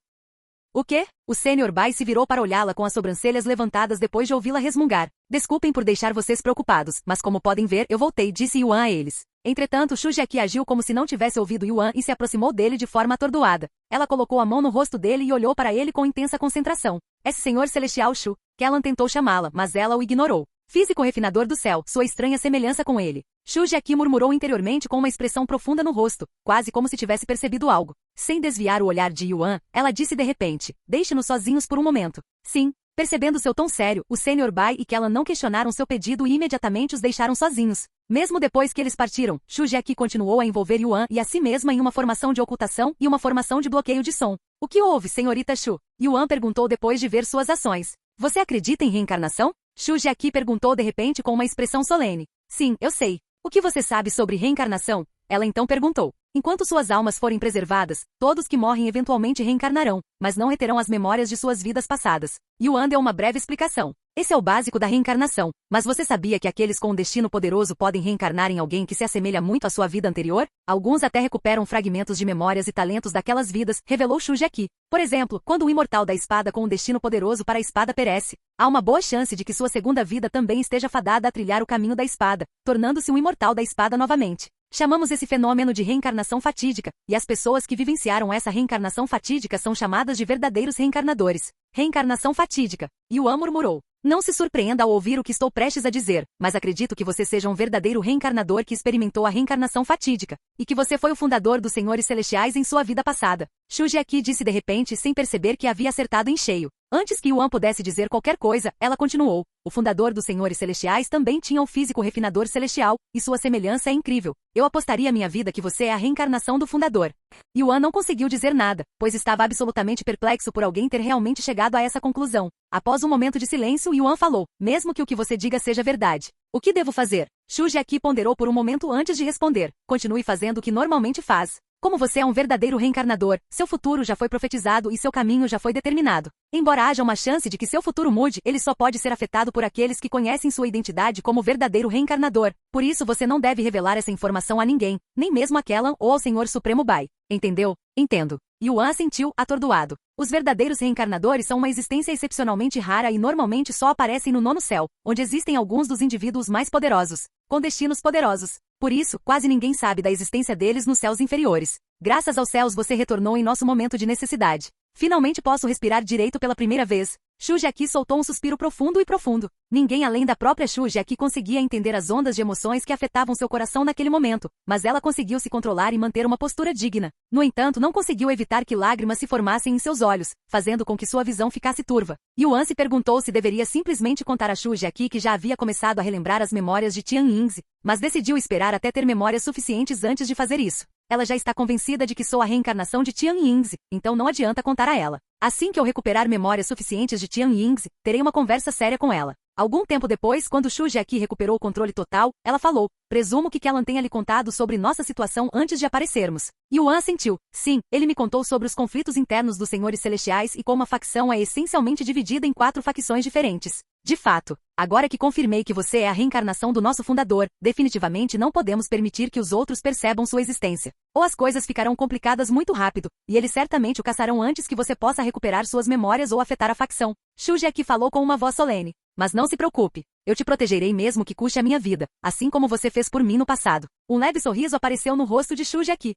O quê? O Sr. Bai se virou para olhá-la com as sobrancelhas levantadas depois de ouvi-la resmungar. Desculpem por deixar vocês preocupados, mas como podem ver, eu voltei, disse Yuan a eles. Entretanto, Shujaki agiu como se não tivesse ouvido Yuan e se aproximou dele de forma atordoada. Ela colocou a mão no rosto dele e olhou para ele com intensa concentração. Esse Senhor Celestial Shu. Kellan tentou chamá-la, mas ela o ignorou. Físico refinador do céu, sua estranha semelhança com ele. Shujaki murmurou interiormente com uma expressão profunda no rosto, quase como se tivesse percebido algo. Sem desviar o olhar de Yuan, ela disse de repente, deixe-nos sozinhos por um momento. Sim. Percebendo seu tom sério, o Sr. Bai e Kellan não questionaram seu pedido e imediatamente os deixaram sozinhos. Mesmo depois que eles partiram, Shujaki continuou a envolver Yuan e a si mesma em uma formação de ocultação e uma formação de bloqueio de som. O que houve, Senhorita Shu? Yuan perguntou depois de ver suas ações. Você acredita em reencarnação? Shujaki perguntou de repente com uma expressão solene. Sim, eu sei. O que você sabe sobre reencarnação? Ela então perguntou. Enquanto suas almas forem preservadas, todos que morrem eventualmente reencarnarão, mas não reterão as memórias de suas vidas passadas. Yuan deu uma breve explicação. Esse é o básico da reencarnação. Mas você sabia que aqueles com um destino poderoso podem reencarnar em alguém que se assemelha muito à sua vida anterior? Alguns até recuperam fragmentos de memórias e talentos daquelas vidas, revelou Shuji aqui. Por exemplo, quando o imortal da espada com um destino poderoso para a espada perece, há uma boa chance de que sua segunda vida também esteja fadada a trilhar o caminho da espada, tornando-se um imortal da espada novamente. Chamamos esse fenômeno de reencarnação fatídica, e as pessoas que vivenciaram essa reencarnação fatídica são chamadas de verdadeiros reencarnadores. Reencarnação fatídica. Yuan murmurou. Não se surpreenda ao ouvir o que estou prestes a dizer, mas acredito que você seja um verdadeiro reencarnador que experimentou a reencarnação fatídica, e que você foi o fundador dos Senhores Celestiais em sua vida passada. Shuji aqui disse de repente sem perceber que havia acertado em cheio. Antes que Yuan pudesse dizer qualquer coisa, ela continuou. O fundador dos Senhores Celestiais também tinha um físico refinador celestial, e sua semelhança é incrível. Eu apostaria minha vida que você é a reencarnação do fundador. Yuan não conseguiu dizer nada, pois estava absolutamente perplexo por alguém ter realmente chegado a essa conclusão. Após um momento de silêncio, Yuan falou, mesmo que o que você diga seja verdade. O que devo fazer? Shuji aqui ponderou por um momento antes de responder. Continue fazendo o que normalmente faz. Como você é um verdadeiro reencarnador, seu futuro já foi profetizado e seu caminho já foi determinado. Embora haja uma chance de que seu futuro mude, ele só pode ser afetado por aqueles que conhecem sua identidade como verdadeiro reencarnador. Por isso você não deve revelar essa informação a ninguém, nem mesmo a Kellan ou ao Senhor Supremo Bai. Entendeu? Entendo. Yuan assentiu, atordoado. Os verdadeiros reencarnadores são uma existência excepcionalmente rara e normalmente só aparecem no nono céu, onde existem alguns dos indivíduos mais poderosos, com destinos poderosos. Por isso, quase ninguém sabe da existência deles nos céus inferiores. Graças aos céus você retornou em nosso momento de necessidade. Finalmente posso respirar direito pela primeira vez. Shuji aqui soltou um suspiro profundo e profundo. Ninguém além da própria Shuji aqui conseguia entender as ondas de emoções que afetavam seu coração naquele momento, mas ela conseguiu se controlar e manter uma postura digna. No entanto, não conseguiu evitar que lágrimas se formassem em seus olhos, fazendo com que sua visão ficasse turva. Yuan se perguntou se deveria simplesmente contar a Shuji aqui que já havia começado a relembrar as memórias de Tian Yingzi, mas decidiu esperar até ter memórias suficientes antes de fazer isso. Ela já está convencida de que sou a reencarnação de Tian Yingzi, então não adianta contar a ela. Assim que eu recuperar memórias suficientes de Tian Yingzi, terei uma conversa séria com ela. Algum tempo depois, quando Shuji aqui recuperou o controle total, ela falou, presumo que Kellan tenha lhe contado sobre nossa situação antes de aparecermos. Yuan assentiu. Sim, ele me contou sobre os conflitos internos dos Senhores Celestiais e como a facção é essencialmente dividida em 4 facções diferentes. De fato, agora que confirmei que você é a reencarnação do nosso fundador, definitivamente não podemos permitir que os outros percebam sua existência. Ou as coisas ficarão complicadas muito rápido, e eles certamente o caçarão antes que você possa recuperar suas memórias ou afetar a facção. Shuji aqui falou com uma voz solene. Mas não se preocupe, eu te protegerei mesmo que custe a minha vida, assim como você fez por mim no passado. Um leve sorriso apareceu no rosto de Shuji aqui.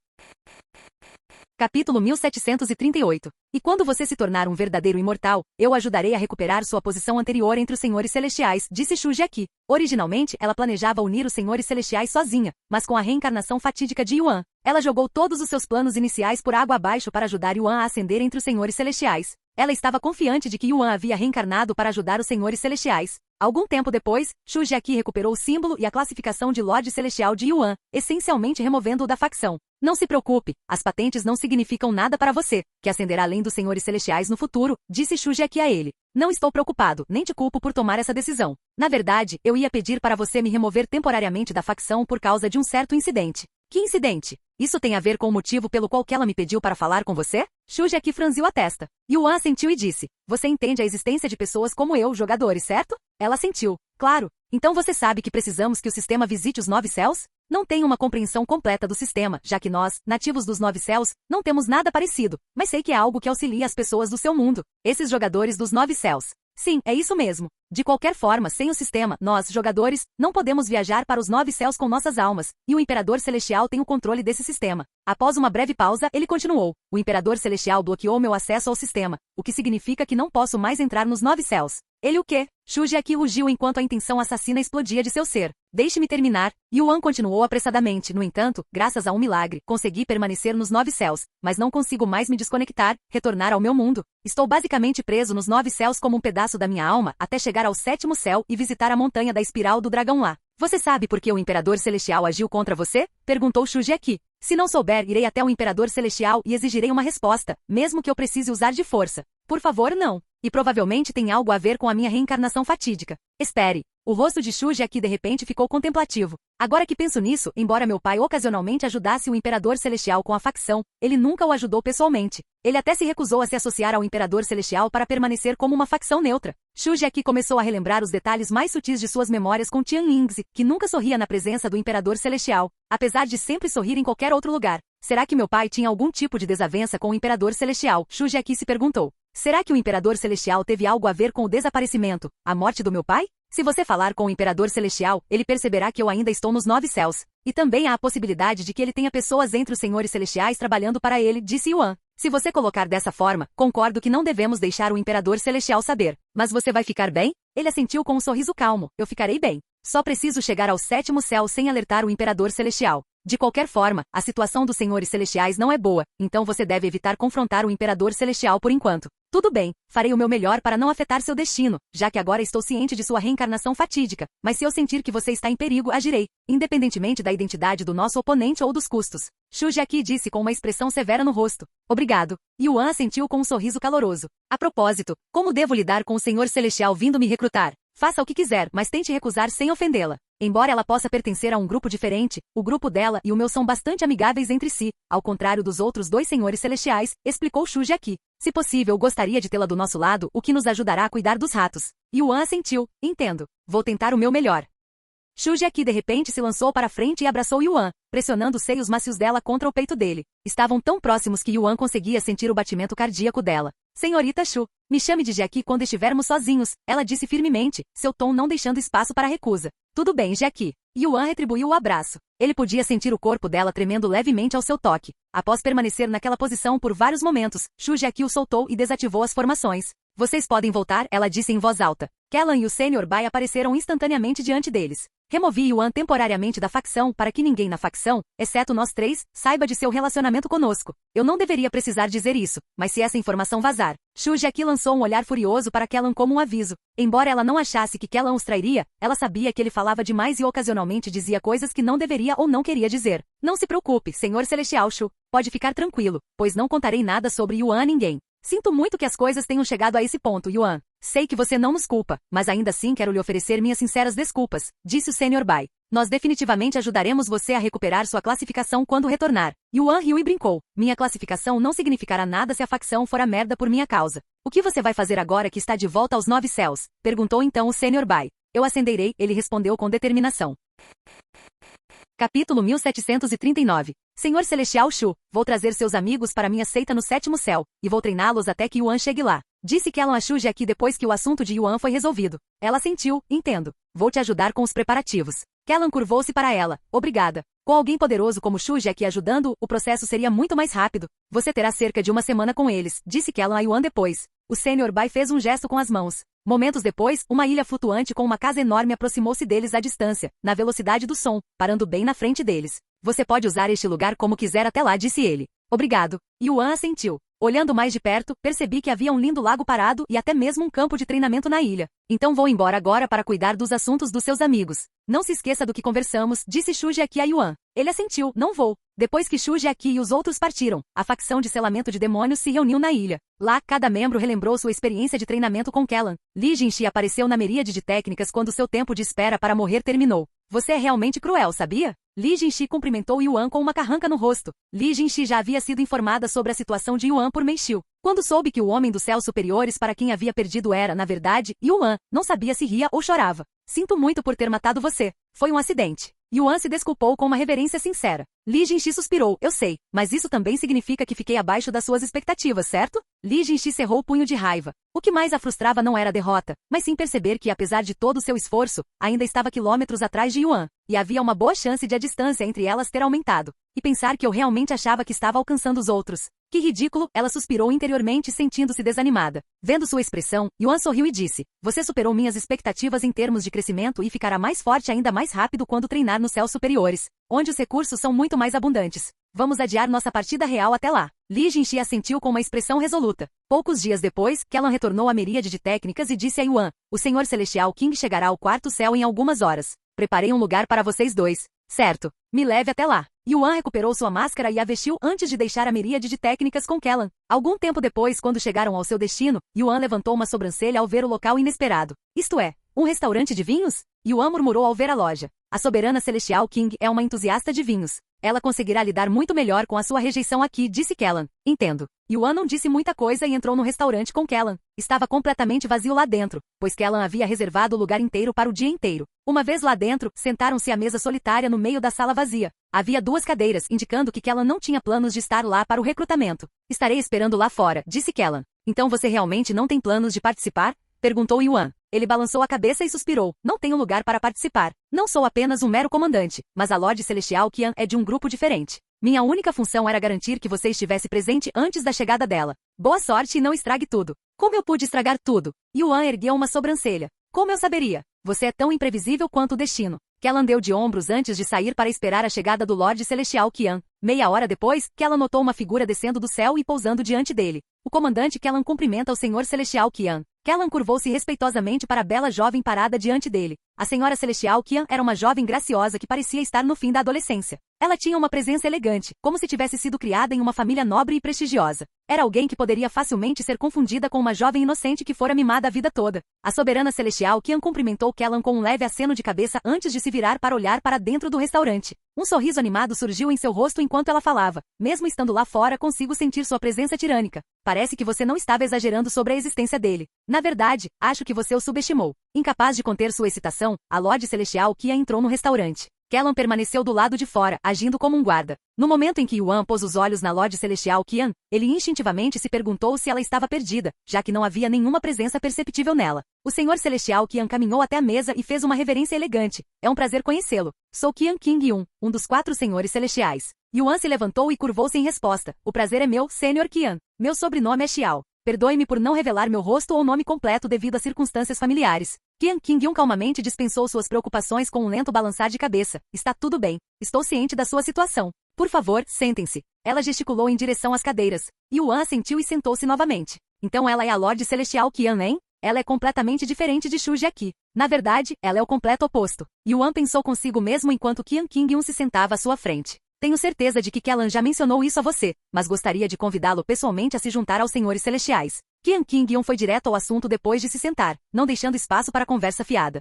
Capítulo 1738. E quando você se tornar um verdadeiro imortal, eu ajudarei a recuperar sua posição anterior entre os Senhores Celestiais, disse Shuji aqui. Originalmente, ela planejava unir os Senhores Celestiais sozinha, mas com a reencarnação fatídica de Yuan, ela jogou todos os seus planos iniciais por água abaixo para ajudar Yuan a ascender entre os Senhores Celestiais. Ela estava confiante de que Yuan havia reencarnado para ajudar os Senhores Celestiais. Algum tempo depois, Shuji aqui recuperou o símbolo e a classificação de Lorde Celestial de Yuan, essencialmente removendo-o da facção. Não se preocupe, as patentes não significam nada para você, que ascenderá além dos Senhores Celestiais no futuro, disse Shuji aqui a ele. Não estou preocupado, nem te culpo por tomar essa decisão. Na verdade, eu ia pedir para você me remover temporariamente da facção por causa de um certo incidente. Que incidente? Isso tem a ver com o motivo pelo qual ela me pediu para falar com você? Shuji aqui franziu a testa. Yuan assentiu e disse, você entende a existência de pessoas como eu, jogadores, certo? Ela assentiu. Claro. Então você sabe que precisamos que o sistema visite os 9 céus? Não tenho uma compreensão completa do sistema, já que nós, nativos dos 9 céus, não temos nada parecido, mas sei que é algo que auxilia as pessoas do seu mundo. Esses jogadores dos 9 céus. Sim, é isso mesmo. De qualquer forma, sem o sistema, nós, jogadores, não podemos viajar para os 9 céus com nossas almas, e o Imperador Celestial tem o controle desse sistema. Após uma breve pausa, ele continuou. O Imperador Celestial bloqueou meu acesso ao sistema, o que significa que não posso mais entrar nos 9 céus. Ele o quê? Shuji aqui rugiu enquanto a intenção assassina explodia de seu ser. Deixe-me terminar. Yuan continuou apressadamente. No entanto, graças a um milagre, consegui permanecer nos 9 céus, mas não consigo mais me desconectar, retornar ao meu mundo. Estou basicamente preso nos 9 céus como um pedaço da minha alma, até chegar ao 7º céu e visitar a montanha da espiral do dragão lá. Você sabe por que o Imperador Celestial agiu contra você? Perguntou Shuji aqui. Se não souber, irei até o Imperador Celestial e exigirei uma resposta, mesmo que eu precise usar de força. Por favor, não. E provavelmente tem algo a ver com a minha reencarnação fatídica. Espere. O rosto de Shuji aqui de repente ficou contemplativo. Agora que penso nisso, embora meu pai ocasionalmente ajudasse o Imperador Celestial com a facção, ele nunca o ajudou pessoalmente. Ele até se recusou a se associar ao Imperador Celestial para permanecer como uma facção neutra. Shuji aqui começou a relembrar os detalhes mais sutis de suas memórias com Tian Lingzi, que nunca sorria na presença do Imperador Celestial, apesar de sempre sorrir em qualquer outro lugar. Será que meu pai tinha algum tipo de desavença com o Imperador Celestial? Shuji aqui se perguntou. Será que o Imperador Celestial teve algo a ver com o desaparecimento, a morte do meu pai? Se você falar com o Imperador Celestial, ele perceberá que eu ainda estou nos 9 céus. E também há a possibilidade de que ele tenha pessoas entre os senhores celestiais trabalhando para ele, disse Yuan. Se você colocar dessa forma, concordo que não devemos deixar o Imperador Celestial saber. Mas você vai ficar bem? Ele assentiu com um sorriso calmo. Eu ficarei bem. Só preciso chegar ao 7º céu sem alertar o Imperador Celestial. De qualquer forma, a situação dos senhores celestiais não é boa, então você deve evitar confrontar o Imperador Celestial por enquanto. Tudo bem, farei o meu melhor para não afetar seu destino, já que agora estou ciente de sua reencarnação fatídica, mas se eu sentir que você está em perigo, agirei, independentemente da identidade do nosso oponente ou dos custos. Shuji aqui disse com uma expressão severa no rosto. Obrigado. Yuan assentiu com um sorriso caloroso. A propósito, como devo lidar com o Senhor Celestial vindo me recrutar? Faça o que quiser, mas tente recusar sem ofendê-la. Embora ela possa pertencer a um grupo diferente, o grupo dela e o meu são bastante amigáveis entre si, ao contrário dos outros 2 senhores celestiais, explicou Shuji aqui. Se possível, gostaria de tê-la do nosso lado, o que nos ajudará a cuidar dos ratos. Yuan assentiu. Entendo. Vou tentar o meu melhor. Shuji aqui de repente se lançou para frente e abraçou Yuan, pressionando os seios macios dela contra o peito dele. Estavam tão próximos que Yuan conseguia sentir o batimento cardíaco dela. Senhorita Shu, me chame de Jackie quando estivermos sozinhos, ela disse firmemente, seu tom não deixando espaço para recusa. Tudo bem, Jackie. Yuan retribuiu o abraço. Ele podia sentir o corpo dela tremendo levemente ao seu toque. Após permanecer naquela posição por vários momentos, Shu Jackie o soltou e desativou as formações. Vocês podem voltar, ela disse em voz alta. Kellan e o Sr. Bai apareceram instantaneamente diante deles. Removi Yuan temporariamente da facção para que ninguém na facção, exceto nós 3, saiba de seu relacionamento conosco. Eu não deveria precisar dizer isso, mas se essa informação vazar. Shu Jackie lançou um olhar furioso para Kellan como um aviso. Embora ela não achasse que Kellan os trairia, ela sabia que ele falava demais e ocasionalmente dizia coisas que não deveria ou não queria dizer. Não se preocupe, Senhor Celestial Shu. Pode ficar tranquilo, pois não contarei nada sobre Yuan a ninguém. Sinto muito que as coisas tenham chegado a esse ponto, Yuan. Sei que você não nos culpa, mas ainda assim quero lhe oferecer minhas sinceras desculpas, disse o Sr. Bai. Nós definitivamente ajudaremos você a recuperar sua classificação quando retornar. Yuan riu e brincou. Minha classificação não significará nada se a facção for a merda por minha causa. O que você vai fazer agora que está de volta aos 9 céus? Perguntou então o Sr. Bai. Eu acenderei, ele respondeu com determinação. Capítulo 1739. Senhor Celestial Shu, vou trazer seus amigos para minha seita no 7º céu, e vou treiná-los até que Yuan chegue lá. Disse Kellan a Shuji aqui depois que o assunto de Yuan foi resolvido. Ela sentiu, entendo. Vou te ajudar com os preparativos. Kellan curvou-se para ela. Obrigada. Com alguém poderoso como Shuji aqui ajudando, o processo seria muito mais rápido. Você terá cerca de uma semana com eles, disse Kellan a Yuan depois. O Sr. Bai fez um gesto com as mãos. Momentos depois, uma ilha flutuante com uma casa enorme aproximou-se deles à distância, na velocidade do som, parando bem na frente deles. Você pode usar este lugar como quiser até lá, disse ele. Obrigado. Yuan assentiu. Olhando mais de perto, percebi que havia um lindo lago parado e até mesmo um campo de treinamento na ilha. Então vou embora agora para cuidar dos assuntos dos seus amigos. Não se esqueça do que conversamos, disse Shuji aqui a Yuan. Ele assentiu, não vou. Depois que Shuji aqui e os outros partiram, a facção de selamento de demônios se reuniu na ilha. Lá, cada membro relembrou sua experiência de treinamento com Kellan. Li Jinshi apareceu na miríade de técnicas quando seu tempo de espera para morrer terminou. Você é realmente cruel, sabia? Li Jinshi cumprimentou Yuan com uma carranca no rosto. Li Jinshi já havia sido informada sobre a situação de Yuan por Mei Xiu. Quando soube que o homem dos céus superiores para quem havia perdido era, na verdade, Yuan, não sabia se ria ou chorava. Sinto muito por ter matado você. Foi um acidente. Yuan se desculpou com uma reverência sincera. Li Jinshi suspirou, eu sei, mas isso também significa que fiquei abaixo das suas expectativas, certo? Li Jinshi cerrou o punho de raiva. O que mais a frustrava não era a derrota, mas sim perceber que, apesar de todo o seu esforço, ainda estava quilômetros atrás de Yuan, e havia uma boa chance de a distância entre elas ter aumentado. E pensar que eu realmente achava que estava alcançando os outros. Que ridículo, ela suspirou interiormente sentindo-se desanimada. Vendo sua expressão, Yuan sorriu e disse, você superou minhas expectativas em termos de crescimento e ficará mais forte ainda mais rápido quando treinar nos céus superiores, onde os recursos são muito mais abundantes. Vamos adiar nossa partida real até lá. Li Jinshi assentiu com uma expressão resoluta. Poucos dias depois, Kellan retornou à miríade de técnicas e disse a Yuan, o Senhor Celestial King chegará ao 4º céu em algumas horas. Preparei um lugar para vocês dois. Certo. Me leve até lá. Yuan recuperou sua máscara e a vestiu antes de deixar a miríade de técnicas com Kellan. Algum tempo depois, quando chegaram ao seu destino, Yuan levantou uma sobrancelha ao ver o local inesperado. Isto é, Um restaurante de vinhos? Yuan murmurou ao ver a loja. A soberana celestial King é uma entusiasta de vinhos. Ela conseguirá lidar muito melhor com a sua rejeição aqui, disse Kellan. Entendo. Yuan não disse muita coisa e entrou no restaurante com Kellan. Estava completamente vazio lá dentro, pois Kellan havia reservado o lugar inteiro para o dia inteiro. Uma vez lá dentro, sentaram-se à mesa solitária no meio da sala vazia. Havia 2 cadeiras, indicando que Kellan não tinha planos de estar lá para o recrutamento. Estarei esperando lá fora, disse Kellan. Então você realmente não tem planos de participar? Perguntou Yuan. Ele balançou a cabeça e suspirou. Não tenho lugar para participar. Não sou apenas um mero comandante, mas a Lorde Celestial Qian é de um grupo diferente. Minha única função era garantir que você estivesse presente antes da chegada dela. Boa sorte e não estrague tudo. Como eu pude estragar tudo? Yuan ergueu uma sobrancelha. Como eu saberia? Você é tão imprevisível quanto o destino. Kellan deu de ombros antes de sair para esperar a chegada do Lorde Celestial Qian. Meia hora depois, Kellan notou uma figura descendo do céu e pousando diante dele. O comandante Kellan cumprimenta o Senhor Celestial Qian. Kellan curvou-se respeitosamente para a bela jovem parada diante dele. A Senhora Celestial Qian era uma jovem graciosa que parecia estar no fim da adolescência. Ela tinha uma presença elegante, como se tivesse sido criada em uma família nobre e prestigiosa. Era alguém que poderia facilmente ser confundida com uma jovem inocente que fora mimada a vida toda. A soberana celestial Qian cumprimentou Kellan com um leve aceno de cabeça antes de se virar para olhar para dentro do restaurante. Um sorriso animado surgiu em seu rosto enquanto ela falava. Mesmo estando lá fora, consigo sentir sua presença tirânica. Parece que você não estava exagerando sobre a existência dele. Na verdade, acho que você o subestimou. Incapaz de conter sua excitação, a Lorde Celestial Qian entrou no restaurante. Kellan permaneceu do lado de fora, agindo como um guarda. No momento em que Yuan pôs os olhos na Lorde Celestial Qian, ele instintivamente se perguntou se ela estava perdida, já que não havia nenhuma presença perceptível nela. O Senhor Celestial Qian caminhou até a mesa e fez uma reverência elegante. É um prazer conhecê-lo. Sou Qian King Yun, um dos 4 senhores celestiais. Yuan se levantou e curvou-se em resposta. O prazer é meu, Sênior Qian. Meu sobrenome é Xiao. Perdoe-me por não revelar meu rosto ou nome completo devido a circunstâncias familiares. Qian King Yun calmamente dispensou suas preocupações com um lento balançar de cabeça. Está tudo bem. Estou ciente da sua situação. Por favor, sentem-se. Ela gesticulou em direção às cadeiras. Yuan assentiu e sentou-se novamente. Então ela é a Lorde Celestial Qian, hein? Ela é completamente diferente de Shuji aqui. Na verdade, ela é o completo oposto. Yuan pensou consigo mesmo enquanto Qian King Yun se sentava à sua frente. Tenho certeza de que Kellan já mencionou isso a você, mas gostaria de convidá-lo pessoalmente a se juntar aos Senhores Celestiais. Qian King Yun foi direto ao assunto depois de se sentar, não deixando espaço para conversa fiada.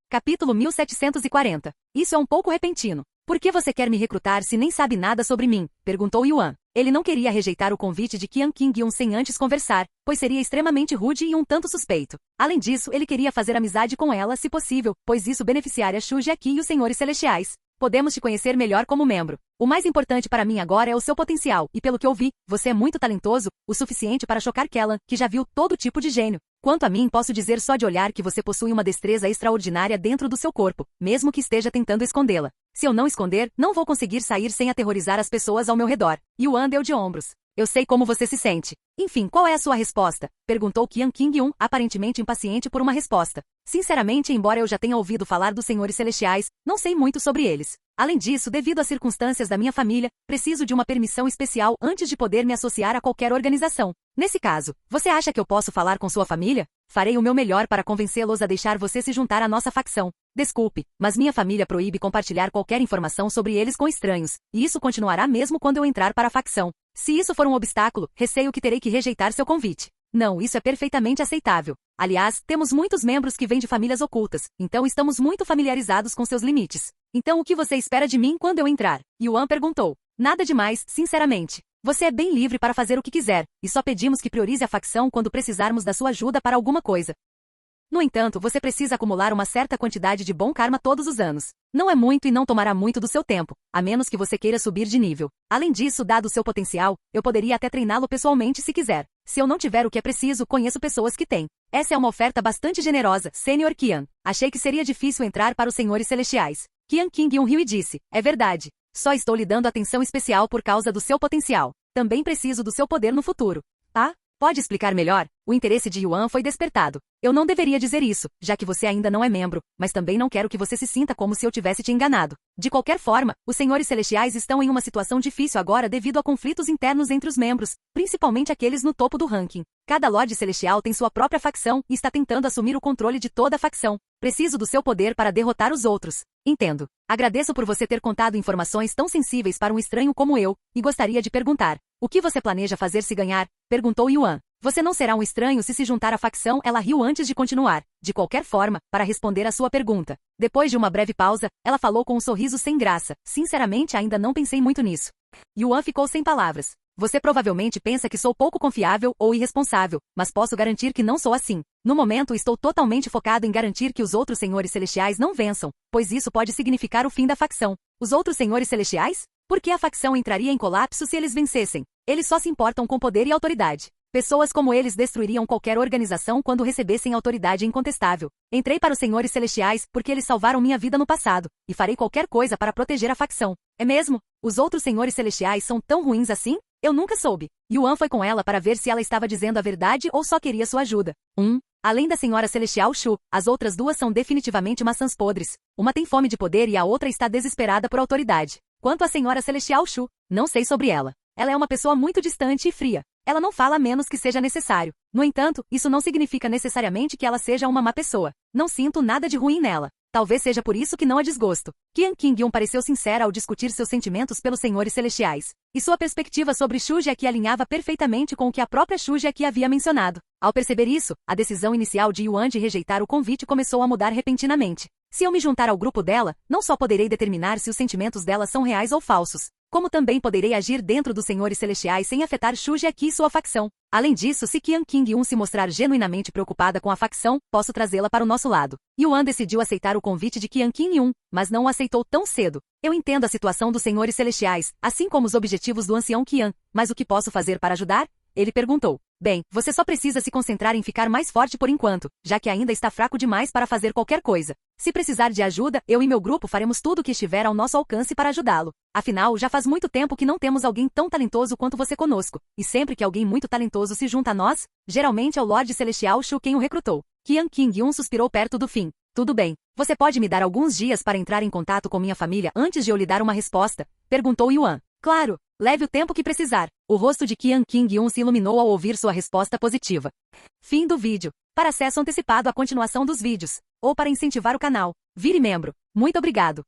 Capítulo 1740. Isso é um pouco repentino. Por que você quer me recrutar se nem sabe nada sobre mim? Perguntou Yuan. Ele não queria rejeitar o convite de Qian King Yun sem antes conversar, pois seria extremamente rude e um tanto suspeito. Além disso, ele queria fazer amizade com ela se possível, pois isso beneficiaria Shuji aqui e os Senhores Celestiais. Podemos te conhecer melhor como membro. O mais importante para mim agora é o seu potencial, e pelo que eu vi, você é muito talentoso, o suficiente para chocar Kellan, que já viu todo tipo de gênio. Quanto a mim, posso dizer só de olhar que você possui uma destreza extraordinária dentro do seu corpo, mesmo que esteja tentando escondê-la. Se eu não esconder, não vou conseguir sair sem aterrorizar as pessoas ao meu redor. Yuan deu de ombros. Eu sei como você se sente. Enfim, qual é a sua resposta? Perguntou Qian King Yun, aparentemente impaciente por uma resposta. Sinceramente, embora eu já tenha ouvido falar dos Senhores Celestiais, não sei muito sobre eles. Além disso, devido às circunstâncias da minha família, preciso de uma permissão especial antes de poder me associar a qualquer organização. Nesse caso, você acha que eu posso falar com sua família? Farei o meu melhor para convencê-los a deixar você se juntar à nossa facção. Desculpe, mas minha família proíbe compartilhar qualquer informação sobre eles com estranhos, e isso continuará mesmo quando eu entrar para a facção. Se isso for um obstáculo, receio que terei que rejeitar seu convite. Não, isso é perfeitamente aceitável. Aliás, temos muitos membros que vêm de famílias ocultas, então estamos muito familiarizados com seus limites. Então o que você espera de mim quando eu entrar? Yuan perguntou. Nada demais, sinceramente. Você é bem livre para fazer o que quiser, e só pedimos que priorize a facção quando precisarmos da sua ajuda para alguma coisa. No entanto, você precisa acumular uma certa quantidade de bom karma todos os anos. Não é muito e não tomará muito do seu tempo, a menos que você queira subir de nível. Além disso, dado o seu potencial, eu poderia até treiná-lo pessoalmente se quiser. Se eu não tiver o que é preciso, conheço pessoas que têm. Essa é uma oferta bastante generosa, Sênior Qian. Achei que seria difícil entrar para os Senhores Celestiais. Qian King Yun riu e disse, é verdade. Só estou lhe dando atenção especial por causa do seu potencial. Também preciso do seu poder no futuro. Ah? Pode explicar melhor? O interesse de Yuan foi despertado. Eu não deveria dizer isso, já que você ainda não é membro, mas também não quero que você se sinta como se eu tivesse te enganado. De qualquer forma, os Senhores Celestiais estão em uma situação difícil agora devido a conflitos internos entre os membros, principalmente aqueles no topo do ranking. Cada Lorde Celestial tem sua própria facção e está tentando assumir o controle de toda a facção. Preciso do seu poder para derrotar os outros. Entendo. Agradeço por você ter contado informações tão sensíveis para um estranho como eu, e gostaria de perguntar. O que você planeja fazer se ganhar? Perguntou Yuan. Você não será um estranho se juntar à facção. Ela riu antes de continuar, de qualquer forma, para responder à sua pergunta. Depois de uma breve pausa, ela falou com um sorriso sem graça. Sinceramente, ainda não pensei muito nisso. Yuan ficou sem palavras. Você provavelmente pensa que sou pouco confiável ou irresponsável, mas posso garantir que não sou assim. No momento, estou totalmente focado em garantir que os outros senhores celestiais não vençam, pois isso pode significar o fim da facção. Os outros senhores celestiais? Por que a facção entraria em colapso se eles vencessem? Eles só se importam com poder e autoridade. Pessoas como eles destruiriam qualquer organização quando recebessem autoridade incontestável. Entrei para os senhores celestiais porque eles salvaram minha vida no passado, e farei qualquer coisa para proteger a facção. É mesmo? Os outros senhores celestiais são tão ruins assim? Eu nunca soube. Yuan foi com ela para ver se ela estava dizendo a verdade ou só queria sua ajuda. Além da senhora celestial Shu, as outras duas são definitivamente maçãs podres. Uma tem fome de poder e a outra está desesperada por autoridade. Quanto à senhora celestial Shu, não sei sobre ela. Ela é uma pessoa muito distante e fria. Ela não fala a menos que seja necessário. No entanto, isso não significa necessariamente que ela seja uma má pessoa. Não sinto nada de ruim nela. Talvez seja por isso que não a desgosto. Qian Qingyun pareceu sincera ao discutir seus sentimentos pelos senhores celestiais. E sua perspectiva sobre Shu Jiaqi alinhava perfeitamente com o que a própria Shu Jiaqi havia mencionado. Ao perceber isso, a decisão inicial de Yuan de rejeitar o convite começou a mudar repentinamente. Se eu me juntar ao grupo dela, não só poderei determinar se os sentimentos dela são reais ou falsos, como também poderei agir dentro dos senhores celestiais sem afetar Shu Jiaqi e sua facção. Além disso, se Qian Qingyun se mostrar genuinamente preocupada com a facção, posso trazê-la para o nosso lado. Yuan decidiu aceitar o convite de Qian Qingyun, mas não o aceitou tão cedo. Eu entendo a situação dos senhores celestiais, assim como os objetivos do ancião Qian, mas o que posso fazer para ajudar? Ele perguntou. Bem, você só precisa se concentrar em ficar mais forte por enquanto, já que ainda está fraco demais para fazer qualquer coisa. Se precisar de ajuda, eu e meu grupo faremos tudo o que estiver ao nosso alcance para ajudá-lo. Afinal, já faz muito tempo que não temos alguém tão talentoso quanto você conosco, e sempre que alguém muito talentoso se junta a nós, geralmente é o Lorde Celestial Shu quem o recrutou. Qian Qingyun suspirou perto do fim. Tudo bem. Você pode me dar alguns dias para entrar em contato com minha família antes de eu lhe dar uma resposta? Perguntou Yuan. Claro. Leve o tempo que precisar. O rosto de Qian Qingyun se iluminou ao ouvir sua resposta positiva. Fim do vídeo. Para acesso antecipado à continuação dos vídeos, ou para incentivar o canal, vire membro. Muito obrigado.